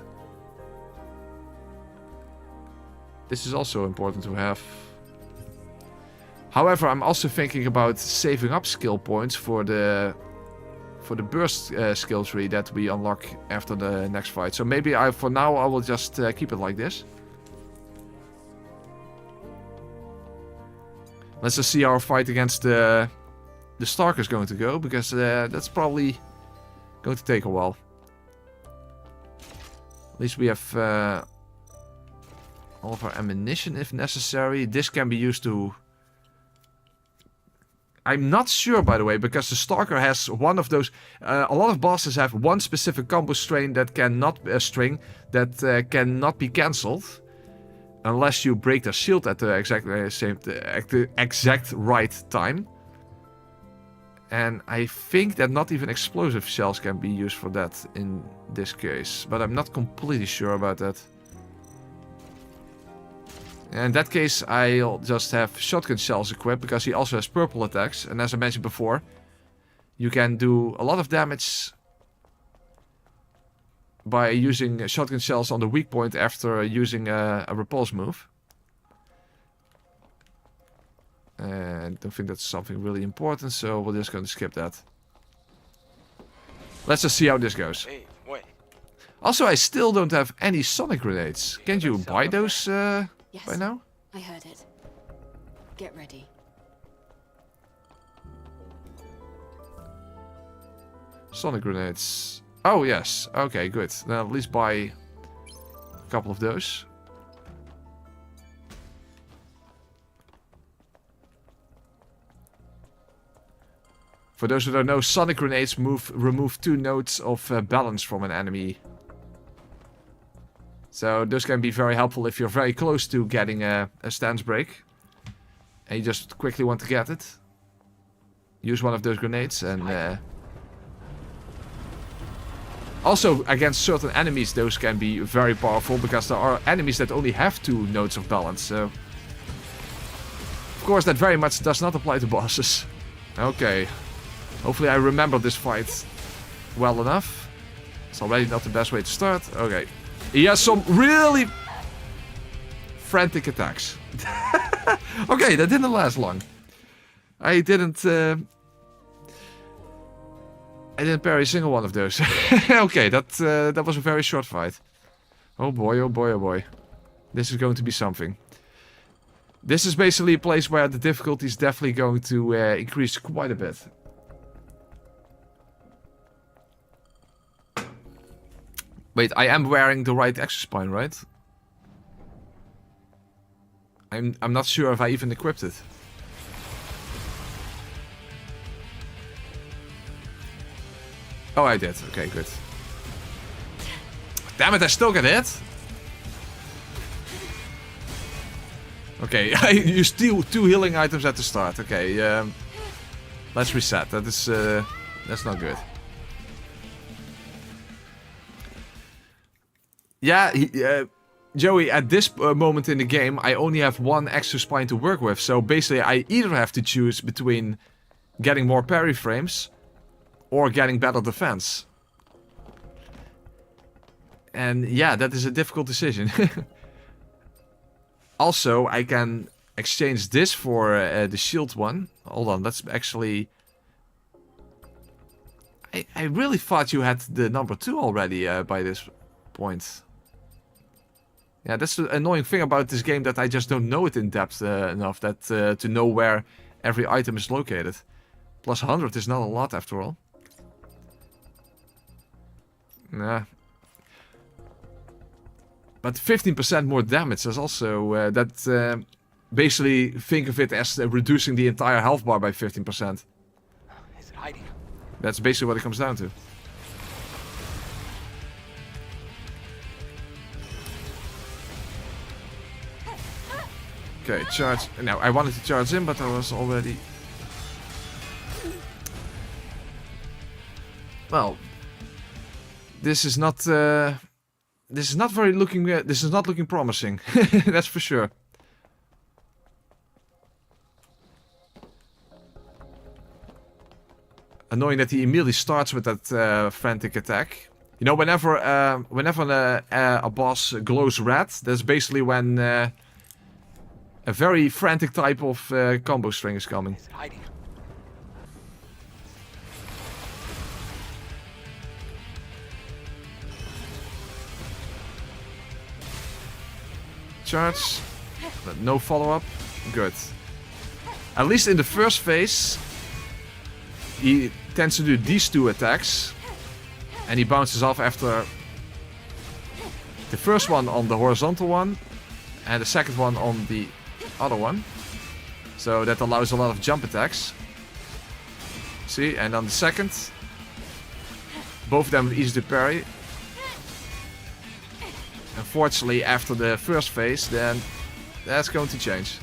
this is also important to have. However, I'm also thinking about saving up skill points for the burst skill tree that we unlock after the next fight. So maybe for now I will just keep it like this. Let's just see how our fight against the Stalker is going to go, because that's probably going to take a while. At least we have all of our ammunition if necessary. This can be used to... I'm not sure, by the way, because the Stalker has one of those... a lot of bosses have one specific combo string that cannot be cancelled. unless you break their shield at the exact right time. And I think that not even explosive shells can be used for that in this case. But I'm not completely sure about that. In that case, I'll just have shotgun shells equipped because he also has purple attacks. And as I mentioned before, you can do a lot of damage by using shotgun shells on the weak point after using a repulse move. And I don't think that's something really important, so we're just going to skip that. Let's just see how this goes. Hey, wait. Also, I still don't have any sonic grenades. Can't you buy those by now? I heard it. Get ready. Sonic grenades. Oh, yes. Okay, good. Then at least buy a couple of those. For those who don't know, sonic grenades remove 2 nodes of balance from an enemy. So those can be very helpful if you're very close to getting a stance break. And you just quickly want to get it. Use one of those grenades and... Also, against certain enemies, those can be very powerful, because there are enemies that only have 2 nodes of balance, so... Of course, that very much does not apply to bosses. Okay. Hopefully I remember this fight well enough. It's already not the best way to start. Okay. He has some really frantic attacks. Okay, that didn't last long. I didn't parry a single one of those. Okay, that was a very short fight. Oh boy, oh boy, oh boy. This is going to be something. This is basically a place where the difficulty is definitely going to increase quite a bit. Wait, I am wearing the right exospine, right? I'm not sure if I even equipped it. Oh, I did. Okay, good. Damn it, I still get hit. Okay, I used 2 healing items at the start. Okay, let's reset. That's not good. Yeah, Joey, at this moment in the game, I only have 1 extra spine to work with. So basically, I either have to choose between getting more parry frames or getting better defense. And yeah, that is a difficult decision. Also, I can exchange this for the shield one. Hold on, that's actually... I really thought you had the number 2 already by this point. Yeah, that's the annoying thing about this game, that I just don't know it in depth enough that to know where every item is located. Plus 100 is not a lot after all. Nah. But 15% more damage is also basically think of it as reducing the entire health bar by 15%. Is it hiding? That's basically what it comes down to. Okay, charge. Now, I wanted to charge in, but I was already... Well, this is not very looking. This is not looking promising. That's for sure. Annoying that he immediately starts with that frantic attack. You know, whenever a boss glows red, that's basically when a very frantic type of combo string is coming. Is it hiding? Charge. No follow-up. Good. At least in the first phase, he tends to do these 2 attacks. And he bounces off after the first one on the horizontal one. And the second one on the other one. So that allows a lot of jump attacks. See, and on the second, both of them easy to parry. Unfortunately, after the first phase, then That's going to change.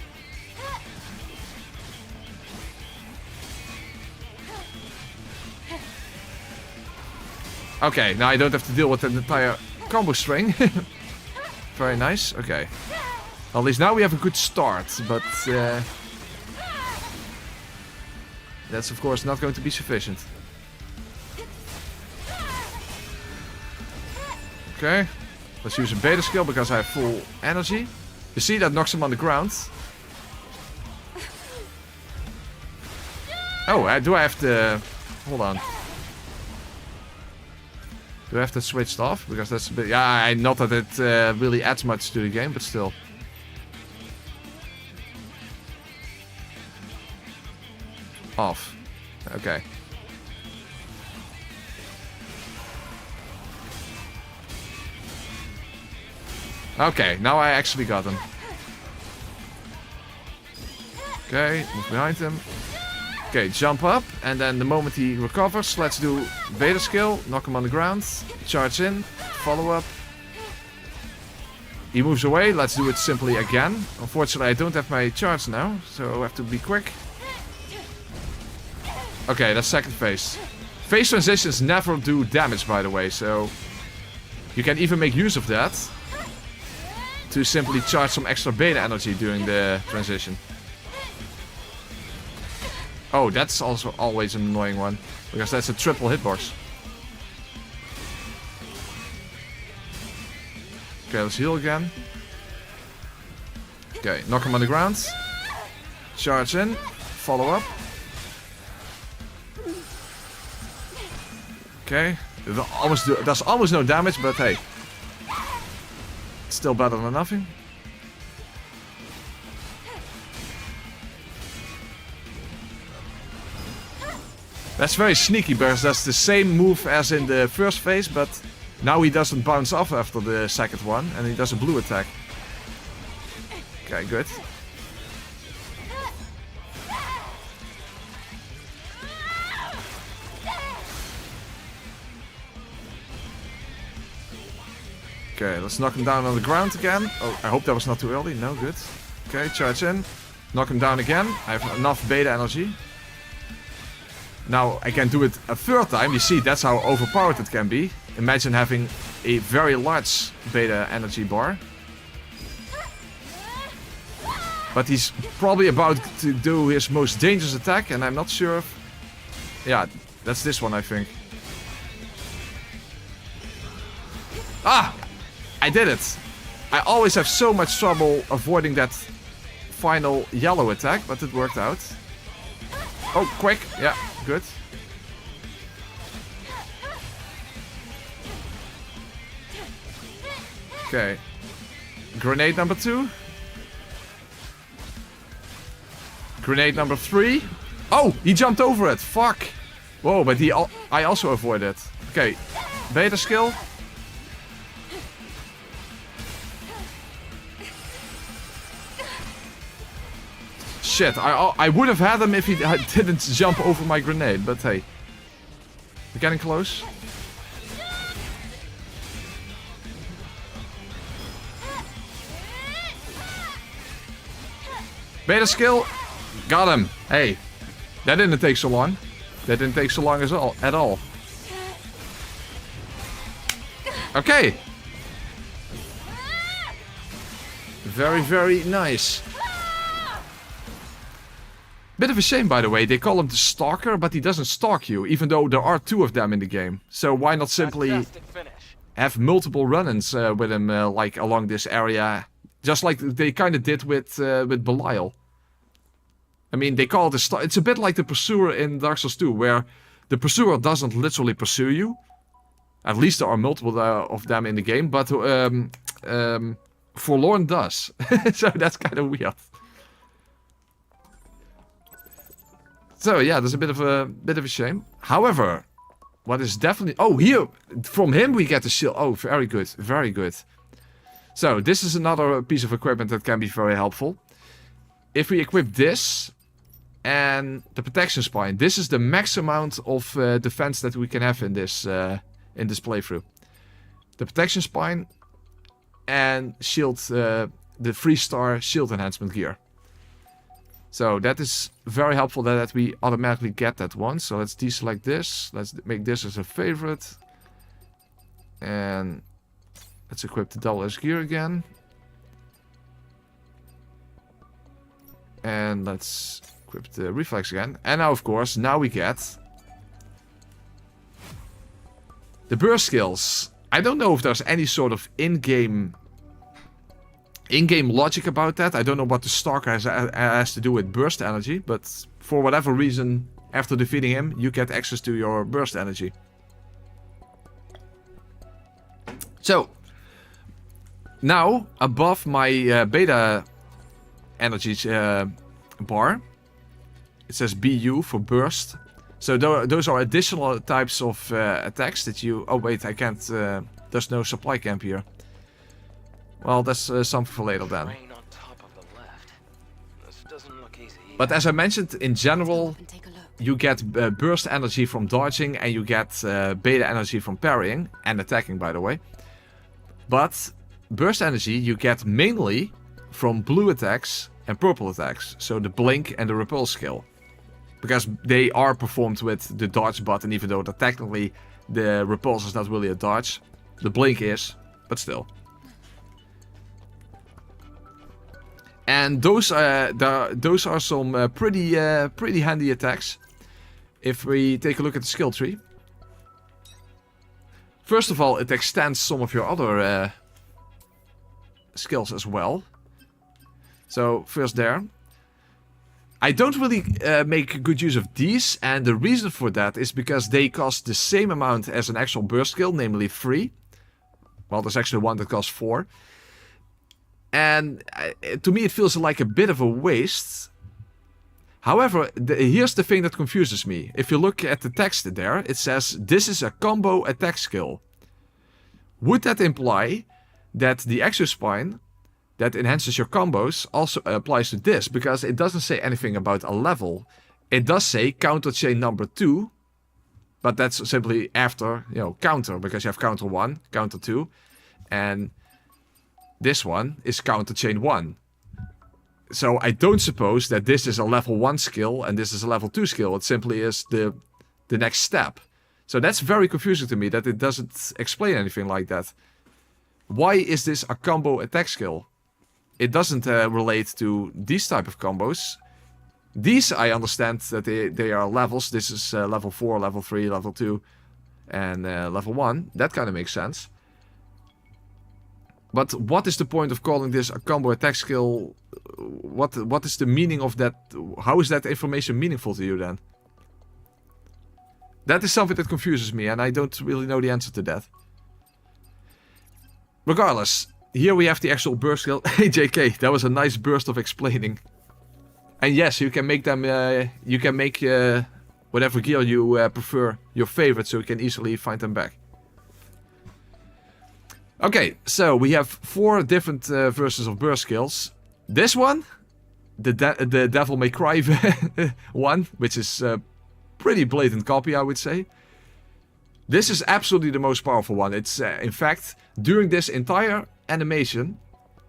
Okay, now I don't have to deal with the entire combo string. Very nice. Okay. At least now we have a good start, but that's of course not going to be sufficient. Okay. Let's use a beta skill because I have full energy. You see, that knocks him on the ground. Oh, do I have to... Hold on. Do I have to switch it off? Because that's a bit... Yeah, not that it really adds much to the game, but still. Off. Okay. Okay, now I actually got him. Okay, move behind him. Okay, jump up, and then the moment he recovers, let's do beta skill, knock him on the ground, charge in, follow up. He moves away, let's do it simply again. Unfortunately, I don't have my charge now, so I have to be quick. Okay, that's second phase. Phase transitions never do damage, by the way, so you can even make use of that to simply charge some extra beta energy during the transition. Oh, that's also always an annoying one, because that's a triple hitbox. Okay, let's heal again. Okay, knock him on the ground. Charge in, follow up. Okay, that's almost no damage, but hey. Still better than nothing. That's very sneaky because that's the same move as in the first phase, but now he doesn't bounce off after the second one and he does a blue attack. Okay, good. Okay, let's knock him down on the ground again. Oh, I hope that was not too early. No, good. Okay, charge in. Knock him down again. I have enough beta energy. Now I can do it a third time. You see, that's how overpowered it can be. Imagine having a very large beta energy bar. But he's probably about to do his most dangerous attack, and I'm not sure if... Yeah, that's this one, I think. Ah! I did it! I always have so much trouble avoiding that final yellow attack, but it worked out. Oh, quick! Yeah, good. Okay. Grenade number 2. Grenade number 3. Oh, he jumped over it. Fuck. Whoa, but I also avoided it. Okay. Beta skill. Shit, I would have had him if he didn't jump over my grenade, but hey. We're getting close. Beta skill. Got him. Hey. That didn't take so long. That didn't take so long at all. Okay. Very, very nice. Bit of a shame, by the way. They call him the Stalker, but he doesn't stalk you, even though there are 2 of them in the game. So why not simply have multiple run-ins with him, like along this area, just like they kind of did with Belial. I mean, they call it it's a bit like the Pursuer in Dark Souls 2, where the Pursuer doesn't literally pursue you. At least there are multiple of them in the game, but Forlorn does. So that's kind of weird. So yeah, there's a bit of a shame. However, what is definitely... Oh, here! From him we get the shield. Oh, very good. Very good. So, this is another piece of equipment that can be very helpful. If we equip this and the protection spine, this is the max amount of defense that we can have in this playthrough. The protection spine and shield the 3-star shield enhancement gear. So that is very helpful that we automatically get that one. So let's deselect this. Let's make this as a favorite. And let's equip the double edge gear again. And let's equip the reflex again. And now, of course, now we get the burst skills. I don't know if there's any sort of in-game logic about that. I don't know what the Stalker has to do with burst energy, but for whatever reason, after defeating him, you get access to your burst energy. So, now, above my beta energy bar, it says BU for burst. So those are additional types of attacks that you... Oh wait, I can't... there's no supply camp here. Well, that's something for later then. But as I mentioned, in general, you get burst energy from dodging and you get beta energy from parrying and attacking, by the way. But burst energy you get mainly from blue attacks and purple attacks. So the blink and the repulse skill. Because they are performed with the dodge button, even though that technically the repulse is not really a dodge. The blink is, but still. And those are some pretty handy attacks. If we take a look at the skill tree. First of all, it extends some of your other skills as well. So first there. I don't really make good use of these, and the reason for that is because they cost the same amount as an actual burst skill, namely 3. Well, there's actually one that costs 4. And to me it feels like a bit of a waste. However, here's the thing that confuses me. If you look at the text there, it says this is a combo attack skill. Would that imply that the Exospine that enhances your combos also applies to this? Because it doesn't say anything about a level. It does say counter chain number 2. But that's simply after, you know, counter. Because you have counter 1, counter 2. And this one is counter chain 1. So I don't suppose that this is a level 1 skill and this is a level 2 skill. It simply is the next step. So that's very confusing to me that it doesn't explain anything like that. Why is this a combo attack skill? It doesn't relate to these type of combos. These I understand that they are levels. This is level 4, level 3, level 2 and level 1. That kind of makes sense. But what is the point of calling this a combo attack skill? What is the meaning of that? How is that information meaningful to you then? That is something that confuses me and I don't really know the answer to that. Regardless, here we have the actual burst skill. Hey JK, that was a nice burst of explaining. And yes, you can make them, you can make whatever gear you prefer your favorite so you can easily find them back. Okay, so we have 4 different versions of burst skills. This one, the Devil May Cry one, which is a pretty blatant copy, I would say. This is absolutely the most powerful one. It's, in fact, during this entire animation,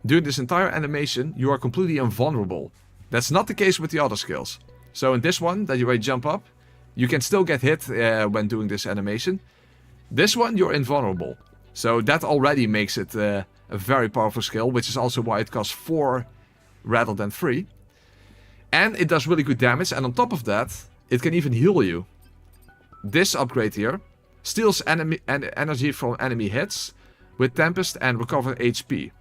you are completely invulnerable. That's not the case with the other skills. So in this one, that you already jump up, you can still get hit when doing this animation. This one, you're invulnerable. So that already makes it a very powerful skill, which is also why it costs 4 rather than 3. And it does really good damage, and on top of that, it can even heal you. This upgrade here steals energy from enemy hits with Tempest and recover HP.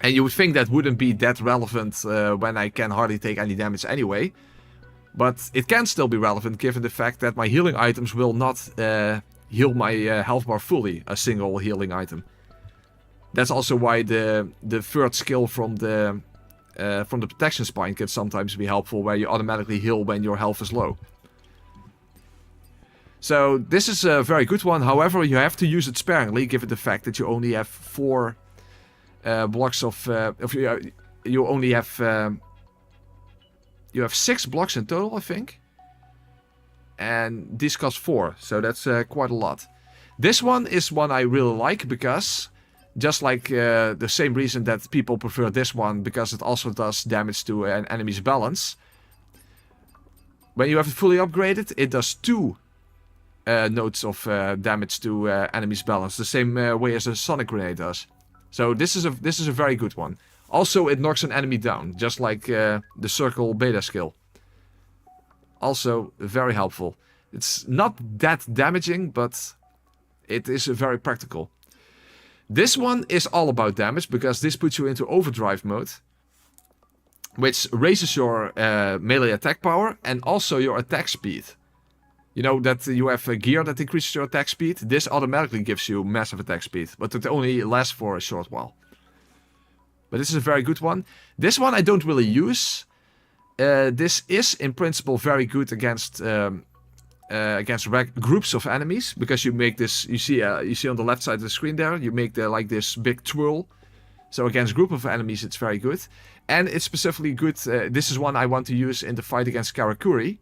And you would think that wouldn't be that relevant when I can hardly take any damage anyway. But it can still be relevant given the fact that my healing items will not heal my health bar fully, a single healing item. That's also why the third skill from the protection spine can sometimes be helpful, where you automatically heal when your health is low. So this is a very good one. However, you have to use it sparingly, given the fact that you only have 4 blocks of. You only have. You have 6 blocks in total, I think. And this costs 4, so that's quite a lot. This one is one I really like because Just like the same reason that people prefer this one, because it also does damage to an enemy's balance. When you have it fully upgraded, it does 2 nodes of damage to enemy's balance, the same way as a sonic grenade does. So this is a very good one. Also, it knocks an enemy down, just like the circle beta skill. Also, very helpful. It's not that damaging, but it is very practical. This one is all about damage, because this puts you into overdrive mode, which raises your melee attack power and also your attack speed. You know that you have a gear that increases your attack speed? This automatically gives you massive attack speed, but it only lasts for a short while. But this is a very good one. This one I don't really use. This is in principle very good against groups of enemies, because you make this. You see on the left side of the screen there. You make like this big twirl. So against group of enemies, it's very good, and it's specifically good. This is one I want to use in the fight against Karakuri,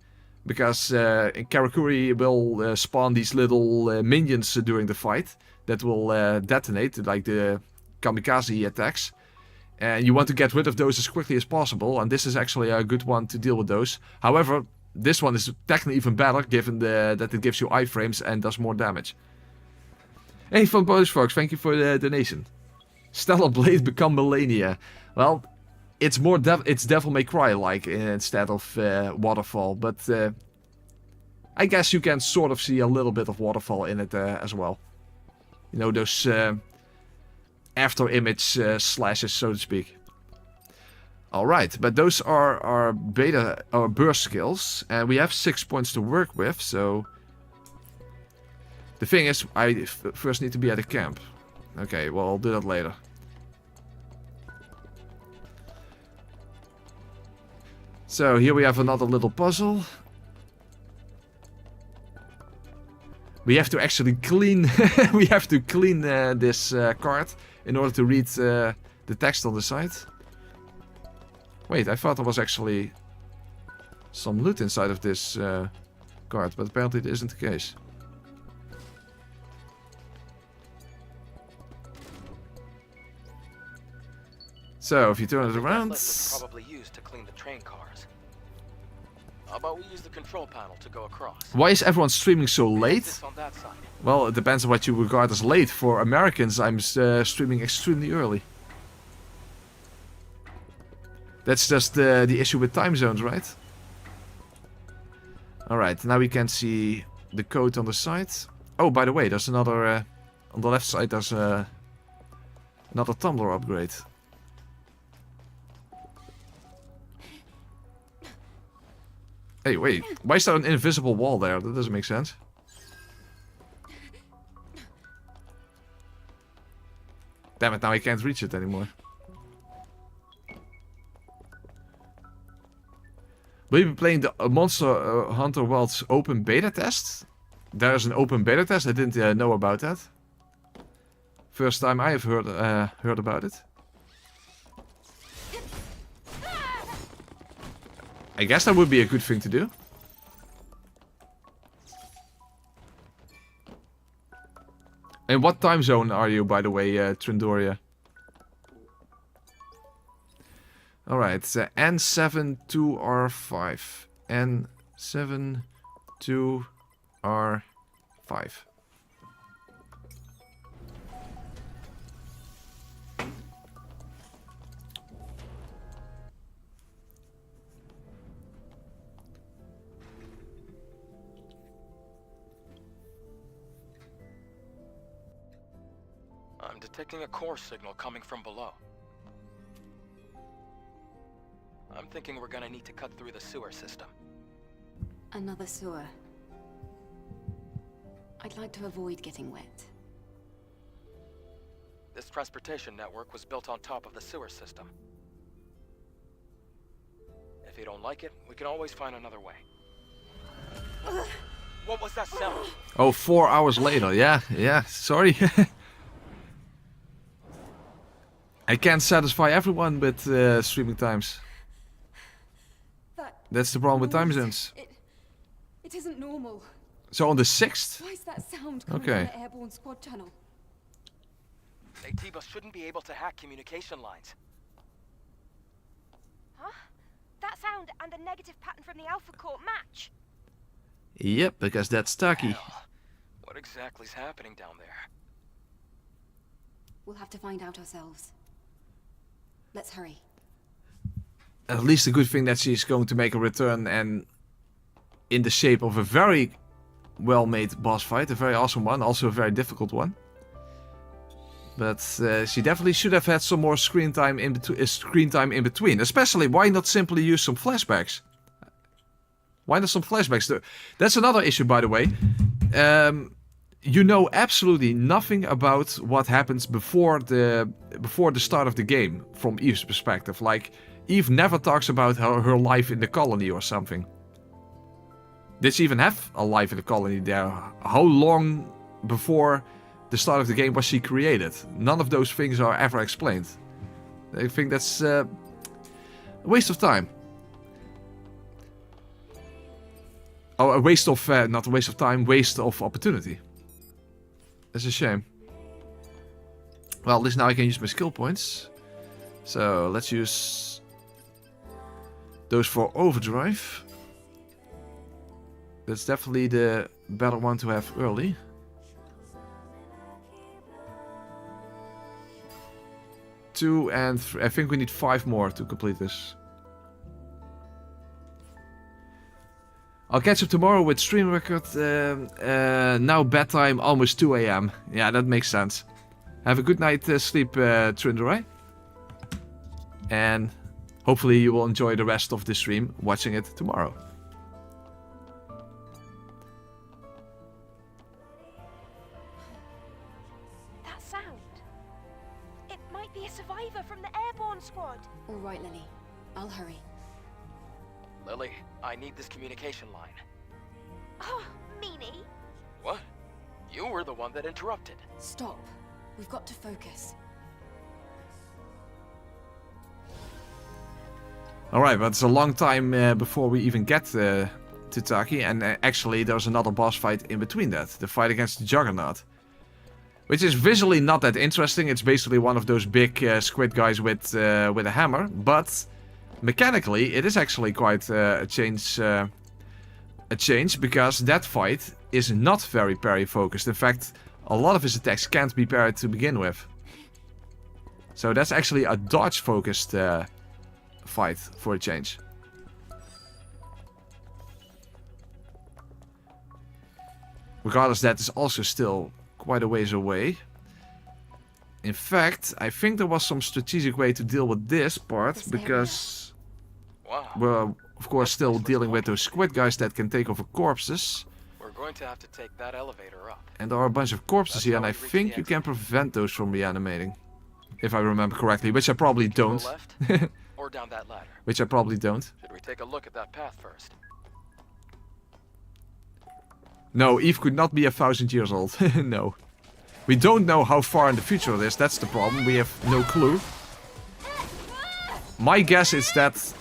because Karakuri will spawn these little minions during the fight that will detonate, like the kamikaze attacks. And you want to get rid of those as quickly as possible, and this is actually a good one to deal with those. However, this one is technically even better, given that it gives you iframes and does more damage. Hey, Van Boosfox, thank you for the donation. Stellar Blade become Melania. Well, it's more it's Devil May Cry like instead of Waterfall, but I guess you can sort of see a little bit of Waterfall in it as well. You know, those after image slashes, so to speak. Alright, but those are our beta or burst skills, and we have 6 points to work with, so the thing is, I first need to be at a camp. Okay, well, I'll do that later. So here we have another little puzzle. We have to actually clean we have to clean this card in order to read the text on the side. Wait, I thought there was actually some loot inside of this card, but apparently it isn't the case. So if you turn it around, was probably used to clean the train cars. How about we use the control panel to go across? Why is everyone streaming so late? On that side. Well, it depends on what you regard as late. For Americans, I'm streaming extremely early. That's just the issue with time zones, right? Alright, now we can see the code on the side. Oh, by the way, there's another... on the left side, there's another tumbler upgrade. Hey, wait. Why is there an invisible wall there? That doesn't make sense. Damn it, now I can't reach it anymore. Will you be playing the Monster Hunter World's open beta test? There's an open beta test? I didn't know about that. First time I have heard about it. I guess that would be a good thing to do. And what time zone are you, by the way, Trindoria? Alright, N72R5. N72R5. I'm detecting a core signal coming from below. I'm thinking we're gonna need to cut through the sewer system. Another sewer. I'd like to avoid getting wet. This transportation network was built on top of the sewer system. If you don't like it, we can always find another way. What was that sound? Oh, 4 hours later. Yeah, sorry. I can't satisfy everyone with streaming times. That's the problem with time zones. It isn't normal. So on the 6th? Why is that sound coming Okay. from the airborne squad channel? Naytiba shouldn't be able to hack communication lines. Huh? That sound and the negative pattern from the Alpha Core match. Yep, because that's Tachy. Hell, what exactly's happening down there? We'll have to find out ourselves. Let's hurry. At least a good thing that she's going to make a return, and in the shape of a very well-made boss fight, a very awesome one, also a very difficult one. But she definitely should have had some more screen time in between. Especially, why not simply use some flashbacks? Why not some flashbacks? That's another issue, by the way. You know absolutely nothing about what happens before the start of the game from Eve's perspective. Like, Eve never talks about her life in the colony or something. Did she even have a life in the colony there? How long before the start of the game was she created? None of those things are ever explained. I think that's a waste of time. Oh, a waste of, not a waste of time, waste of opportunity. That's a shame. Well, at least now I can use my skill points. So let's use those for overdrive. That's definitely the better one to have early. Two and I think we need 5 more to complete this. I'll catch up tomorrow with stream record. Now bedtime, almost 2 AM. Yeah, that makes sense. Have a good night sleep, Trinderai. And hopefully you will enjoy the rest of the stream watching it tomorrow. That sound. It might be a survivor from the airborne squad. All right, Lily. I'll hurry. Lily, I need this communication line. Oh, meanie. What? You were the one that interrupted. Stop. We've got to focus. Alright, but it's a long time before we even get to Tachy. And actually there's another boss fight in between that. The fight against the Juggernaut. Which is visually not that interesting. It's basically one of those big squid guys with a hammer. But mechanically, it is actually quite a change. Because that fight is not very parry focused. In fact, a lot of his attacks can't be parried to begin with. So that's actually a dodge focused fight for a change. Regardless, that is also still quite a ways away. In fact, I think there was some strategic way to deal with this part, because we're of course still dealing with those squid guys that can take over corpses. We're going to have to take that elevator up. And there are a bunch of corpses here, and I think you can prevent those from reanimating. If I remember correctly, which I probably don't. Go left or down that ladder. Which I probably don't. Should we take a look at that path first? No, Eve could not be 1,000 years old. No. We don't know how far in the future it is, that's the problem. We have no clue. My guess is that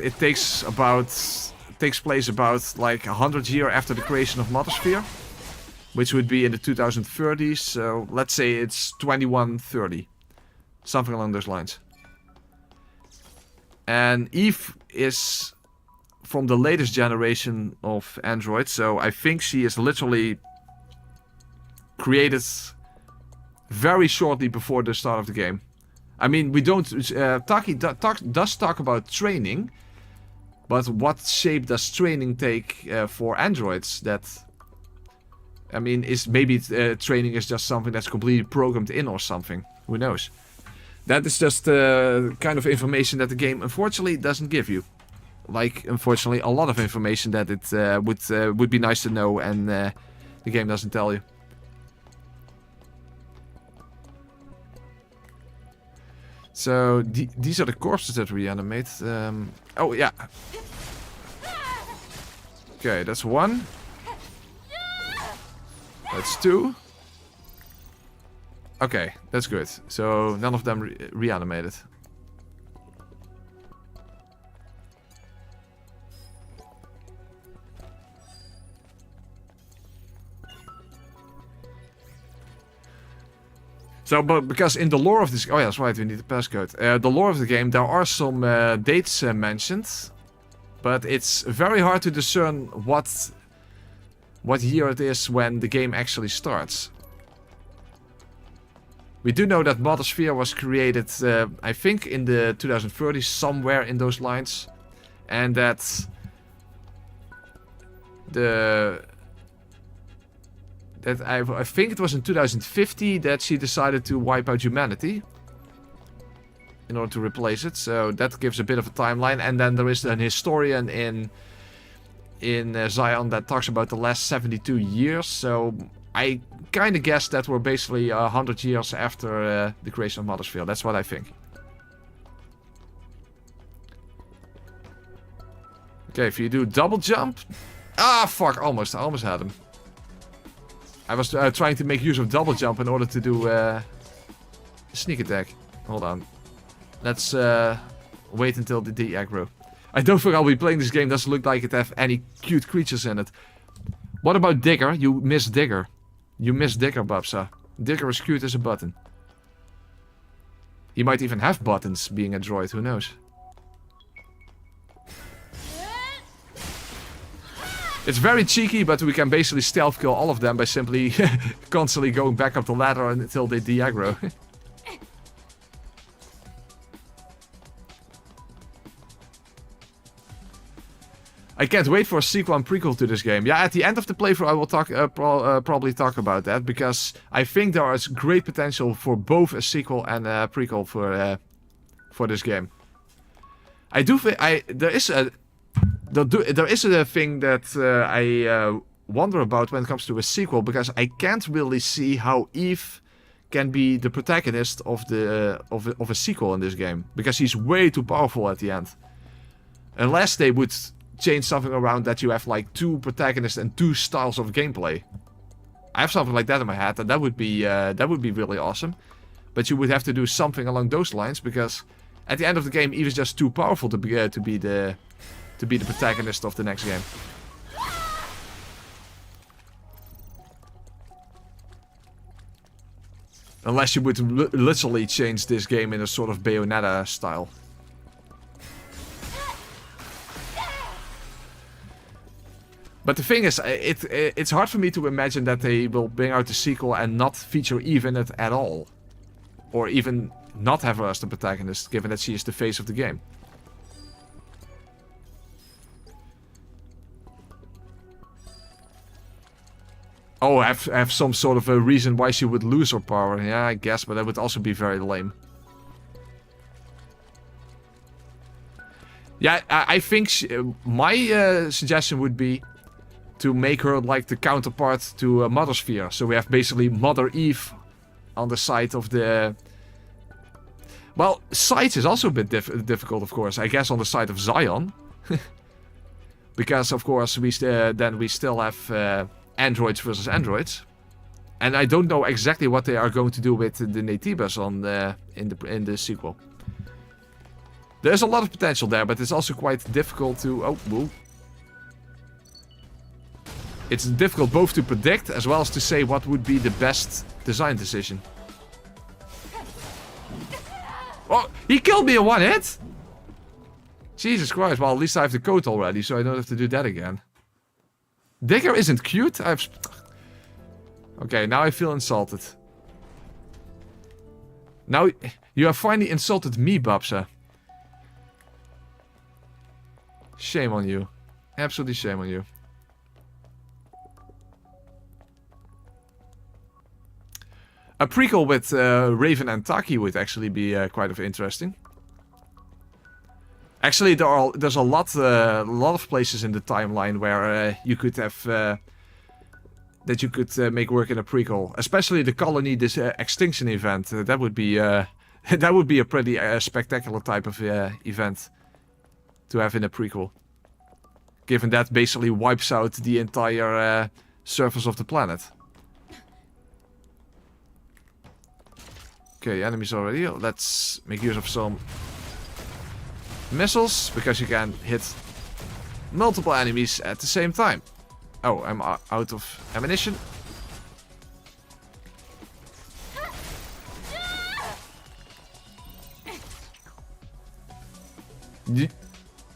it takes place about like 100 years after the creation of Mothersphere, which would be in the 2030s. So let's say it's 2130, something along those lines. And Eve is from the latest generation of androids, so I think she is literally created very shortly before the start of the game. I mean, we don't... Tachy does talk about training, but what shape does training take for androids? That... I mean, maybe training is just something that's completely programmed in or something. Who knows? That is just kind of information that the game unfortunately doesn't give you. Like, unfortunately, a lot of information that it would be nice to know, and the game doesn't tell you. So, these are the corpses that reanimate. Oh, yeah. Okay, that's 1. That's 2. Okay, that's good. So, none of them reanimated. So, but because in the lore of this... Oh, yeah, that's right, we need the passcode. The lore of the game, there are some dates mentioned. But it's very hard to discern what year it is when the game actually starts. We do know that Mother Sphere was created, I think, in the 2030s, somewhere in those lines. And that... I think it was in 2050 that she decided to wipe out humanity in order to replace it. So that gives a bit of a timeline. And then there is an historian in Zion that talks about the last 72 years. So I kind of guess that we're basically 100 years after the creation of Mother Sphere. That's what I think. Okay, if you do double jump... Ah, fuck, I almost had him. I was trying to make use of double jump in order to do sneak attack. Hold on. Let's wait until the aggro. I don't think I'll be playing this game. Doesn't look like it have any cute creatures in it. What about Digger? You miss Digger. You miss Digger, Babsa. Digger is cute as a button. He might even have buttons, being a droid. Who knows? It's very cheeky, but we can basically stealth kill all of them by simply constantly going back up the ladder until they de-aggro. I can't wait for a sequel and prequel to this game. Yeah, at the end of the playthrough I will probably talk about that, because I think there is great potential for both a sequel and a prequel for this game. I do think there is a thing that I wonder about when it comes to a sequel, because I can't really see how Eve can be the protagonist of a sequel in this game, because he's way too powerful at the end. Unless they would change something around that you have like 2 protagonists and 2 styles of gameplay. I have something like that in my head, and that would be really awesome. But you would have to do something along those lines, because at the end of the game, Eve is just too powerful to be the protagonist of the next game. Unless you would literally change this game in a sort of Bayonetta style. But the thing is, it's hard for me to imagine that they will bring out the sequel and not feature Eve in it at all. Or even not have her as the protagonist, given that she is the face of the game. Oh, have some sort of a reason why she would lose her power. Yeah, I guess, but that would also be very lame. Yeah, I think my suggestion would be to make her like the counterpart to Mother Sphere. So we have basically Mother Eve on the side of the... Well, sides is also a bit difficult, of course. I guess on the side of Zion. Because, of course, then we still have androids versus androids. And I don't know exactly what they are going to do with the Naytibas in the sequel. There's a lot of potential there, but it's also quite difficult to... Oh, whoa. It's difficult both to predict as well as to say what would be the best design decision. Oh, he killed me in one hit! Jesus Christ, well at least I have the code already, so I don't have to do that again. Digger isn't cute? Okay, now I feel insulted. Now, you have finally insulted me, Babsa. Shame on you. Absolutely shame on you. A prequel with Raven and Tachy would actually be quite interesting. Actually, there's a lot of places in the timeline where you could have that you could make work in a prequel, especially the colony extinction event. That would be a pretty spectacular type of event to have in a prequel, given that basically wipes out the entire surface of the planet. Okay, enemies already. Let's make use of some missiles, because you can hit multiple enemies at the same time. Oh, I'm out of ammunition.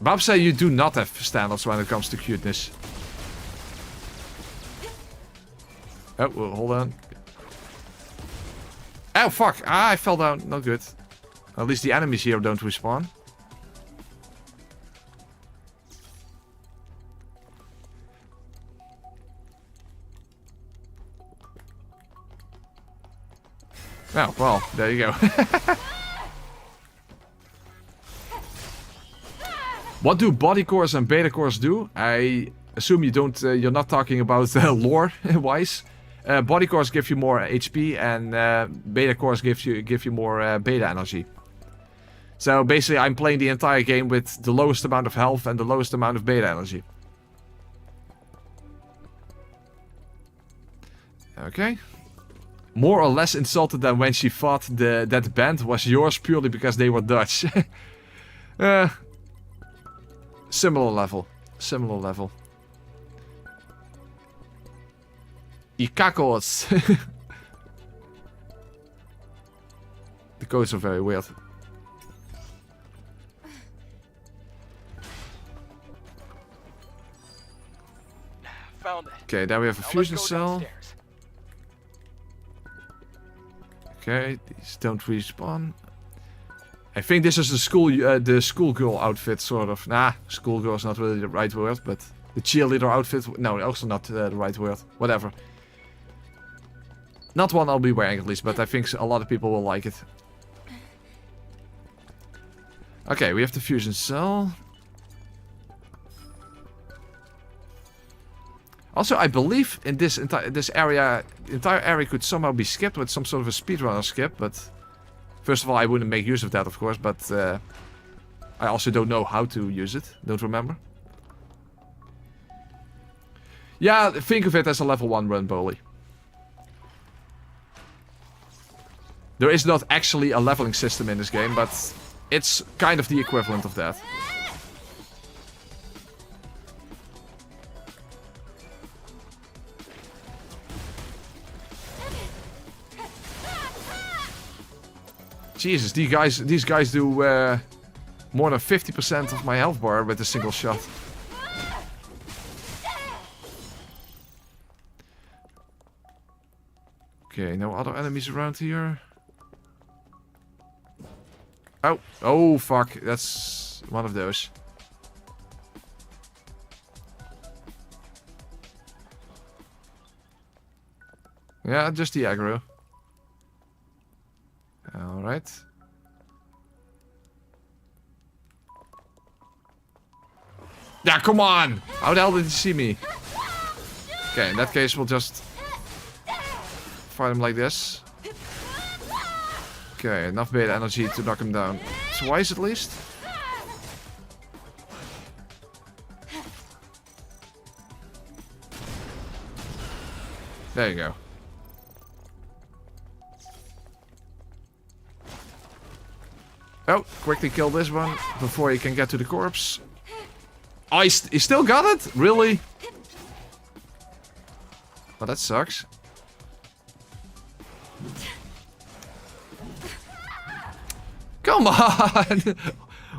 Bob say you do not have standards when it comes to cuteness. Oh, well, hold on. Oh, fuck. Ah, I fell down. Not good. At least the enemies here don't respawn. Oh, well, there you go. What do body cores and beta cores do? I assume you don't. You're not talking about lore-wise. Body cores give you more HP, and beta cores give you more beta energy. So basically, I'm playing the entire game with the lowest amount of health and the lowest amount of beta energy. Okay. More or less insulted than when she thought that band was yours purely because they were Dutch. Similar level. Similar level. Ikakos. The codes are very weird. Found it. Okay, there we have a fusion cell. Okay, these don't respawn. I think this is the schoolgirl outfit, sort of. Nah, schoolgirl is not really the right word, but the cheerleader outfit. No, also not the right word. Whatever. Not one I'll be wearing at least, but I think a lot of people will like it. Okay, we have the fusion cell. Also, I believe in this entire area could somehow be skipped with some sort of a speedrunner skip, but first of all, I wouldn't make use of that, of course, but I also don't know how to use it. Don't remember. Yeah, think of it as a level 1 run, Bowley. There is not actually a leveling system in this game, but it's kind of the equivalent of that. Jesus, these guys do more than 50% of my health bar with a single shot. Okay, no other enemies around here. Oh, oh fuck, that's one of those. Yeah, just the aggro. Alright. Yeah, come on! How the hell did he see me? Okay, in that case, we'll just fight him like this. Okay, enough beta energy to knock him down twice at least. There you go. Oh, quickly kill this one before he can get to the corpse. Oh, he still got it? Really? Well, that sucks. Come on!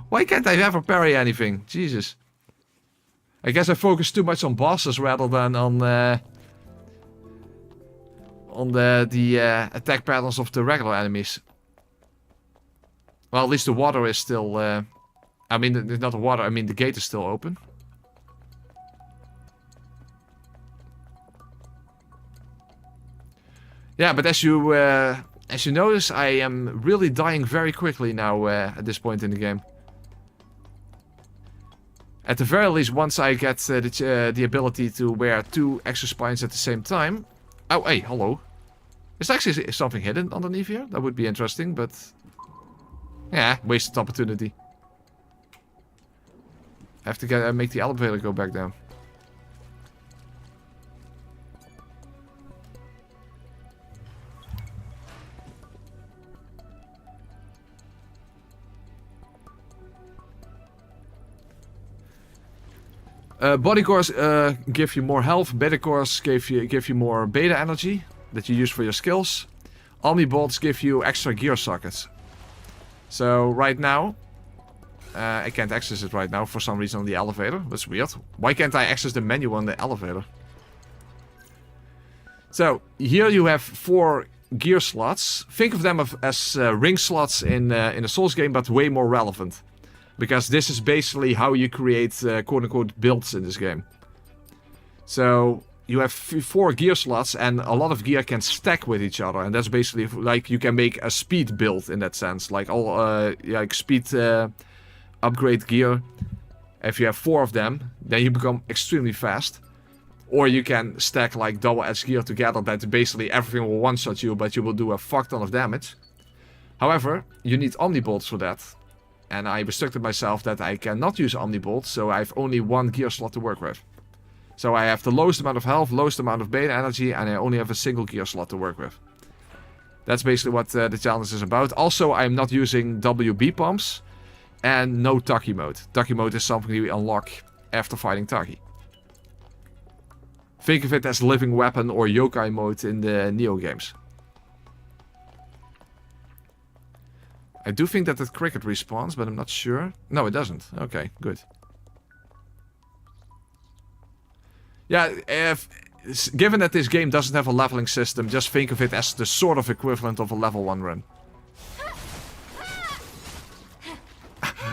Why can't I ever parry anything? Jesus. I guess I focus too much on bosses rather than on the attack patterns of the regular enemies. Well, at least the water is still... I mean, not the water, I mean the gate is still open. Yeah, but as you notice, I am really dying very quickly now at this point in the game. At the very least, once I get the ability to wear 2 extra spines at the same time... Oh, hey, hello. Is there actually something hidden underneath here? That would be interesting, but... Yeah, wasted opportunity. I have to make the elevator go back down. Body cores give you more health. Beta cores give you more beta energy that you use for your skills. Omnibolts give you extra gear sockets. So right now, I can't access it right now for some reason on the elevator. That's weird. Why can't I access the menu on the elevator? So, here you have 4 gear slots. Think of them as ring slots in a Souls game, but way more relevant. Because this is basically how you create quote-unquote builds in this game. So, you have 4 gear slots, and a lot of gear can stack with each other. And that's basically like you can make a speed build in that sense. Like all like speed upgrade gear. If you have 4 of them, then you become extremely fast. Or you can stack like double-edged gear together that basically everything will one-shot you, but you will do a fuck ton of damage. However, you need Omnibolts for that. And I restricted myself that I cannot use Omnibolts, so I have only 1 gear slot to work with. So I have the lowest amount of health, lowest amount of beta energy, and I only have a single gear slot to work with. That's basically what the challenge is about. Also, I'm not using WB pumps, and no Tachy Mode. Tachy Mode is something you unlock after fighting Tachy. Think of it as living weapon or yokai mode in the Neo games. I do think that cricket respawns, but I'm not sure. No, it doesn't. Okay, good. Yeah, given that this game doesn't have a leveling system, just think of it as the sort of equivalent of a level 1 run.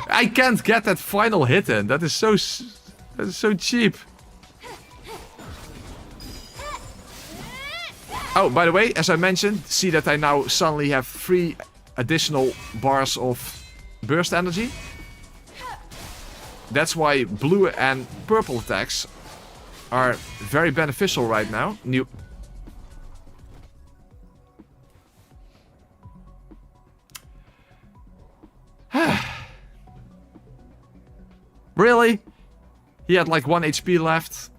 I can't get that final hit in. That is so cheap. Oh, by the way, as I mentioned, see that I now suddenly have 3 additional bars of burst energy. That's why blue and purple attacks are very beneficial right now. Really? He had like 1 HP left.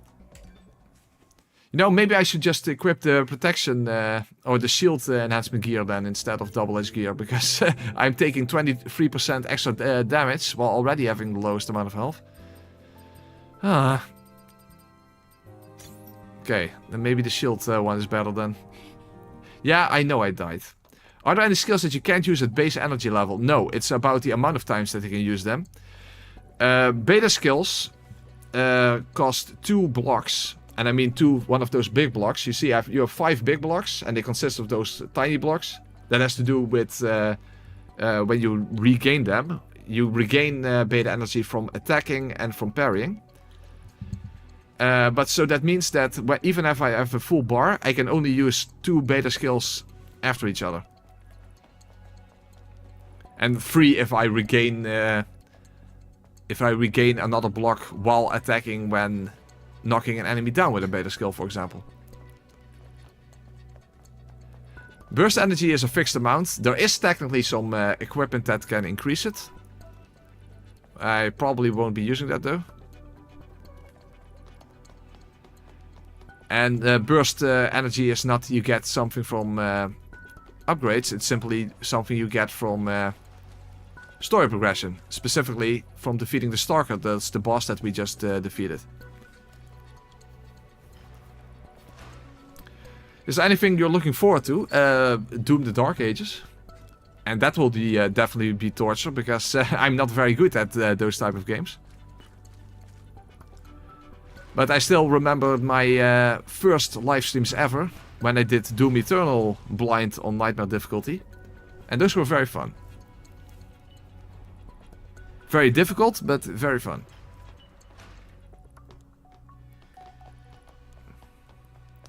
You know, maybe I should just equip the protection or the shield enhancement gear then instead of double-edged gear, because I'm taking 23% extra damage while already having the lowest amount of health. Okay, then maybe the shield one is better then. Yeah, I know I died. Are there any skills that you can't use at base energy level? No, it's about the amount of times that you can use them. Beta skills cost 2 blocks. And I mean one of those big blocks. You see, you have 5 big blocks, and they consist of those tiny blocks. That has to do with when you regain them. You regain beta energy from attacking and from parrying. But so that means that even if I have a full bar, I can only use 2 beta skills after each other. And 3 if I regain another block while attacking when knocking an enemy down with a beta skill, for example. Burst energy is a fixed amount. There is technically some equipment that can increase it. I probably won't be using that though. And burst energy is not you get something from upgrades. It's simply something you get from story progression. Specifically from defeating the Stalker. That's the boss that we just defeated. Is there anything you're looking forward to? Doom the Dark Ages. And that will be definitely be torture, because I'm not very good at those type of games. But I still remember my first live streams ever, when I did Doom Eternal blind on Nightmare difficulty. And those were very fun. Very difficult, but very fun.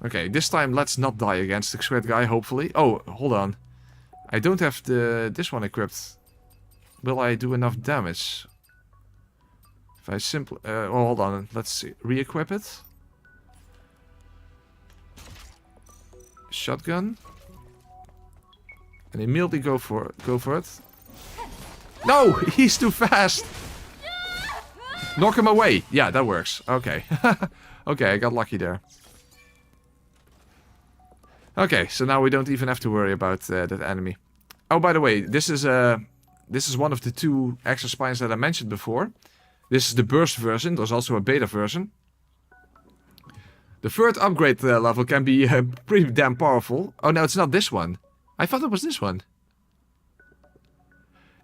Okay, this time let's not die against the squid guy, hopefully. Oh, hold on. I don't have this one equipped. Will I do enough damage? If I simply... oh, hold on. Let's see. Re-equip it. Shotgun. And immediately go for it. No! He's too fast! Knock him away. Yeah, that works. Okay. Okay, I got lucky there. Okay, so now we don't even have to worry about that enemy. Oh, by the way, this is one of the 2 extra spines that I mentioned before. This is the burst version. There's also a beta version. The 3rd upgrade level can be pretty damn powerful. Oh, no, it's not this one. I thought it was this one.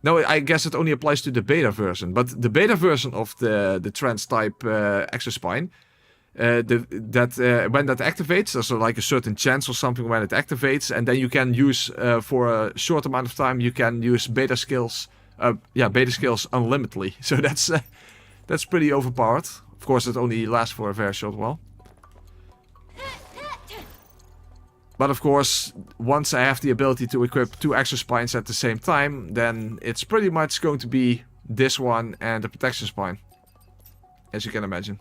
No, I guess it only applies to the beta version. But the beta version of the trans type exospine, when that activates, there's like a certain chance or something when it activates, and then you can use for a short amount of time you can use beta skills unlimitedly. So that's pretty overpowered. Of course, it only lasts for a very short while. But of course, once I have the ability to equip 2 exospines at the same time, then it's pretty much going to be this one and the protection spine, as you can imagine.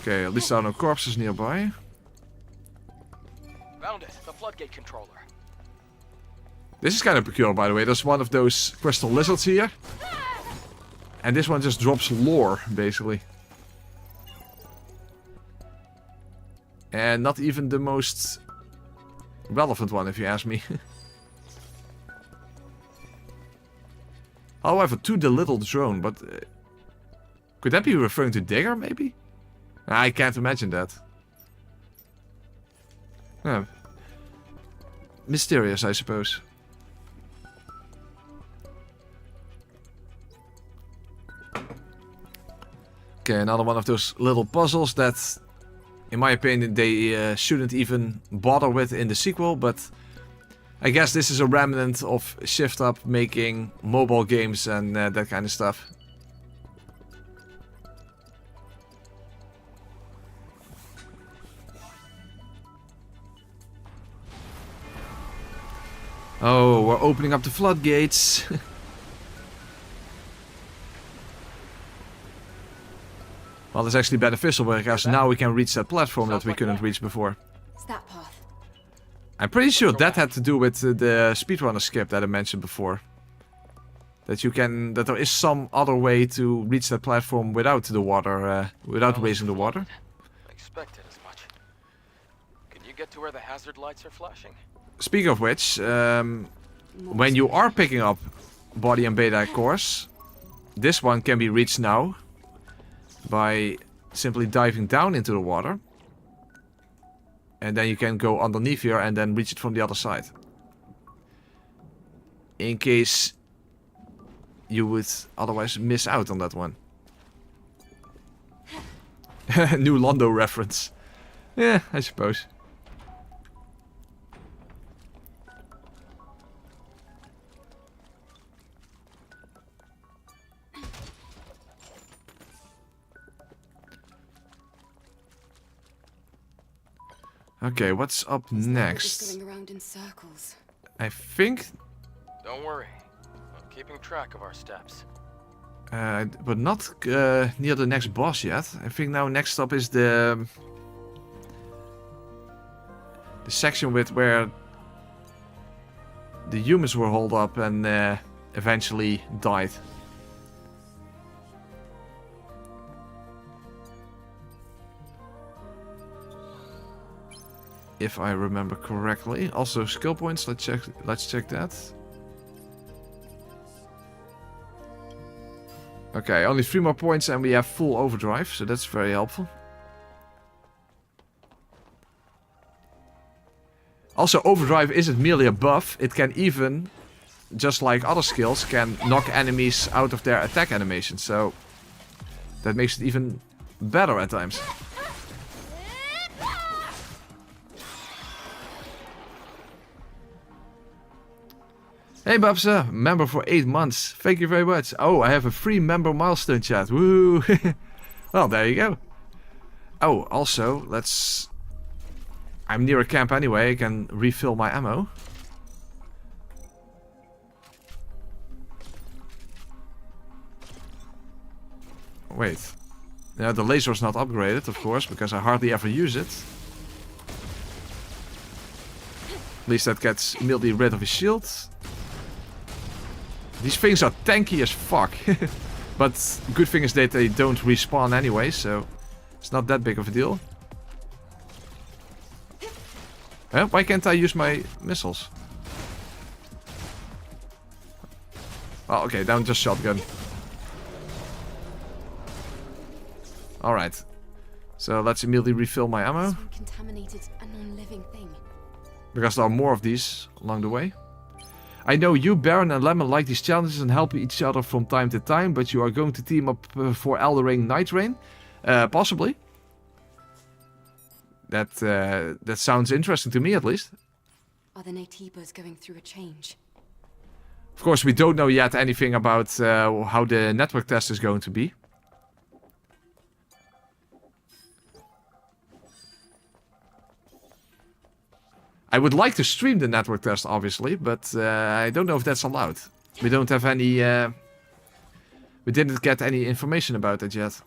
Okay, at least there are no corpses nearby. Found it, the floodgate controller. This is kind of peculiar, by the way. There's one of those crystal lizards here. And this one just drops lore, basically. And not even the most relevant one, if you ask me. However, to the little drone, but... could that be referring to Digger, maybe? I can't imagine that. Oh. Mysterious, I suppose. Okay, another one of those little puzzles that, in my opinion, they shouldn't even bother with in the sequel, but I guess this is a remnant of Shift Up making mobile games and that kind of stuff. Oh, we're opening up the floodgates. Well, it's actually beneficial because now we can reach that platform that we couldn't reach before. It's that path. I'm pretty sure that had to do with the speedrunner skip that I mentioned before. That there is some other way to reach that platform without the water, without raising the water. Expected as much. Can you get to where the hazard lights are flashing? Speaking of which, when you are picking up body and beta cores, this one can be reached now by simply diving down into the water. And then you can go underneath here and then reach it from the other side. In case you would otherwise miss out on that one. New Londo reference. Yeah, I suppose. Okay, what's up next? Just going around in circles. I think... Don't worry. I'm keeping track of our steps. But not near the next boss yet. I think now next up is the section with where the humans were holed up and eventually died. If I remember correctly. Also skill points, let's check that. Okay, only 3 more points and we have full overdrive, so that's very helpful. Also, overdrive isn't merely a buff, it can even, just like other skills, can knock enemies out of their attack animation, so that makes it even better at times. Hey Babsa, member for 8 months. Thank you very much. Oh, I have a free member milestone chat. Woo! Well, there you go. Oh, also, I'm near a camp anyway, I can refill my ammo. Wait. Yeah, the laser's not upgraded, of course, because I hardly ever use it. At least that gets immediately rid of his shield. These things are tanky as fuck. But good thing is that they don't respawn anyway, so it's not that big of a deal. Why can't I use my missiles? Oh, okay, down just shotgun. Alright. So let's immediately refill my ammo. This one contaminated a non-living thing. Because there are more of these along the way. I know you, Baron and Lemon, like these challenges and help each other from time to time, but you are going to team up for Elden Ring Night Rain? Possibly. That sounds interesting to me, at least. Are the Naytibas going through a change? Of course, we don't know yet anything about how the network test is going to be. I would like to stream the network test, obviously, but I don't know if that's allowed. We don't have any... we didn't get any information about it yet.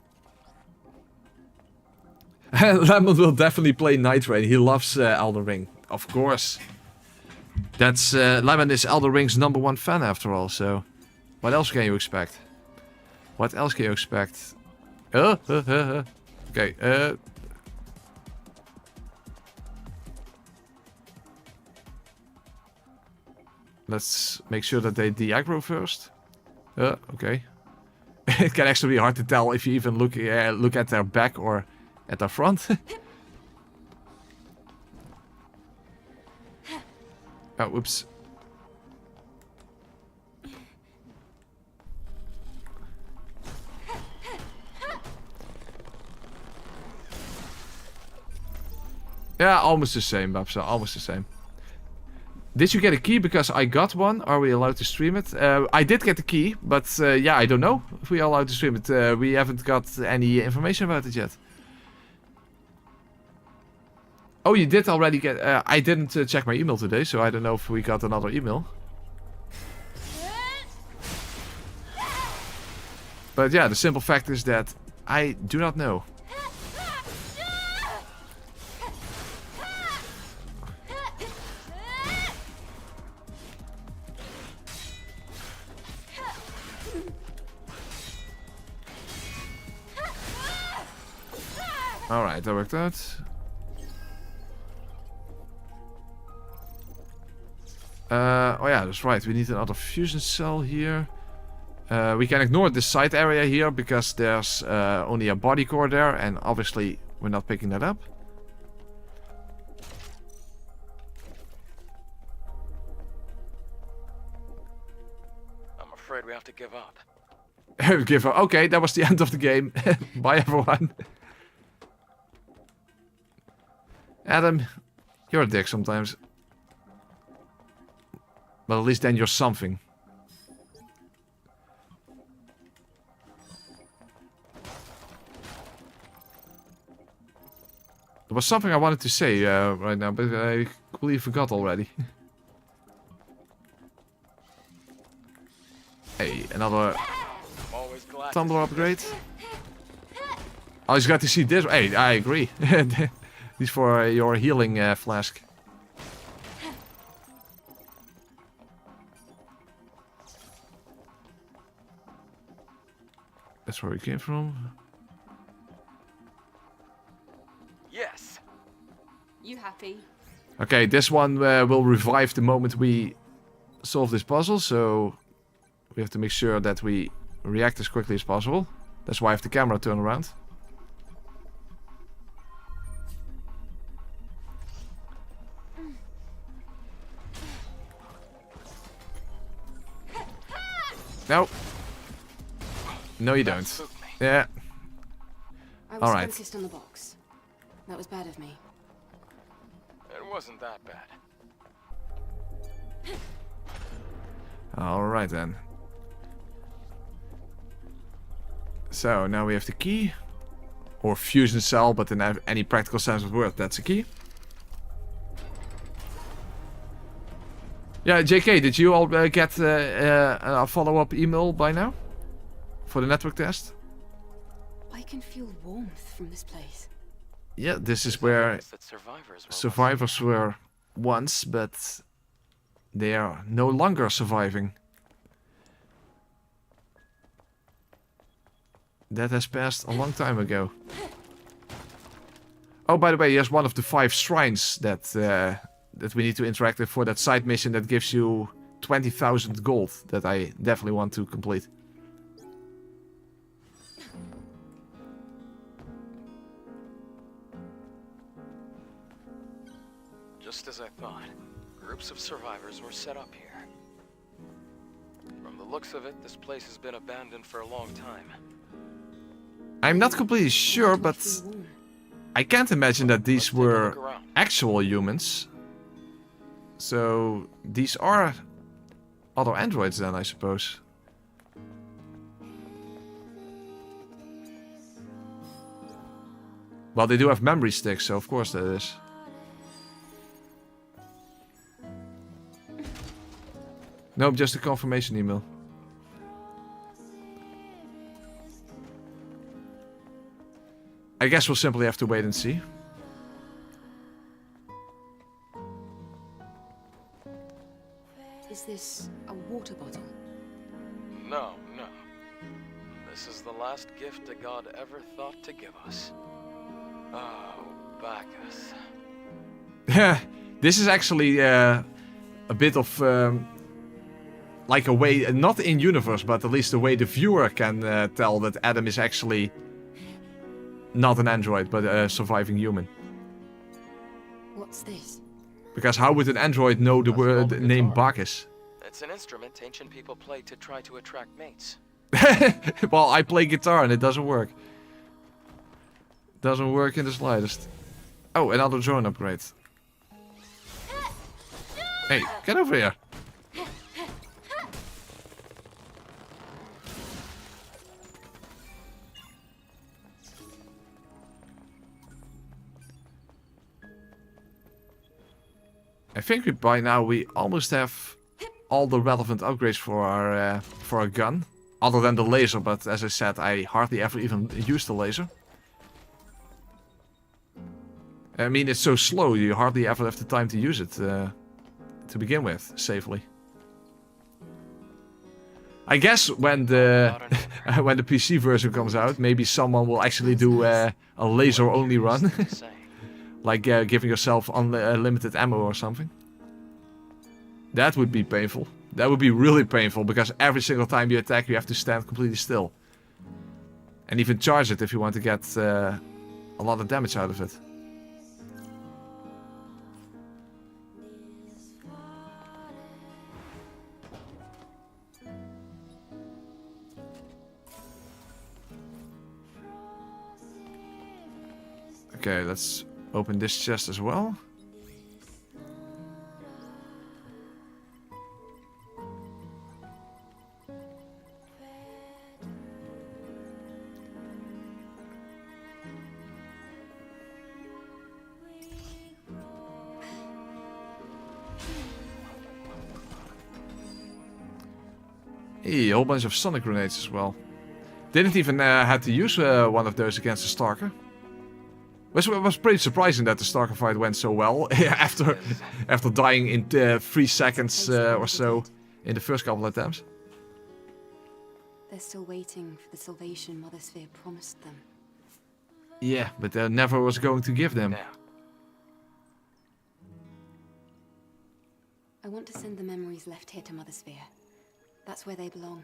Lemon will definitely play Night Rain. He loves Elden Ring. Of course. That's... Lemon is Elden Ring's #1 fan, after all, so... What else can you expect? What else can you expect? Okay, let's make sure that they de-aggro first. Okay. It can actually be hard to tell if you even look at their back or at their front. Oh, whoops. Yeah, almost the same, Babsa. Almost the same. Did you get a key? Because I got one. Are we allowed to stream it? I did get the key, but yeah, I don't know if we are allowed to stream it. We haven't got any information about it yet. Oh, you did already get... I didn't check my email today, so I don't know if we got another email. But yeah, the simple fact is that I do not know. Alright, that worked out. Oh yeah, that's right. We need another fusion cell here. We can ignore this side area here because there's only a body core there, and obviously we're not picking that up. I'm afraid we have to give up. Give up. Okay, that was the end of the game. Bye everyone. Adam, you're a dick sometimes. But at least then you're something. There was something I wanted to say right now, but I completely forgot already. Hey, another tumbler upgrade. I was glad to see this. Hey, I agree. These for your healing flask. That's where we came from. Yes. You happy? Okay, this one will revive the moment we solve this puzzle, so we have to make sure that we react as quickly as possible. That's why I have the camera turned around. No. No, you don't. Yeah. I was Alright. focused on the box. That was bad of me. It wasn't that bad. Alright then. So, now we have the key. Or fusion cell, but in any practical sense of the word, that's a key. Yeah, JK, did you all get a follow-up email by now? For the network test? I can feel warmth from this place. Yeah, this is where survivors were once, but they are no longer surviving. That has passed a long time ago. Oh, by the way, here's one of the 5 shrines that that we need to interact with for that side mission that gives you 20,000 gold that I definitely want to complete. just as I thought. Groups of survivors were set up here. From the looks of it, this place has been abandoned for a long time. I'm not completely sure, but I can't imagine that these were actual humans. So these are other androids then, I suppose. Well, they do have memory sticks, so of course that is. Nope, just a confirmation email. I guess we'll simply have to wait and see. Is this a water bottle? No, no. This is the last gift a god ever thought to give us. Oh, Bacchus. This is actually a bit of like a way, not in universe, but at least a way the viewer can tell that Adam is actually not an android, but a surviving human. What's this? Because how would an android know the word name Bacchus? It's an instrument ancient people played to try to attract mates. Well, I play guitar and it doesn't work. Doesn't work in the slightest. Oh, another drone upgrade. Hey, get over here. I think by now we almost have all the relevant upgrades for our gun. Other than the laser, but as I said, I hardly ever even use the laser. I mean, it's so slow, you hardly ever have the time to use it to begin with, safely. I guess when the when the PC version comes out, maybe someone will actually do a laser-only run. Like giving yourself unlimited ammo or something. That would be painful. That would be really painful, because every single time you attack, you have to stand completely still. And even charge it if you want to get a lot of damage out of it. Okay, let's open this chest as well. Hey, a whole bunch of sonic grenades as well. Didn't even had to use one of those against the Stalker. Was pretty surprising that the Stalker fight went so well after dying in 3 seconds or so in the first couple of attempts. They're still waiting for the salvation Mother Sphere promised them. Yeah, but never was going to give them. I want to send the memories left here to Mother Sphere. That's where they belong.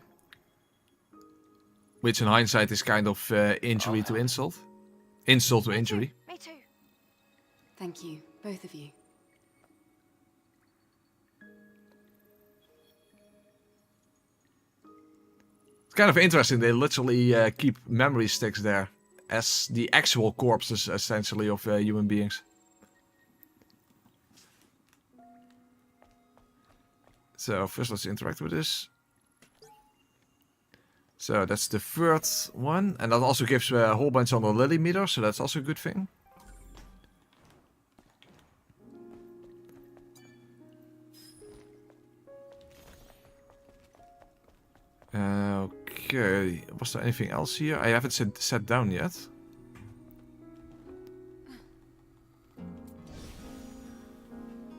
Which in hindsight is kind of injury to insult. Insult to injury. Me too. Thank you, both of you. It's kind of interesting, they literally keep memory sticks there. As the actual corpses, essentially, of human beings. So, first let's interact with this. So, that's the third one. And that also gives a whole bunch on the Lily meter, so that's also a good thing. Okay, was there anything else here? I haven't sat down yet.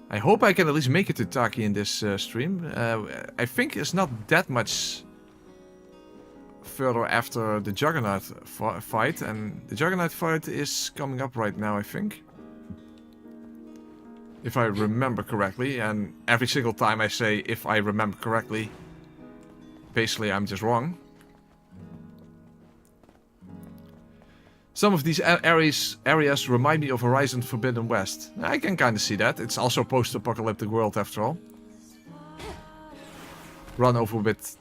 I hope I can at least make it to Tachy in this stream. I think it's not that much further after the Juggernaut fight, and the Juggernaut fight is coming up right now, I think. If I remember correctly, and every single time I say if I remember correctly, basically I'm just wrong. Some of these areas remind me of Horizon Forbidden West. I can kind of see that. It's also a post-apocalyptic world after all. Run over with...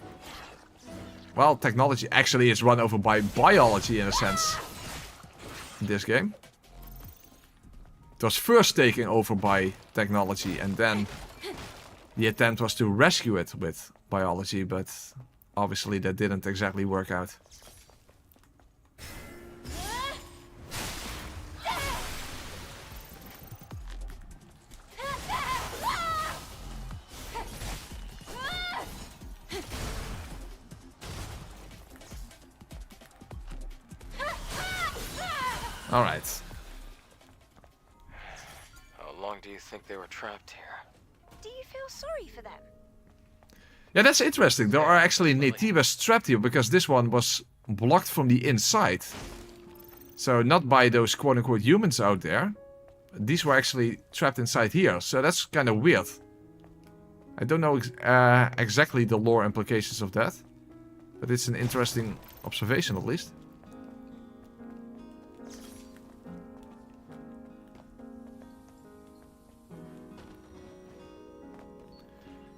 Well, technology actually is run over by biology in a sense. In this game. It was first taken over by technology and then the attempt was to rescue it with biology, but obviously that didn't exactly work out. All right. How long do you think they were trapped here? Do you feel sorry for them? Yeah, that's interesting. There are actually Naytibas trapped here because this one was blocked from the inside. So not by those quote-unquote humans out there. These were actually trapped inside here. So that's kind of weird. I don't know exactly the lore implications of that. But it's an interesting observation at least.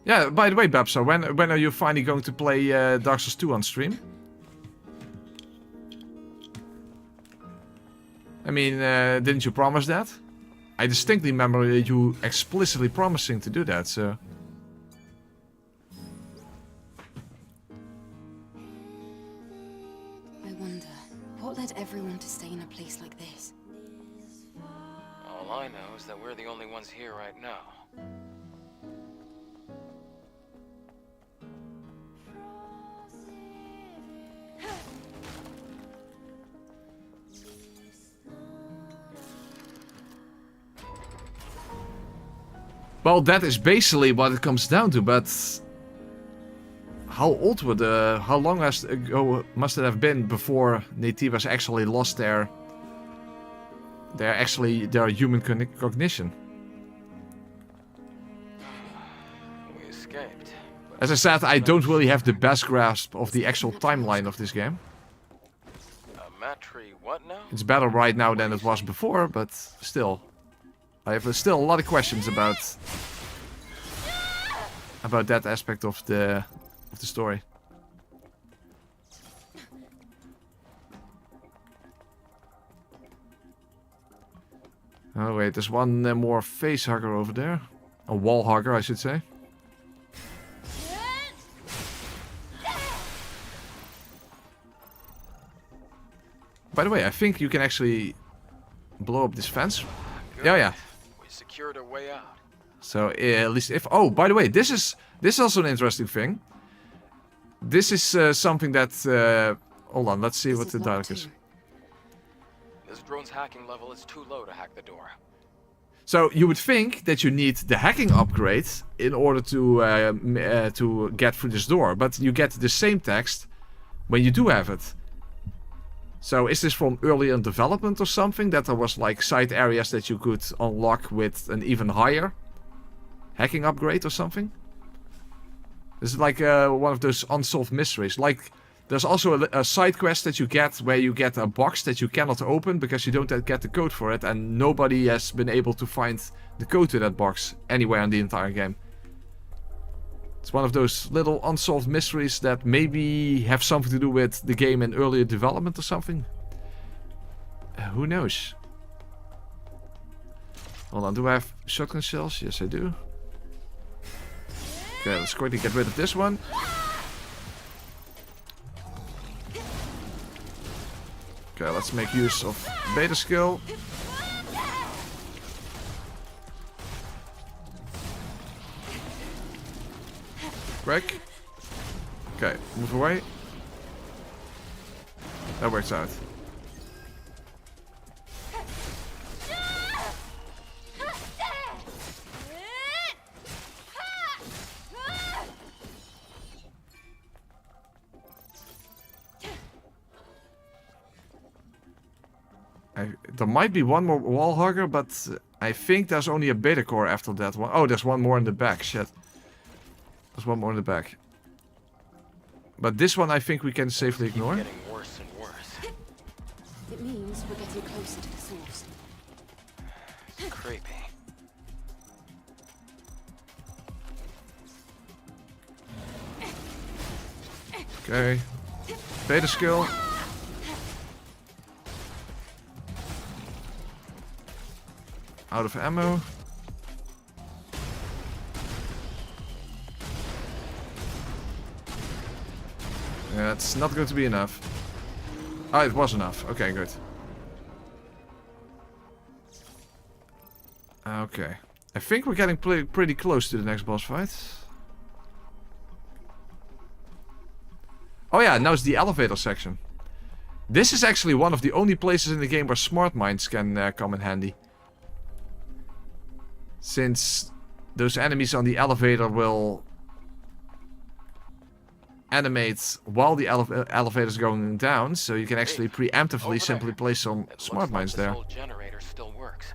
Yeah, by the way, Babsa, when are you finally going to play Dark Souls 2 on stream? I mean, didn't you promise that? I distinctly remember you explicitly promising to do that, so... I wonder, what led everyone to stay in a place like this? All I know is that we're the only ones here right now. Well, that is basically what it comes down to, but... How old were the... How long ago must it have been before Naytibas actually lost their human cognition? We escaped. As I said, I don't really have the best grasp of the actual timeline of this game. Matri, what now? It's better right now than it was before, but still. I have still a lot of questions about that aspect of the story. Oh wait, there's one more face hugger over there. A wall hugger, I should say. By the way, I think you can actually blow up this fence. Good. Yeah. We secured a way out. So at least if... Oh, by the way, this is also an interesting thing. This is something that... hold on, let's see what the dialogue is. This drone's hacking level is too low to hack the door. So you would think that you need the hacking upgrade in order to get through this door. But you get the same text when you do have it. So is this from early in development or something? That there was like side areas that you could unlock with an even higher hacking upgrade or something? This is like one of those unsolved mysteries. Like there's also a side quest that you get where you get a box that you cannot open because you don't get the code for it. And nobody has been able to find the code to that box anywhere in the entire game. It's one of those little unsolved mysteries that maybe have something to do with the game in earlier development or something. Who knows? Hold on, do I have shotgun shells? Yes, I do. Okay, let's quickly get rid of this one. Okay, let's make use of beta skill. Break. Okay, move away. That works out. There might be one more wall hugger, but I think there's only a beta core after that one. Oh, there's one more in the back. Shit. There's one more in the back. But this one I think we can safely ignore. Getting worse and worse. It means we're Creepy. Okay. Beta skill. Out of ammo. Yeah, it's not going to be enough. Oh, it was enough. Okay, good. Okay. I think we're getting pretty close to the next boss fight. Oh yeah, now it's the elevator section. This is actually one of the only places in the game where smart mines can come in handy. Since those enemies on the elevator will animate while the elevator is going down, so you can actually preemptively simply place some smart mines there. Generator still works.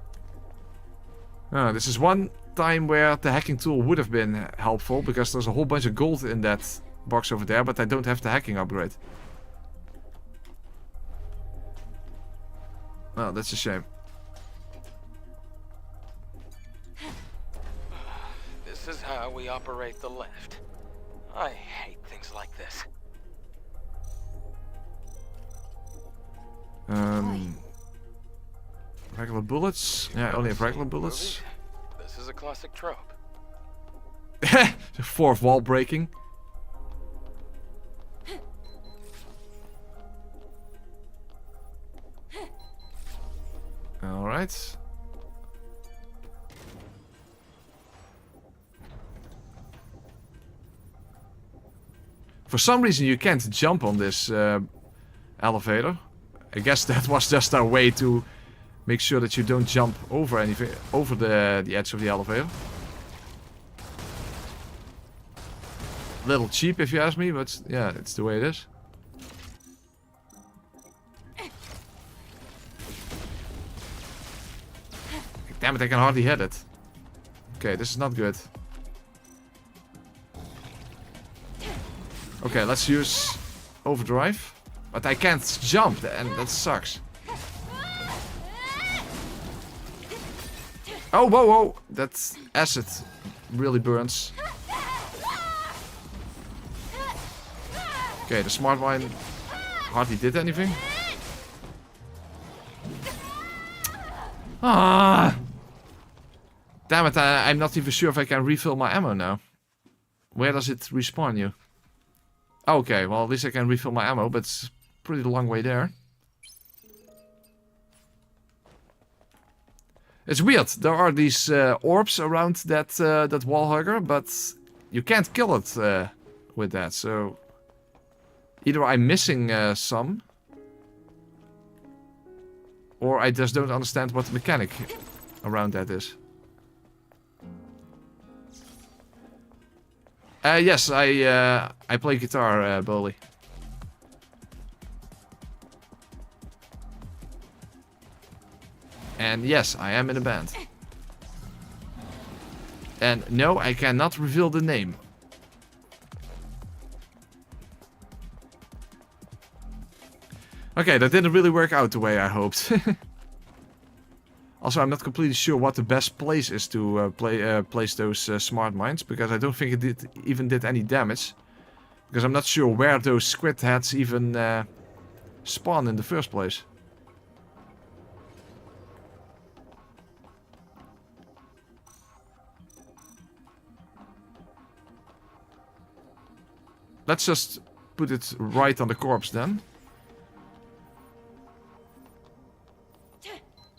This is one time where the hacking tool would have been helpful, because there's a whole bunch of gold in that box over there, but I don't have the hacking upgrade. Oh, that's a shame. This is how we operate the lift. I hate things like this. Regular bullets? Yeah, I only have regular bullets. This is a classic trope. Fourth wall breaking. Alright. For some reason you can't jump on this elevator. I guess that was just our way to make sure that you don't jump over anything, over the edge of the elevator. A little cheap if you ask me, but yeah, it's the way it is. Damn it, I can hardly hit it. Okay, this is not good. Okay, let's use overdrive. But I can't jump, and that sucks. Oh, whoa, whoa! That acid really burns. Okay, the smart mine hardly did anything. Ah! Damn it, I'm not even sure if I can refill my ammo now. Where does it respawn you? Okay, well at least I can refill my ammo, but it's a pretty long way there. It's weird, there are these orbs around that wall hugger, but you can't kill it with that, so... Either I'm missing some, or I just don't understand what the mechanic around that is. Yes, I play guitar, Bowley. And yes, I am in a band. And no, I cannot reveal the name. Okay, that didn't really work out the way I hoped. Also, I'm not completely sure what the best place is to place those smart mines, because I don't think it even did any damage. Because I'm not sure where those squid heads even spawn in the first place. Let's just put it right on the corpse then.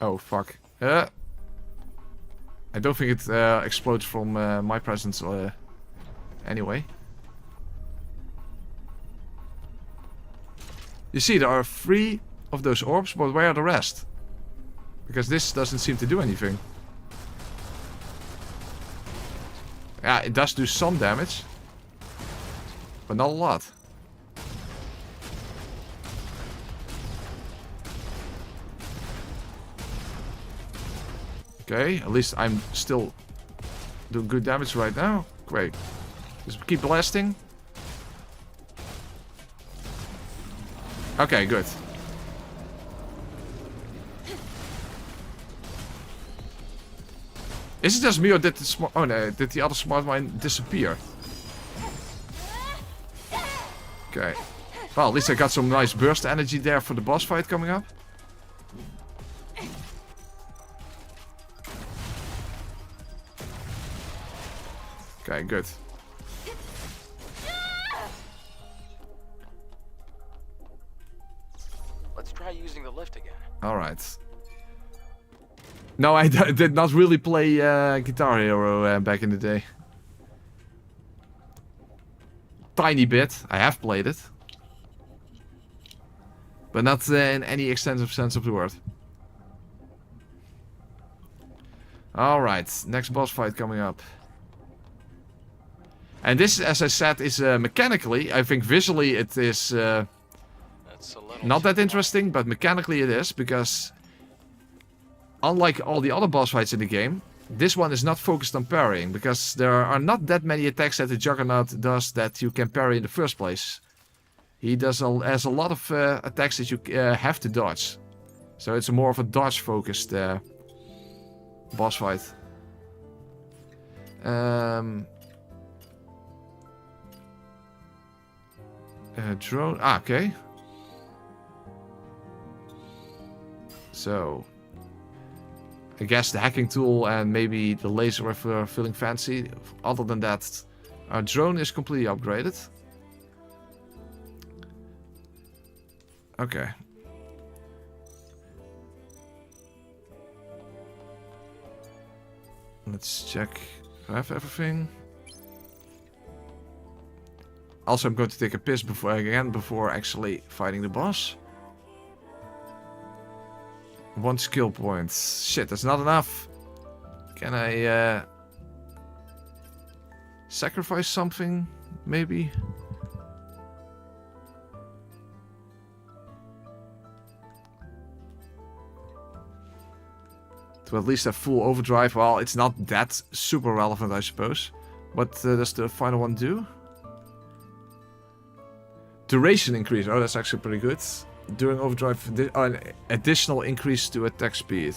Oh, fuck. I don't think it explodes from my presence anyway. You see, there are 3 of those orbs, but where are the rest? Because this doesn't seem to do anything. Yeah, it does do some damage. But not a lot. Okay, at least I'm still doing good damage right now. Great. Just keep blasting. Okay, good. Is it just me or did the smart... Oh no, did the other smart mine disappear? Okay. Well, at least I got some nice burst energy there for the boss fight coming up. Okay, good. Let's try using the lift again. Alright. No, I did not really play Guitar Hero back in the day. Tiny bit. I have played it. But not in any extensive sense of the word. Alright, next boss fight coming up. And this, as I said, is mechanically, I think visually it is not that interesting, but mechanically it is, because unlike all the other boss fights in the game, this one is not focused on parrying, because there are not that many attacks that the Juggernaut does that you can parry in the first place. He has a lot of attacks that you have to dodge. So it's more of a dodge-focused boss fight. Drone. Ah, okay. So, I guess the hacking tool and maybe the laser if we're feeling fancy. Other than that, our drone is completely upgraded. Okay. Let's check if I have everything. Also, I'm going to take a piss before actually fighting the boss. 1 skill point. Shit, that's not enough. Can I sacrifice something? Maybe? To at least have full overdrive. Well, it's not that super relevant, I suppose. What does the final one do? Duration increase. Oh, that's actually pretty good. During overdrive, an additional increase to attack speed.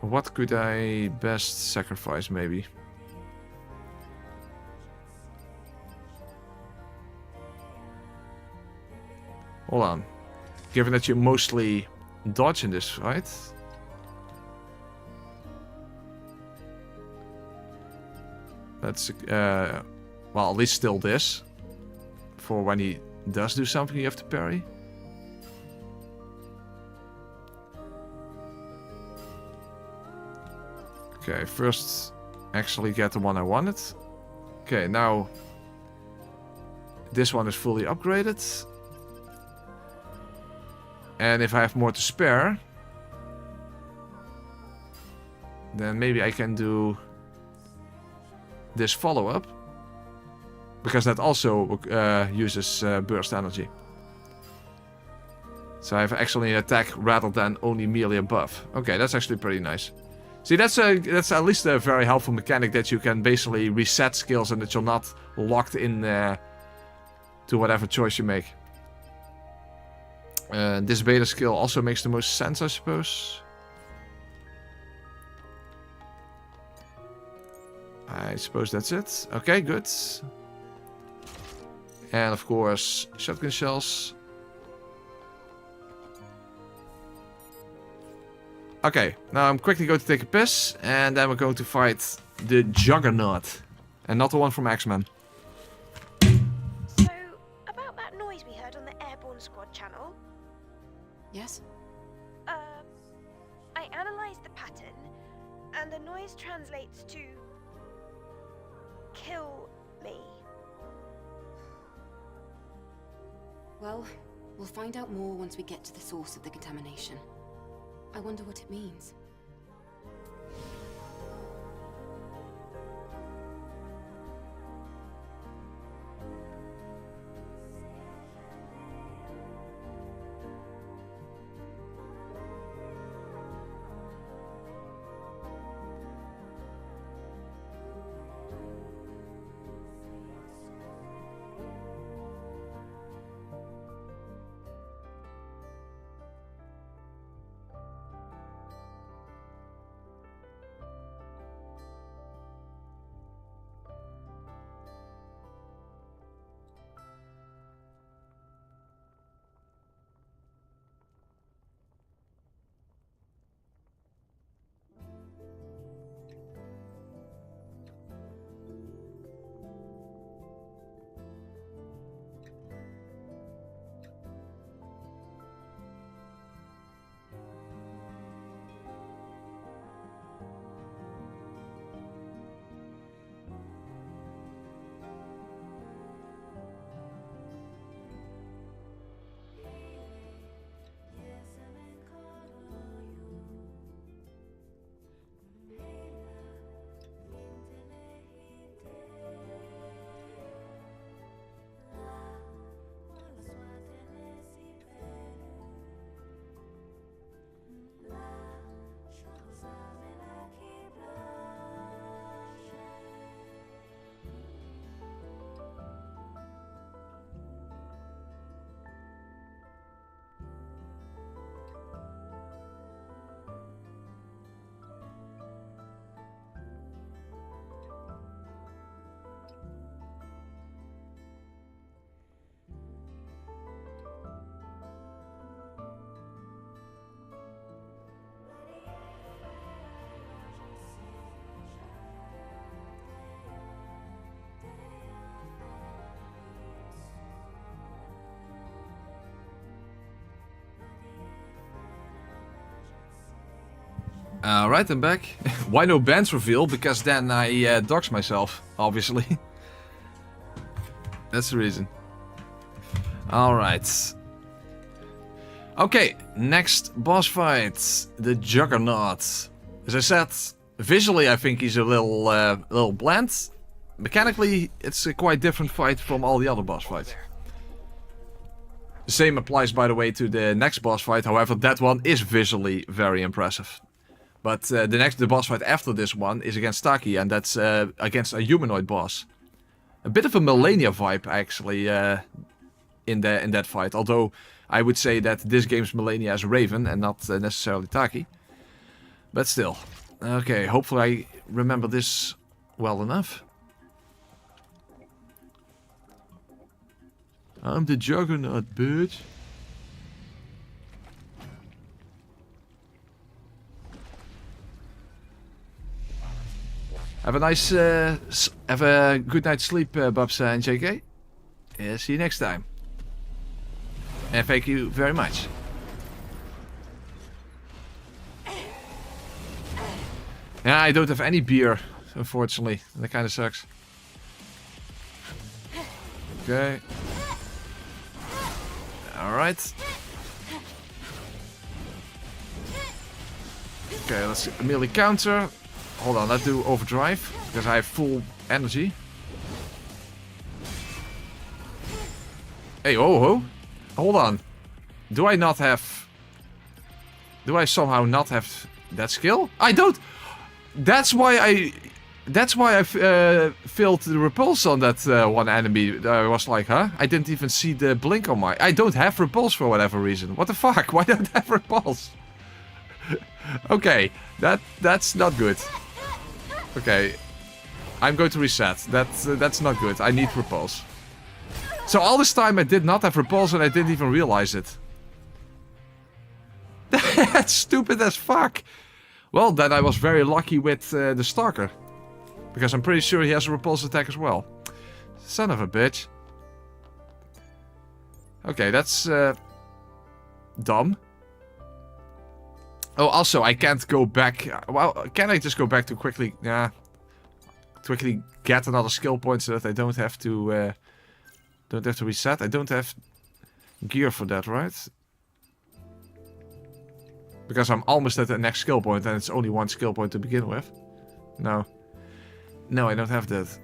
What could I best sacrifice, maybe? Hold on. Given that you mostly dodge in this, right? That's, well, at least still this. For when he does do something, you have to parry. Okay, first actually get the one I wanted. Okay, now this one is fully upgraded. And if I have more to spare, then maybe I can do this follow-up. Because that also uses burst energy. So I have actually an attack rather than only merely a buff. Okay, that's actually pretty nice. See, that's at least a very helpful mechanic that you can basically reset skills and that you're not locked in to whatever choice you make. This beta skill also makes the most sense, I suppose. I suppose that's it. Okay, good. And of course, shotgun shells. Okay, now I'm quickly going to take a piss, and then we're going to fight the Juggernaut. And not the one from X-Men. So, about that noise we heard on the Airborne Squad channel. Yes? I analysed the pattern, and the noise translates to... kill me. Well, we'll find out more once we get to the source of the contamination. I wonder what it means. Alright, I'm back. Why no bands reveal? Because then I dox myself, obviously. That's the reason. Alright. Okay, next boss fight. The Juggernaut. As I said, visually I think he's a little bland. Mechanically, it's a quite different fight from all the other boss fights. The same applies, by the way, to the next boss fight. However, that one is visually very impressive. But the boss fight after this one is against Tachy, and that's against a humanoid boss. A bit of a Millennia vibe, actually, in that fight. Although I would say that this game's Millennia is Raven and not necessarily Tachy. But still. Okay, hopefully I remember this well enough. I'm the Juggernaut, bitch. Have a good night's sleep, Babsa and JK. See you next time. And thank you very much. Yeah, I don't have any beer, unfortunately. That kind of sucks. Okay. Alright. Okay, let's immediately counter. Hold on, let's do overdrive, because I have full energy. Hey, oh, hold on. Do I somehow not have that skill? I don't! That's why I filled the repulse on that one enemy. I was like, huh? I didn't even see the blink on my... I don't have repulse for whatever reason. What the fuck? Why don't I have repulse? Okay, that's not good. Okay, I'm going to reset. That's not good. I need repulse. So all this time I did not have repulse and I didn't even realize it. That's stupid as fuck. Well, then I was very lucky with the Stalker. Because I'm pretty sure he has a repulse attack as well. Son of a bitch. Okay, that's dumb. Oh, also, I can't go back. Well, can I just go back to quickly... Yeah. Quickly get another skill point so that I don't have to reset. I don't have gear for that, right? Because I'm almost at the next skill point and it's only one skill point to begin with. No. No, I don't have that.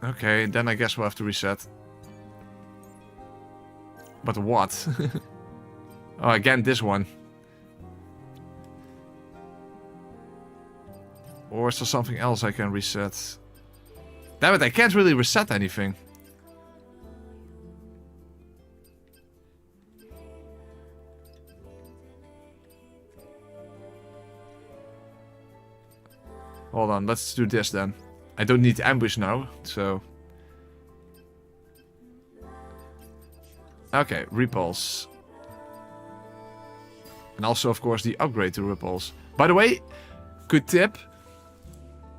Okay, then I guess we'll have to reset. But what? Oh, again, this one. Or is there something else I can reset? Damn it, I can't really reset anything. Hold on, let's do this then. I don't need ambush now, so... Okay, repulse. And also, of course, the upgrade to repulse. By the way, good tip.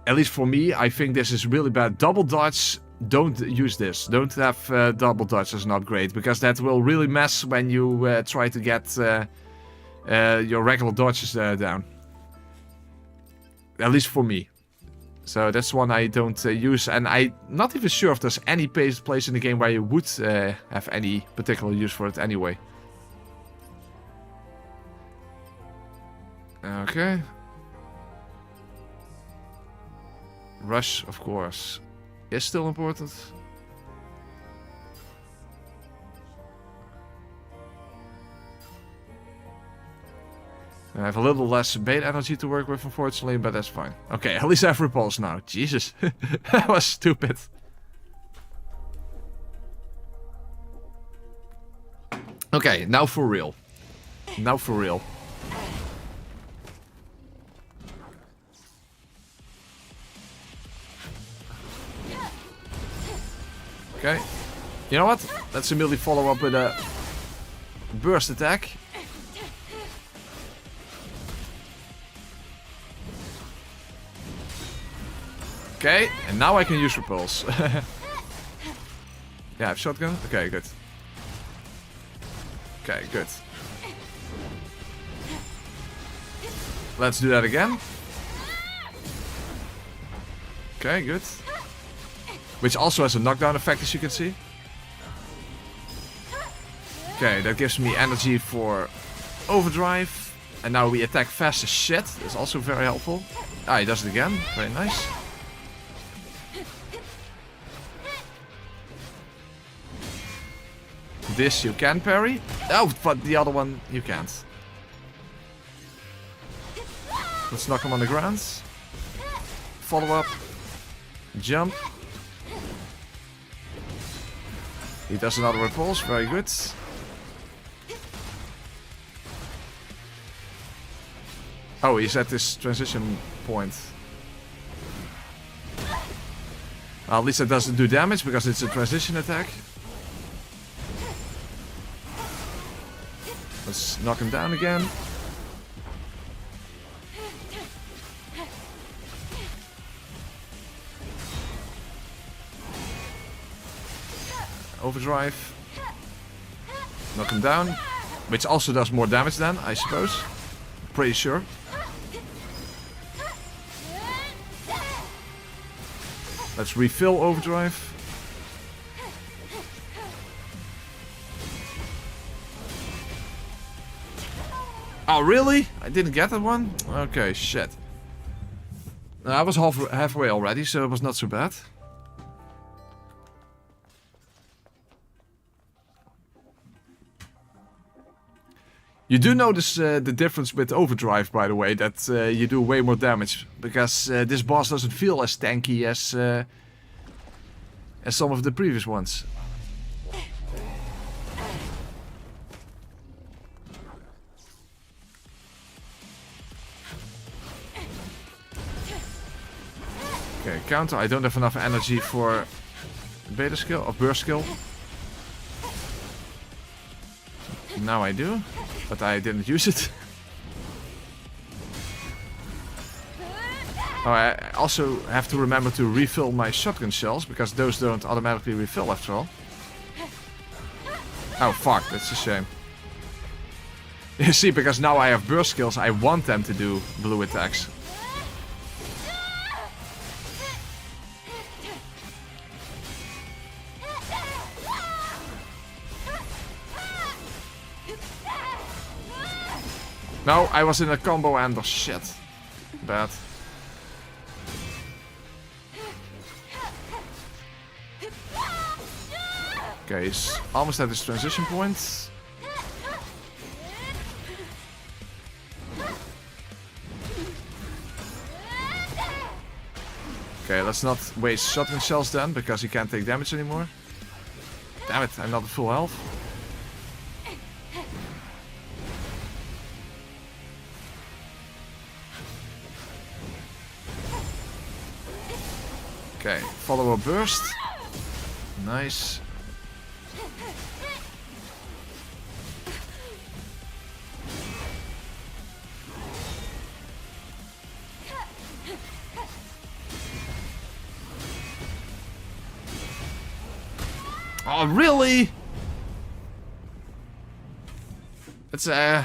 At least for me, I think this is really bad. Double dodge, don't use this. Don't have double dodge as an upgrade, because that will really mess when you try to get your regular dodges down. At least for me. So that's one I don't use, and I'm not even sure if there's any place in the game where you would have any particular use for it anyway. Okay. Rush, of course, is still important. I have a little less bait energy to work with, unfortunately, but that's fine. Okay, at least I have repulse now. Jesus, that was stupid. Okay, now for real. Now for real. Okay. You know what? Let's immediately follow up with a burst attack. Okay, and now I can use repulse. Yeah, I have shotgun. Okay, good. Okay, good. Let's do that again. Okay, good. Which also has a knockdown effect, as you can see. Okay, that gives me energy for overdrive. And now we attack fast as shit. That's also very helpful. Ah, he does it again. Very nice. This you can parry. Oh, but the other one you can't. Let's knock him on the ground. Follow up. Jump. He does another repulse. Very good. Oh, he's at this transition point. At least it doesn't do damage because it's a transition attack. Let's knock him down again. Overdrive. Knock him down. Which also does more damage then, I suppose. Pretty sure. Let's refill overdrive. Oh, really? I didn't get that one? Okay, shit. I was halfway already, so it was not so bad. You do notice the difference with overdrive, by the way, that you do way more damage. Because this boss doesn't feel as tanky as some of the previous ones. Okay, counter. I don't have enough energy for beta skill or burst skill. Now I do, but I didn't use it. Oh, I also have to remember to refill my shotgun shells, because those don't automatically refill after all. Oh fuck, that's a shame. You see, because now I have burst skills, I want them to do blue attacks. No, I was in a combo and oh shit. Bad. Okay, he's almost at his transition point. Okay, let's not waste shotgun shells then, because he can't take damage anymore. Damn it, I'm not at full health. Okay, follow a burst. Nice. Oh, really? It's a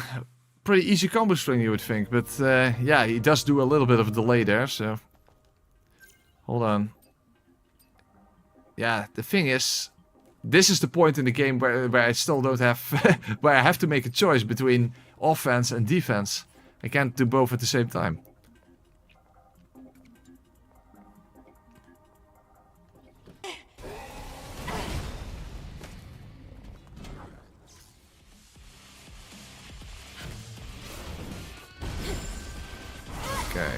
pretty easy combo string, you would think, but yeah, he does do a little bit of a delay there, so... Hold on. Yeah, the thing is, this is the point in the game where I still don't have... where I have to make a choice between offense and defense. I can't do both at the same time. Okay.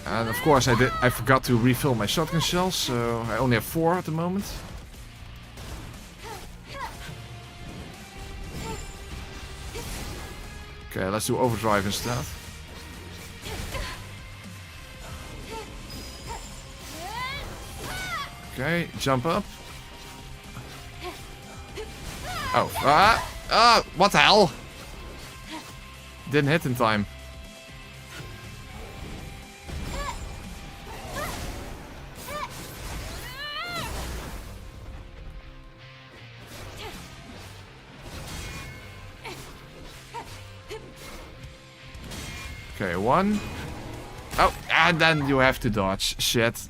And of course I forgot to refill my shotgun shells, so I only have 4 at the moment. Okay, let's do overdrive instead. Okay, jump up. Oh, what the hell? Didn't hit in time. Okay, 1. Oh, and then you have to dodge. Shit.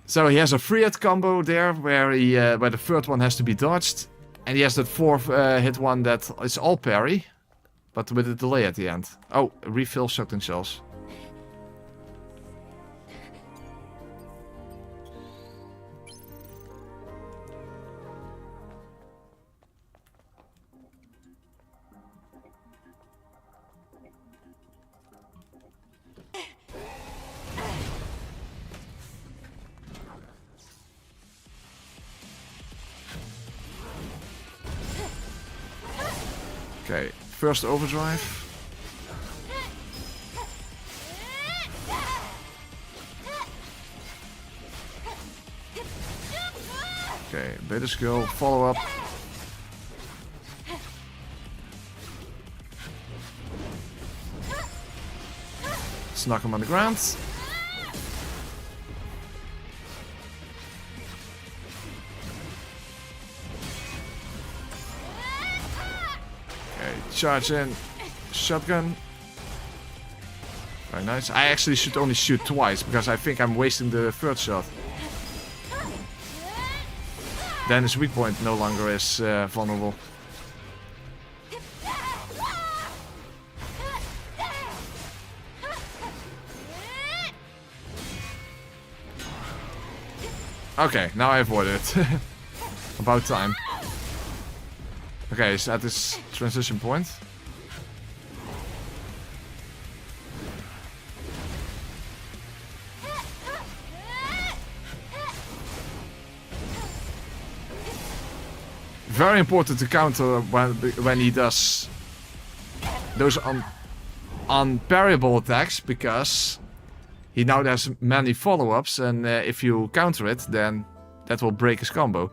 So he has a 3-hit combo there where where the third one has to be dodged. And he has that 4th hit one that is all parry. But with a delay at the end. Oh, refill shotgun shells. Okay, first overdrive. Okay, beta skill, follow up. Let's knock him on the ground. Charge in. Shotgun. Very nice. I actually should only shoot twice because I think I'm wasting the 3rd shot. Then his weak point no longer is vulnerable. Okay, now I avoid it. About time. Okay, he's at this transition point. Very important to counter when he does those unparryable attacks, because he now has many follow-ups, and if you counter it, then that will break his combo.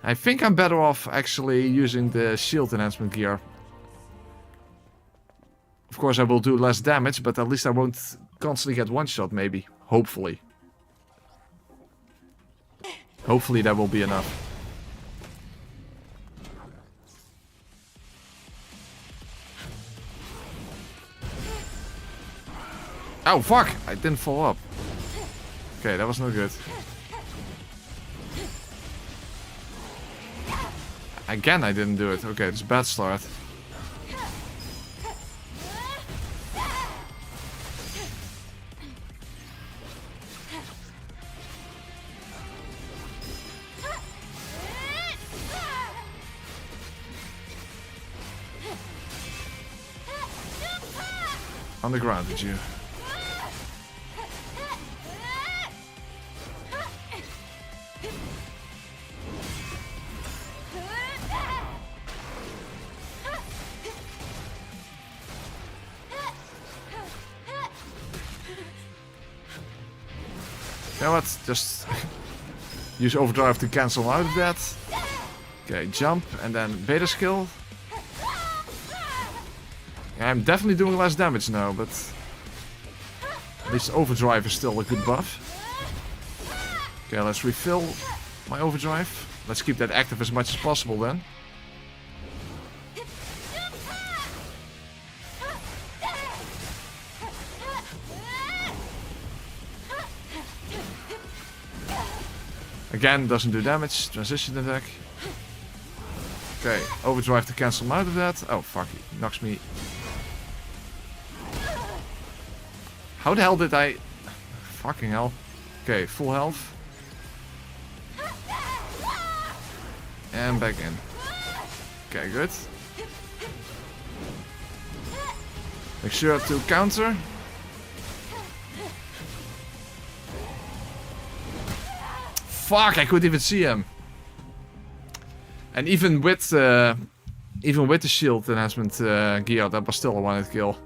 I think I'm better off actually using the shield enhancement gear. Of course I will do less damage, but at least I won't constantly get one shot maybe. Hopefully. Hopefully that will be enough. Oh fuck! I didn't follow up. Okay, that was no good. Again, I didn't do it. Okay, it's a bad start. On the ground with you. You know what? Just use overdrive to cancel out of that. Okay, jump and then beta skill. Yeah, I'm definitely doing less damage now, but at least overdrive is still a good buff. Okay, let's refill my overdrive. Let's keep that active as much as possible then. Again, doesn't do damage. Transition attack. Okay, overdrive to cancel him out of that. Oh fuck, he knocks me. How the hell did I... Fucking hell. Okay, full health. And back in. Okay, good. Make sure to counter. Fuck, I couldn't even see him. And even with the shield enhancement gear, that was still a one-hit kill.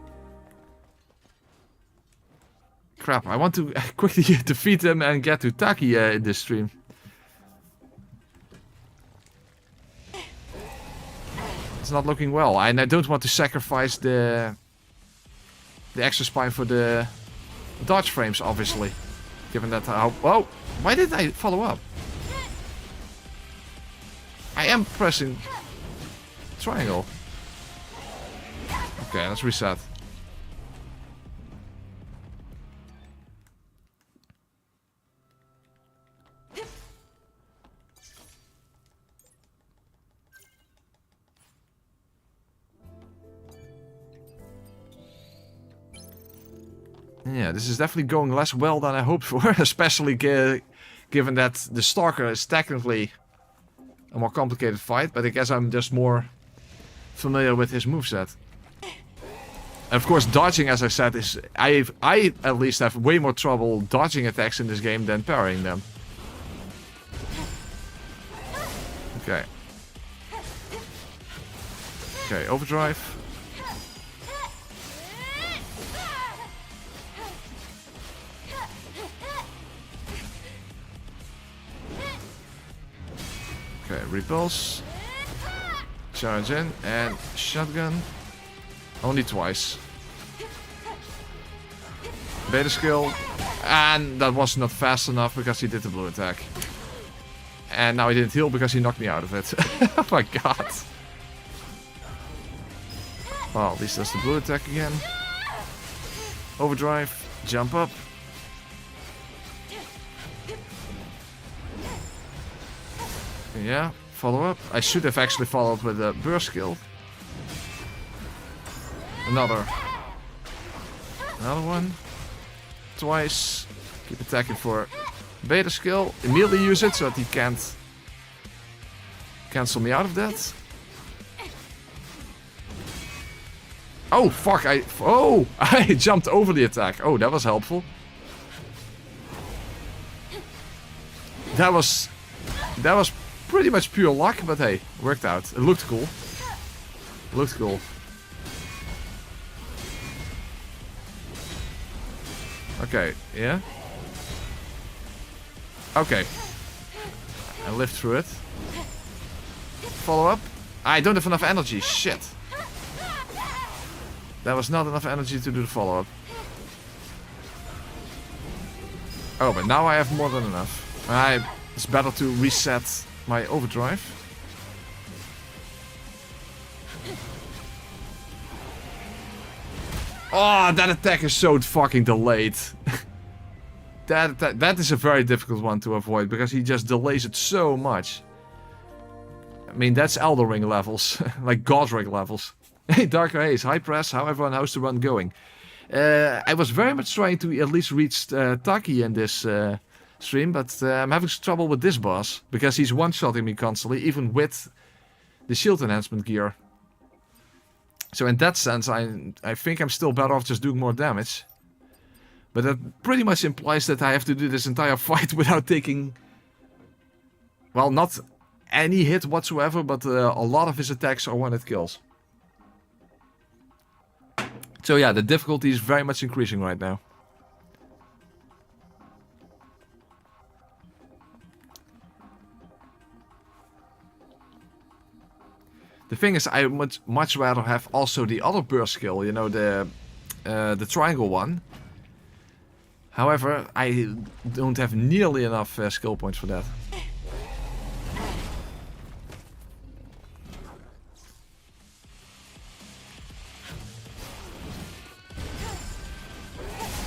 Crap, I want to quickly defeat him and get to Tachy in this stream. It's not looking well, and I don't want to sacrifice the extra spine for the dodge frames, obviously. Given that how... Oh! Why did I follow up? I am pressing triangle. Okay, let's reset. Yeah, this is definitely going less well than I hoped for, especially given that the Stalker is technically a more complicated fight, but I guess I'm just more familiar with his moveset. And of course, dodging, as I said, is I at least have way more trouble dodging attacks in this game than parrying them. Okay. Okay, overdrive. Okay, repulse. Charge in and shotgun. Only twice. Beta skill. And that was not fast enough because he did the blue attack. And now he didn't heal because he knocked me out of it. Oh my god. Well, at least that's the blue attack again. Overdrive. Jump up. Yeah, follow up. I should have actually followed with a burst skill. Another one. Twice. Keep attacking for beta skill. Immediately use it so that he can't cancel me out of that. Oh fuck! I jumped over the attack. Oh, that was helpful. That was pretty much pure luck, but hey, worked out. It looked cool. Looked cool. Okay, yeah. Okay. I lived through it. Follow up. I don't have enough energy. Shit. That was not enough energy to do the follow up. Oh, but now I have more than enough. It's better to reset my overdrive. Oh, that attack is so fucking delayed. That is a very difficult one to avoid because he just delays it so much. I mean, that's Elden Ring levels, like God Ring levels. Hey, Darker Haze, high press, how everyone, how's the run going? I was very much trying to at least reach Tachy in this stream, but I'm having trouble with this boss because he's one-shotting me constantly, even with the shield enhancement gear. So in that sense, I think I'm still better off just doing more damage. But that pretty much implies that I have to do this entire fight without taking... Well, not any hit whatsoever, but a lot of his attacks are one-hit kills. So yeah, the difficulty is very much increasing right now. The thing is, I would much rather have also the other burst skill, you know, the triangle one. However, I don't have nearly enough skill points for that.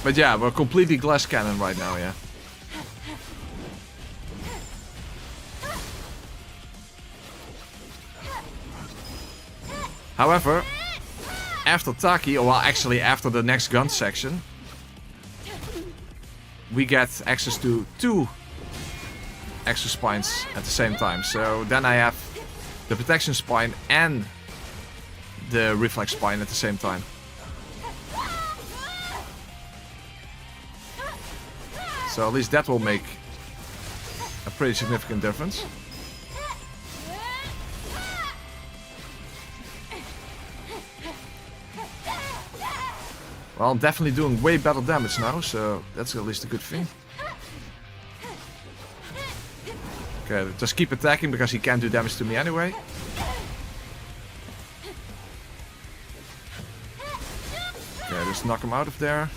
But yeah, we're completely glass cannon right now, yeah. However, after Tachy, or well, actually after the next gun section, we get access to 2 extra spines at the same time. So then I have the protection spine and the reflex spine at the same time. So at least that will make a pretty significant difference. Well, I'm definitely doing way better damage now, so that's at least a good thing. Okay, just keep attacking because he can't do damage to me anyway. Okay, just knock him out of there.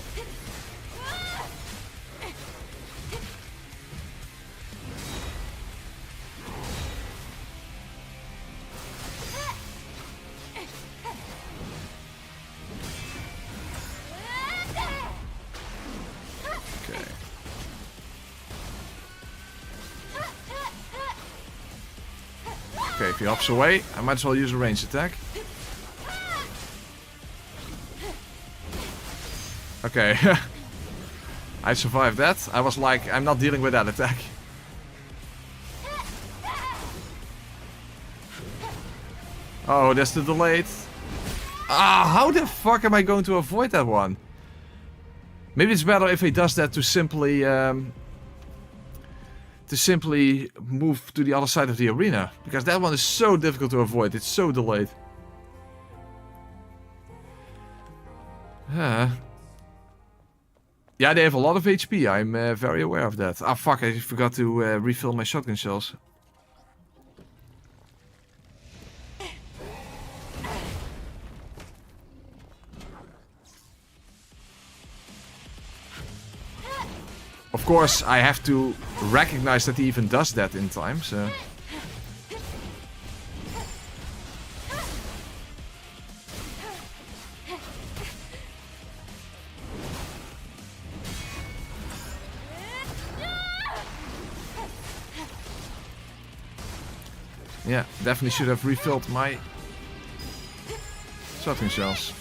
Okay, if he hops away, I might as well use a ranged attack. Okay, I survived that. I was like, I'm not dealing with that attack. Oh, that's the delayed. Ah, how the fuck am I going to avoid that one? Maybe it's better if he does that to simply move to the other side of the arena, because that one is so difficult to avoid. It's so delayed. Yeah, they have a lot of HP. I'm very aware of that. Ah, fuck! I forgot to refill my shotgun shells. Of course, I have to recognize that he even does that in time, so... Yeah, definitely should have refilled my shotgun shells.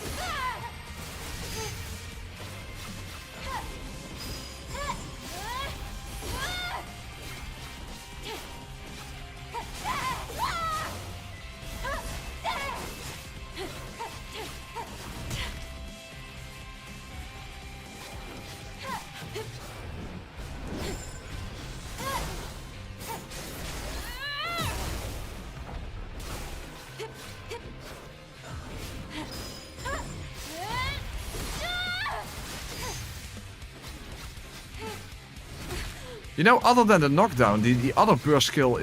You know, other than the knockdown, the other burst skill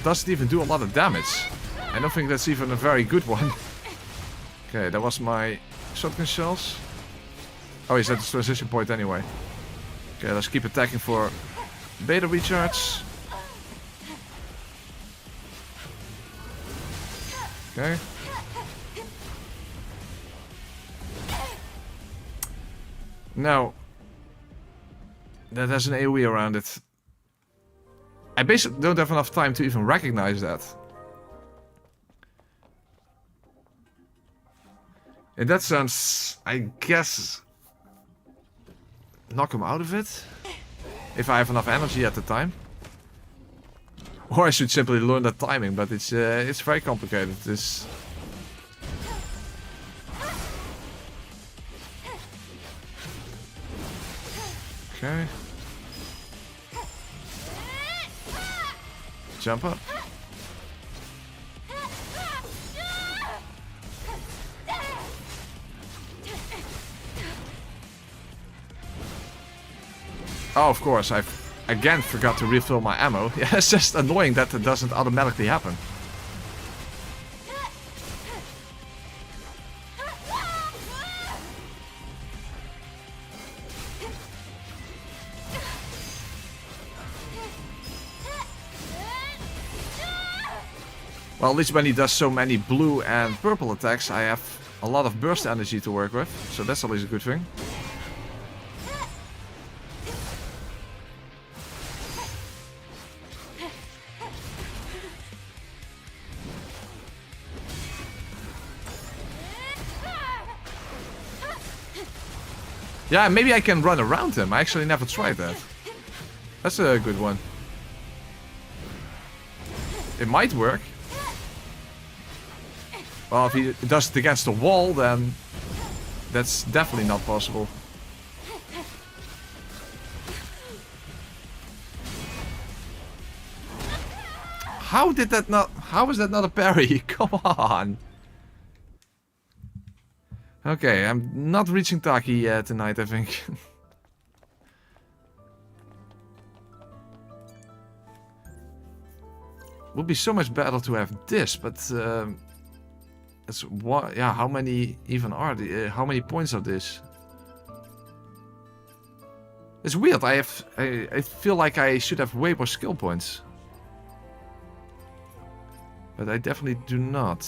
doesn't even do a lot of damage. I don't think that's even a very good one. Okay, that was my shotgun shells. Oh, he's at the transition point anyway. Okay, let's keep attacking for beta recharge. Okay. Now, that has an AoE around it. I basically don't have enough time to even recognize that. In that sense, I guess knock him out of it. If I have enough energy at the time. Or I should simply learn that timing, but it's very complicated. This. Okay. Jump up. Oh, of course, I again forgot to refill my ammo. Yeah, it's just annoying that it doesn't automatically happen. Well, at least when he does so many blue and purple attacks, I have a lot of burst energy to work with. So that's always a good thing. Yeah, maybe I can run around him. I actually never tried that. That's a good one. It might work. Well, if he does it against the wall, then that's definitely not possible. How did that not... How is that not a parry? Come on. Okay, I'm not reaching Tachy tonight, I think. Would be so much better to have this, but... It's what? Yeah, how many even are the? How many points are this? It's weird. I feel like I should have way more skill points, but I definitely do not.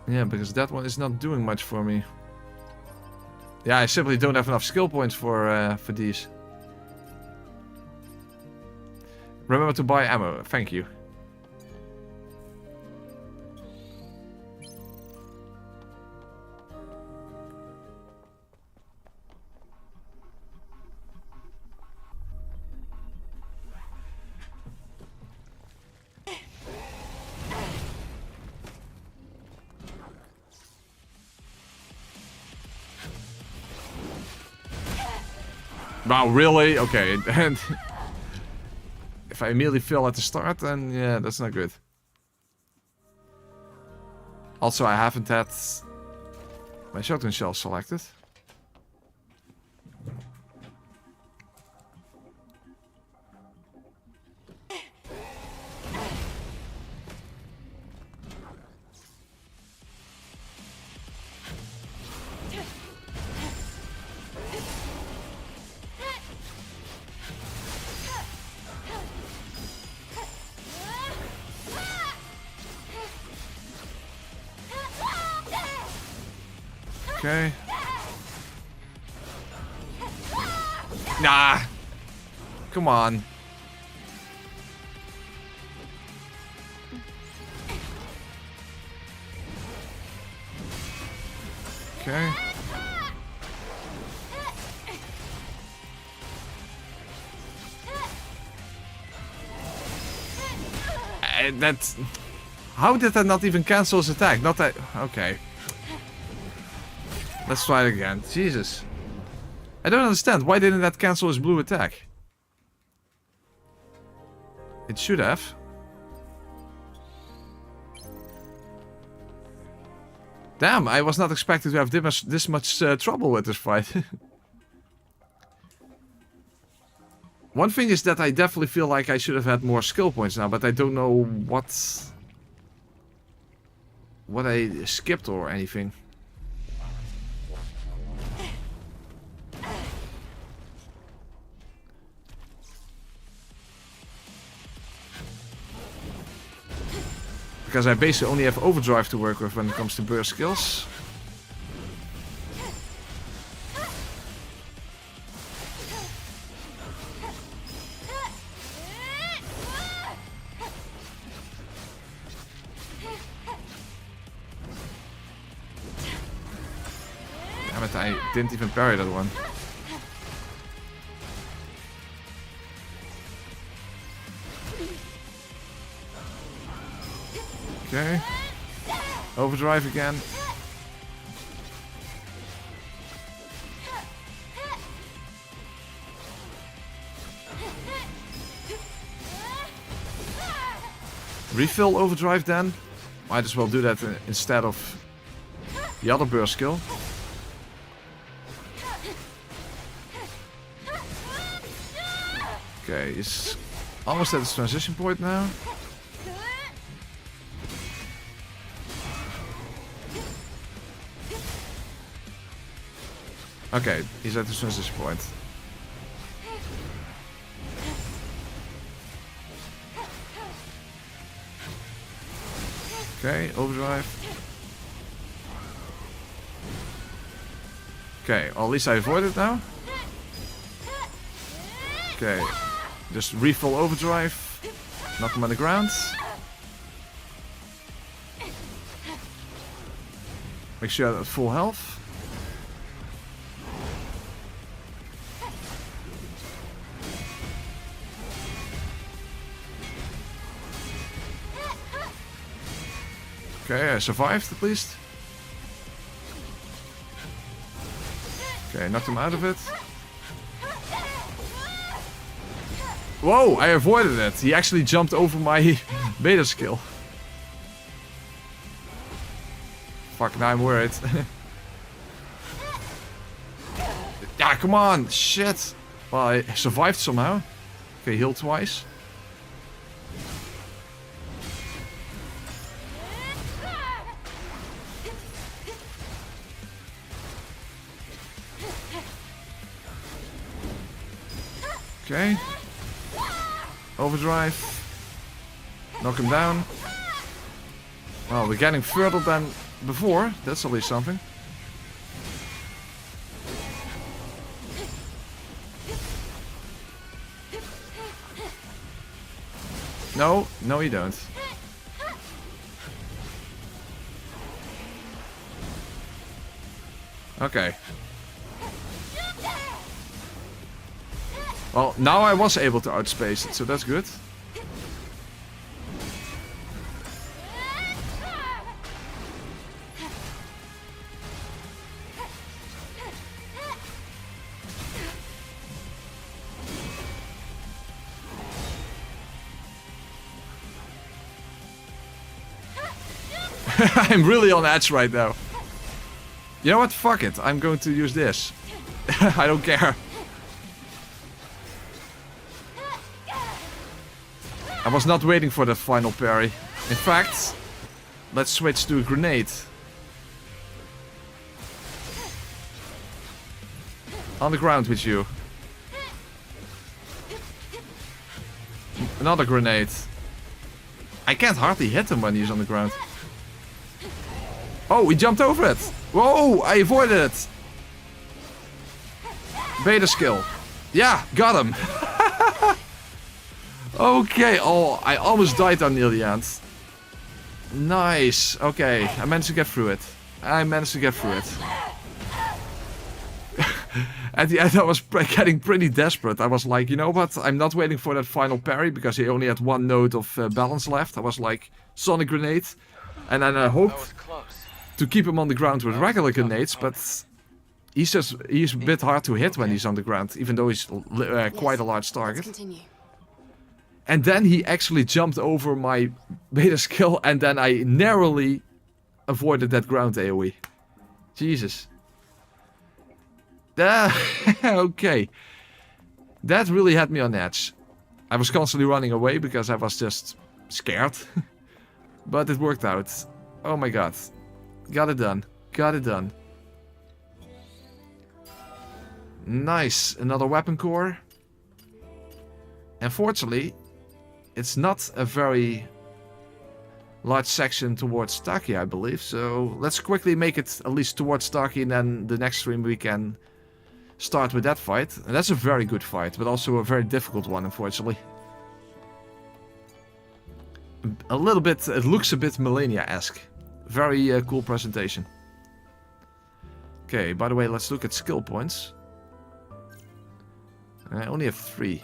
Yeah, because that one is not doing much for me. Yeah, I simply don't have enough skill points for these. Remember to buy ammo. Thank you. Wow, really? Okay, and if I immediately fail at the start, then yeah, that's not good. Also, I haven't had my shotgun shell selected. Okay. Nah. Come on. Okay. That's... How did that not even cancel his attack? Not that... Okay. Let's try it again. Jesus. I don't understand. Why didn't that cancel his blue attack? It should have. Damn, I was not expecting to have this much trouble with this fight. One thing is that I definitely feel like I should have had more skill points now, but I don't know what I skipped or anything. Because I basically only have overdrive to work with when it comes to burst skills. Damn it, I didn't even parry that one. Okay. Overdrive again. Refill overdrive then. Might as well do that instead of the other burst skill. Okay, he's almost at his transition point now. Okay, he's at the transition point. Okay, overdrive. Okay, well, at least I avoided now. Okay, just refill overdrive. Knock him on the ground. Make sure I'm at full health. Okay, I survived at least. Okay, knocked him out of it. Whoa, I avoided it. He actually jumped over my beta skill. Fuck, now I'm worried. Yeah, come on, shit. Well, I survived somehow. Okay, healed twice. Okay. Overdrive. Knock him down. Well, we're getting further than before. That's at least something. No, no you don't. Okay. Well, now I was able to outspace it, so that's good. I'm really on edge right now. You know what? Fuck it. I'm going to use this. I don't care. I was not waiting for that final parry. In fact, let's switch to a grenade. On the ground with you. Another grenade. I can't hardly hit him when he's on the ground. Oh, he jumped over it. Whoa, I avoided it. Beta skill. Yeah, got him. Okay, oh, I almost died on near the end. Nice. Okay, I managed to get through it. At the end, I was getting pretty desperate. I was like, you know what? I'm not waiting for that final parry because he only had one node of balance left. I was like, Sonic Grenade. And then I hoped to keep him on the ground with regular grenades, but he's a bit hard to hit when he's on the ground, even though he's quite a large target. And then he actually jumped over my beta skill, and then I narrowly avoided that ground AoE. Jesus. Okay. That really had me on edge. I was constantly running away because I was just scared. But it worked out. Oh my god. Got it done. Got it done. Nice. Another weapon core. Unfortunately, it's not a very large section towards Tachy, I believe. So let's quickly make it at least towards Tachy, and then the next stream we can start with that fight. And that's a very good fight, but also a very difficult one, unfortunately. A little bit, it looks a bit Millennia-esque. Very cool presentation. Okay, by the way, let's look at skill points. I only have 3.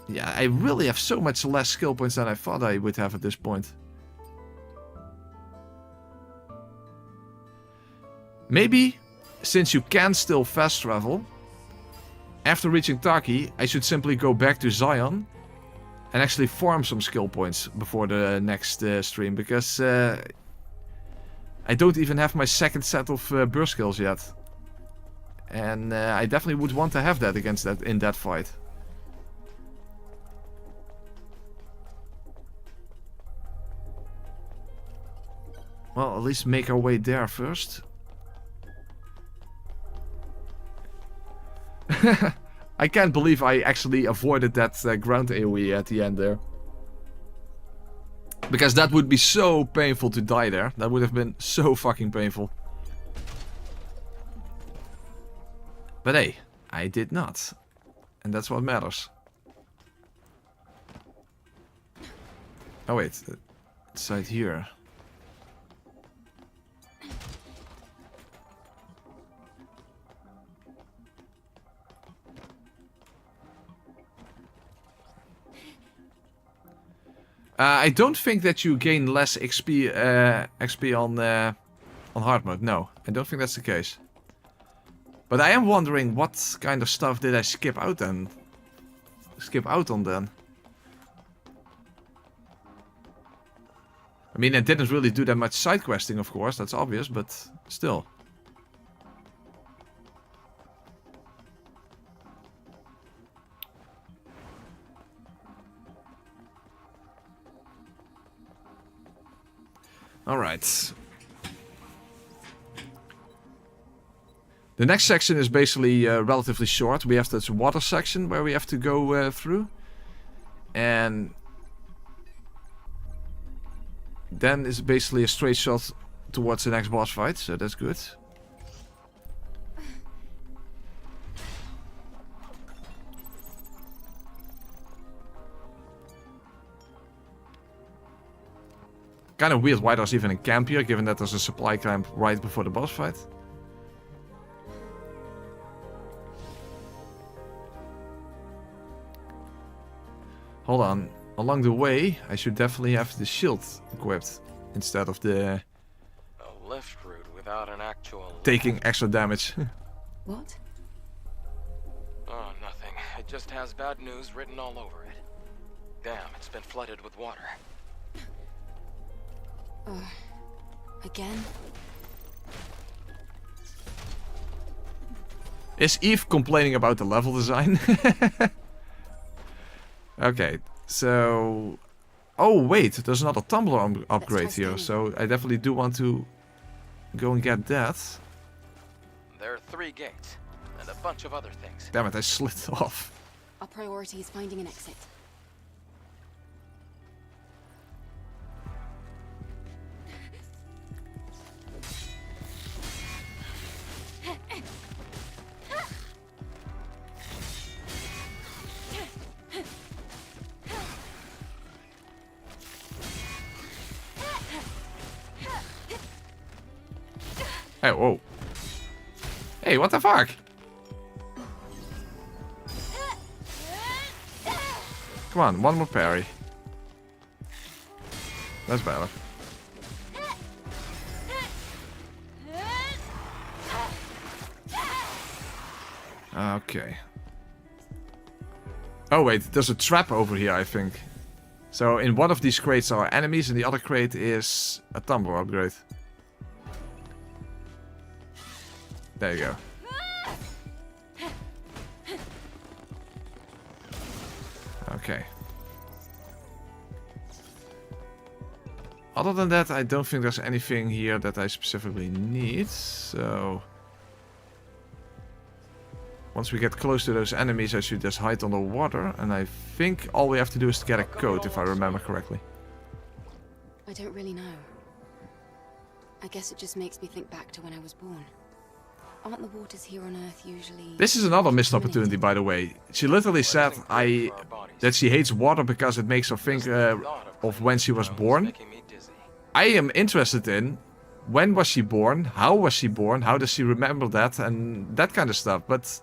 Yeah, I really have so much less skill points than I thought I would have at this point. Maybe, since you can still fast travel, after reaching Tachy, I should simply go back to Zion and actually farm some skill points before the next stream, because I don't even have my second set of burst skills yet. And I definitely would want to have that against that in that fight. Well, at least make our way there first. I can't believe I actually avoided that ground AoE at the end there. Because that would be so painful to die there. That would have been so fucking painful. But hey, I did not. And that's what matters. Oh wait, it's right here. I don't think that you gain less XP on hard mode. No, I don't think that's the case. But I am wondering what kind of stuff did I skip out on then. I mean, I didn't really do that much side questing, of course. That's obvious, but still. Alright. The next section is basically relatively short. We have this water section where we have to go through. And then is basically a straight shot towards the next boss fight, so that's good. Kind of weird why there's even a camp here, given that there's a supply camp right before the boss fight. Hold on. Along the way, I should definitely have the shield equipped instead of the A lift route without an actual... taking extra damage. What? Oh, nothing. It just has bad news written all over it. Damn, it's been flooded with water. Again? Is Eve complaining about the level design? Okay, so... Oh, wait, there's another tumbler upgrade here, so I definitely do want to go and get that. There are 3 gates, and a bunch of other things. Damn it, I slid off. Our priority is finding an exit. Hey, whoa. Hey, what the fuck? Come on, one more parry. That's better. Okay. Oh wait, there's a trap over here, I think. So in one of these crates are enemies and the other crate is a tumbler upgrade. There you go. Okay. Other than that, I don't think there's anything here that I specifically need, so... Once we get close to those enemies, I should just hide under water, and I think all we have to do is to get a coat, if I remember correctly. I don't really know. I guess it just makes me think back to when I was born. Aren't the waters here on Earth usually... This is another missed opportunity, by the way. She literally said that she hates water because it makes her think of when she was born. I am interested in when was she born, how was she born, how does she remember that, and that kind of stuff. But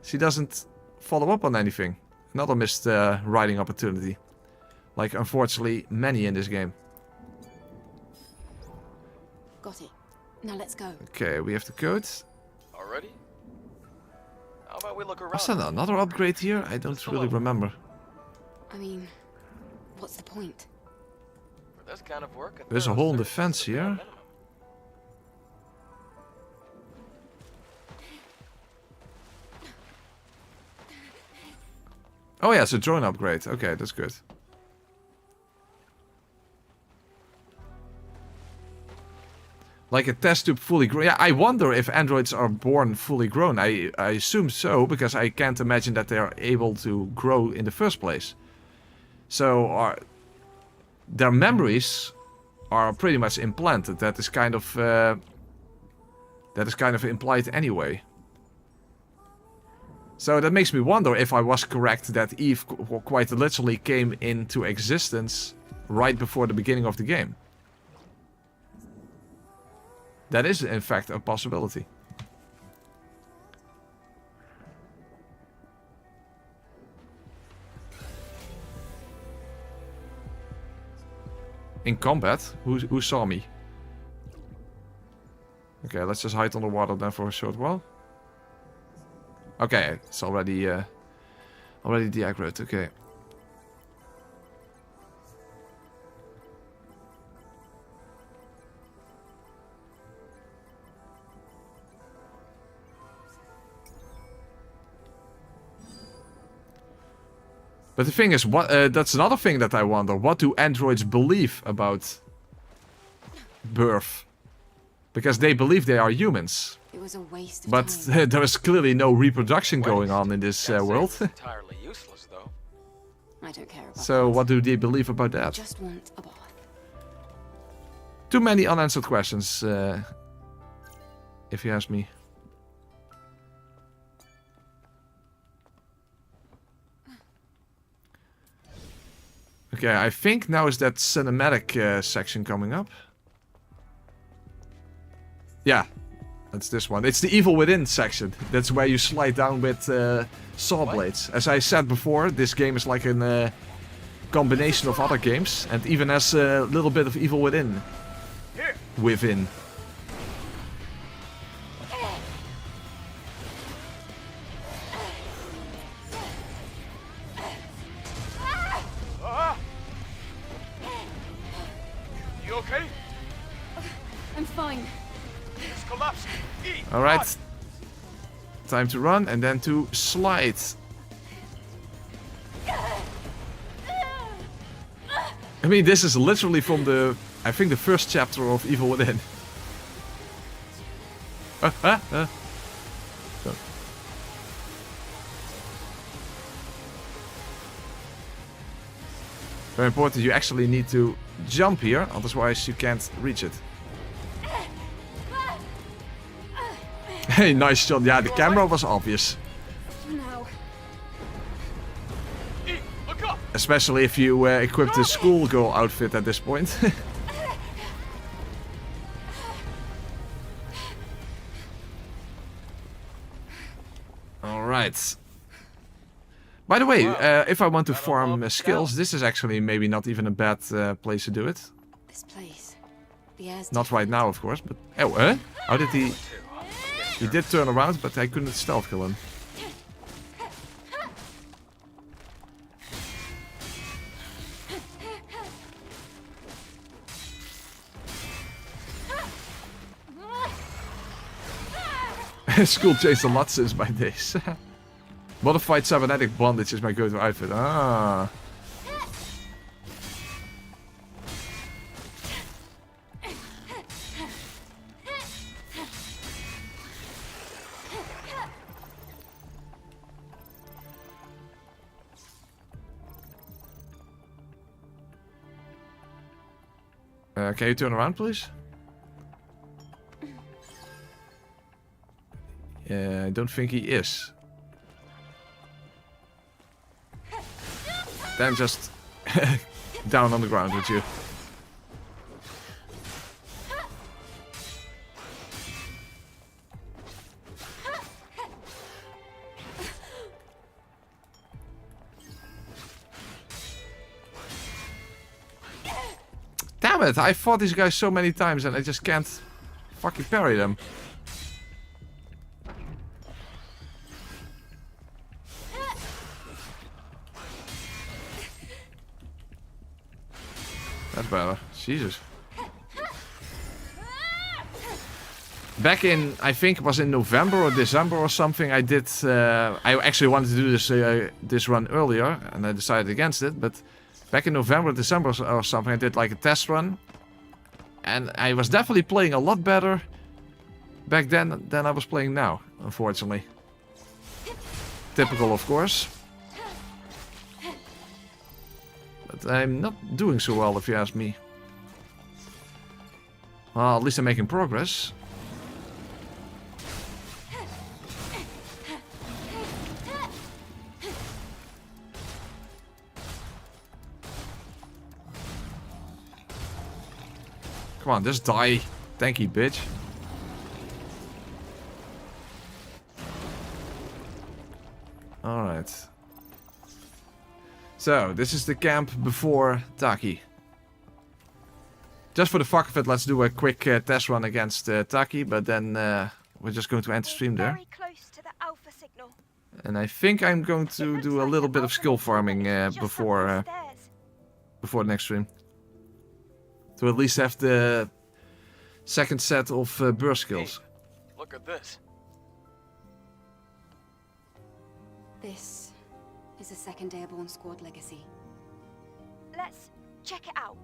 she doesn't follow up on anything. Another missed writing opportunity. Like, unfortunately, many in this game. Got it. Now let's go. Okay, we have the code. Already? How about we look around? Was there another upgrade here? I don't really remember. I mean, what's the point? For this kind of work, There's a hole in the fence here. Oh yeah, it's a drone upgrade. Okay, that's good. Like a test tube fully grown. Yeah, I wonder if androids are born fully grown. I assume so, because I can't imagine that they are able to grow in the first place. So their memories are pretty much implanted. That is kind of implied anyway. So that makes me wonder if I was correct that Eve quite literally came into existence right before the beginning of the game. That is, in fact, a possibility. In combat? Who saw me? Okay, let's just hide underwater then for a short while. Okay, it's already de-aggroed, okay. But the thing is, that's another thing that I wonder. What do androids believe about birth? Because they believe they are humans. It was a waste of but time. there is clearly no reproduction going on in this world. Entirely useless, though. I don't care about So what do they believe about that? I just want a bath. Too many unanswered questions, if you ask me. Okay, I think now is that cinematic section coming up. Yeah, that's this one. It's the Evil Within section. That's where you slide down with saw blades. As I said before, this game is like a combination of other games, and even has a little bit of Evil Within. Within. You okay? I'm fine. It's collapsed. Alright. Time to run and then to slide. I mean, this is literally from the, I think, the first chapter of Evil Within. So. Very important, you actually need to jump here, otherwise you can't reach it. Hey, nice shot. Yeah, the camera was obvious. No. Especially if you equip the schoolgirl outfit at this point. Alright. By the way, if I want to farm skills, this is actually maybe not even a bad place to do it. This place. The air's Not right now, of course, but... Oh, how did he... He did turn around, but I couldn't stealth kill him. School changed a lot since my days. Modified cybernetic bondage is my go-to outfit. Ah. Can you turn around, please? I don't think he is. Then just down on the ground with you. Damn it, I fought these guys so many times and I just can't fucking parry them. That's better. Jesus. Back in, I think it was in November or December or something, I did... I actually wanted to do this this run earlier, and I decided against it, but... Back in November, December or something, I did like a test run. And I was definitely playing a lot better back then than I was playing now, unfortunately. Typical, of course. But I'm not doing so well, if you ask me. Well, at least I'm making progress. Come on, just die, tanky bitch. Alright. So, this is the camp before Tachy. Just for the fuck of it, let's do a quick test run against Tachy, but then we're just going to end stream there. Very close to the alpha signal. And I think I'm going to do a little bit of skill farming before the next stream. To at least have the second set of burst skills. Hey, look at this. This is a second Airborne Squad legacy. Let's check it out.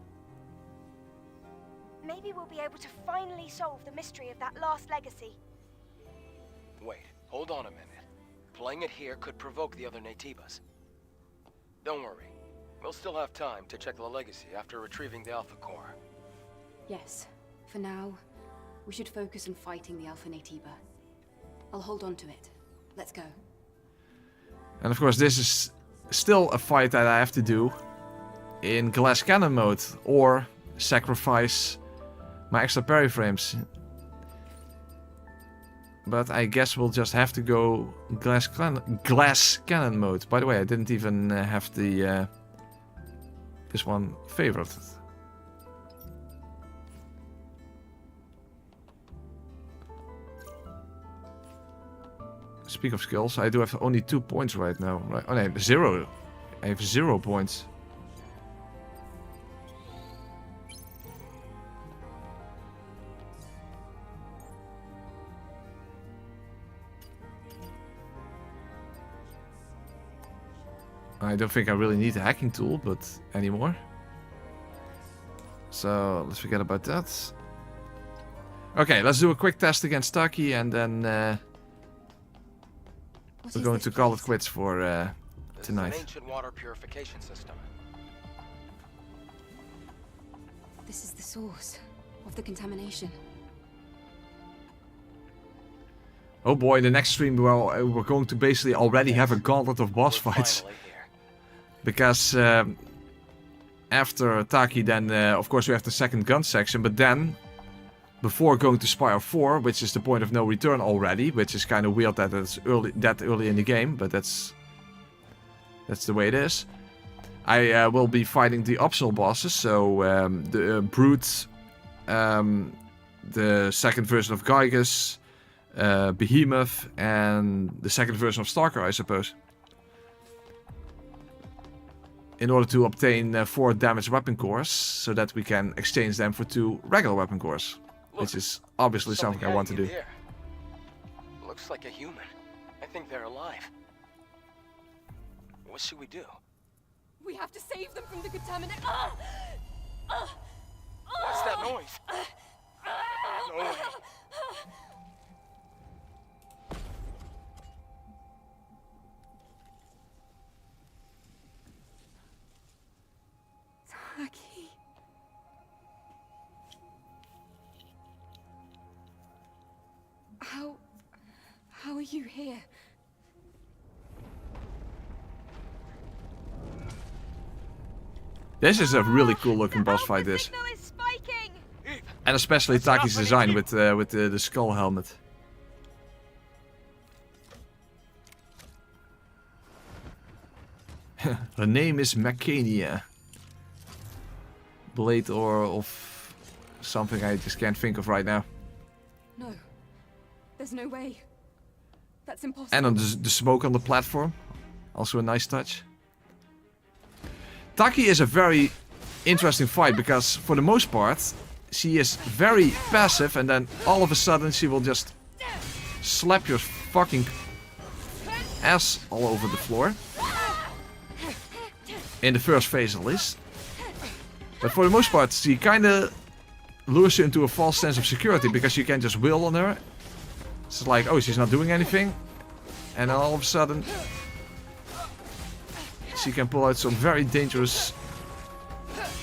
Maybe we'll be able to finally solve the mystery of that last legacy. Wait, hold on a minute. Playing it here could provoke the other Naytibas. Don't worry. We'll still have time to check the legacy after retrieving the Alpha Core. Yes. For now, we should focus on fighting the Alpha Naytiba. I'll hold on to it. Let's go. And of course this is still a fight that I have to do. in glass cannon mode or sacrifice my extra parry frames. But I guess we'll just have to go glass cannon mode. By the way, I didn't even have the this one favorited. Speak of skills, I do have only 2 points right now. Right? Oh no, 0. I have 0 points. I don't think I really need a hacking tool, but anymore. So let's forget about that. Okay, let's do a quick test against Tachy, and then we're going to call it quits for tonight. This is an ancient water purification system. This is the source of the contamination. Oh boy, the next stream, well, we're going to basically already have a gauntlet of boss fights. Because after Tachy, then of course we have the second gun section, but then before going to Spire 4, which is the point of no return already, which is kind of weird that it's that early in the game, but that's the way it is. I will be fighting the optional bosses, so the Brute, the second version of Gygus, Behemoth, and the second version of Stalker, I suppose. In order to obtain 4 damaged weapon cores, so that we can exchange them for 2 regular weapon cores. Look, which is obviously something I want to do. There. Looks like a human. I think they're alive. What should we do? We have to save them from the contaminant. What's that noise? No way. Tachy. How are you here? This is a really cool looking boss fight, this. And especially Tachy's design with the skull helmet. Her name is Mechania. Blade or of something I just can't think of right now. No. There's no way. That's impossible. And on the smoke on the platform. Also a nice touch. Tachy is a very interesting fight because for the most part she is very passive and then all of a sudden she will just slap your fucking ass all over the floor. In the first phase at least. But for the most part she kinda lures you into a false sense of security because you can just will on her. It's like, oh, she's not doing anything. And then all of a sudden she can pull out some very dangerous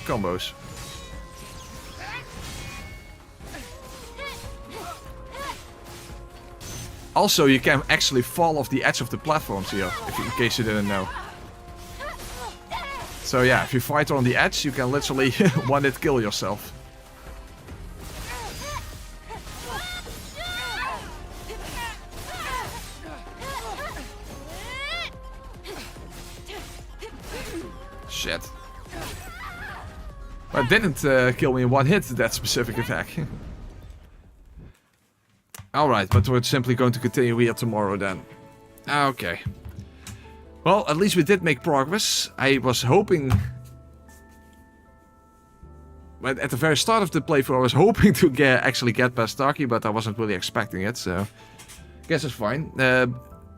combos. Also, you can actually fall off the edge of the platforms here, in case you didn't know. So yeah, if you fight on the edge, you can literally one-hit kill yourself. Shit. But it didn't kill me in one hit, that specific attack. Alright, but we're simply going to continue here tomorrow then. Okay. Well, at least we did make progress. I was hoping... But at the very start of the playthrough I was hoping to actually get past Tachy, but I wasn't really expecting it, so... Guess it's fine.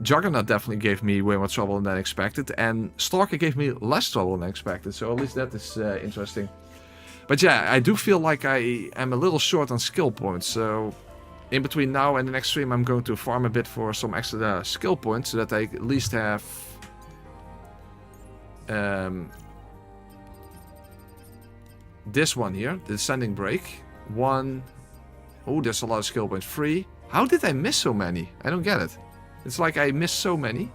Juggernaut definitely gave me way more trouble than expected, and Stalker gave me less trouble than expected, so at least that is interesting. But yeah, I do feel like I am a little short on skill points, so in between now and the next stream I'm going to farm a bit for some extra skill points, so that I at least have... this one here, the Descending Break. 1... Oh, there's a lot of skill points. 3. How did I miss so many? I don't get it. It's like I missed so many.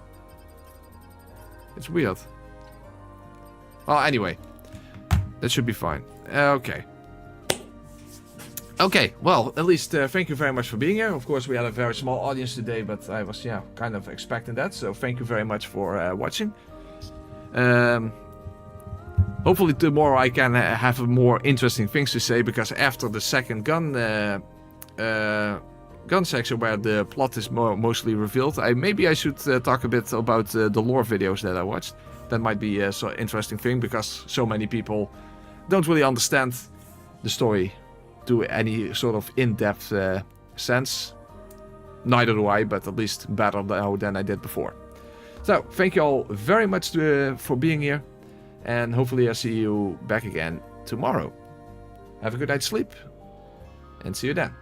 It's weird. Well, anyway. That should be fine. Okay. Okay, well, at least thank you very much for being here. Of course, we had a very small audience today, but I was, yeah, kind of expecting that. So thank you very much for watching. Hopefully tomorrow I can have more interesting things to say, because after the second gun section where the plot is mostly revealed, maybe I should talk a bit about the lore videos that I watched. That might be a so interesting thing, because so many people don't really understand the story to any sort of in-depth sense. Neither do I, but at least better now than I did before. So, thank you all very much for being here, and hopefully I'll see you back again tomorrow. Have a good night's sleep, and see you then.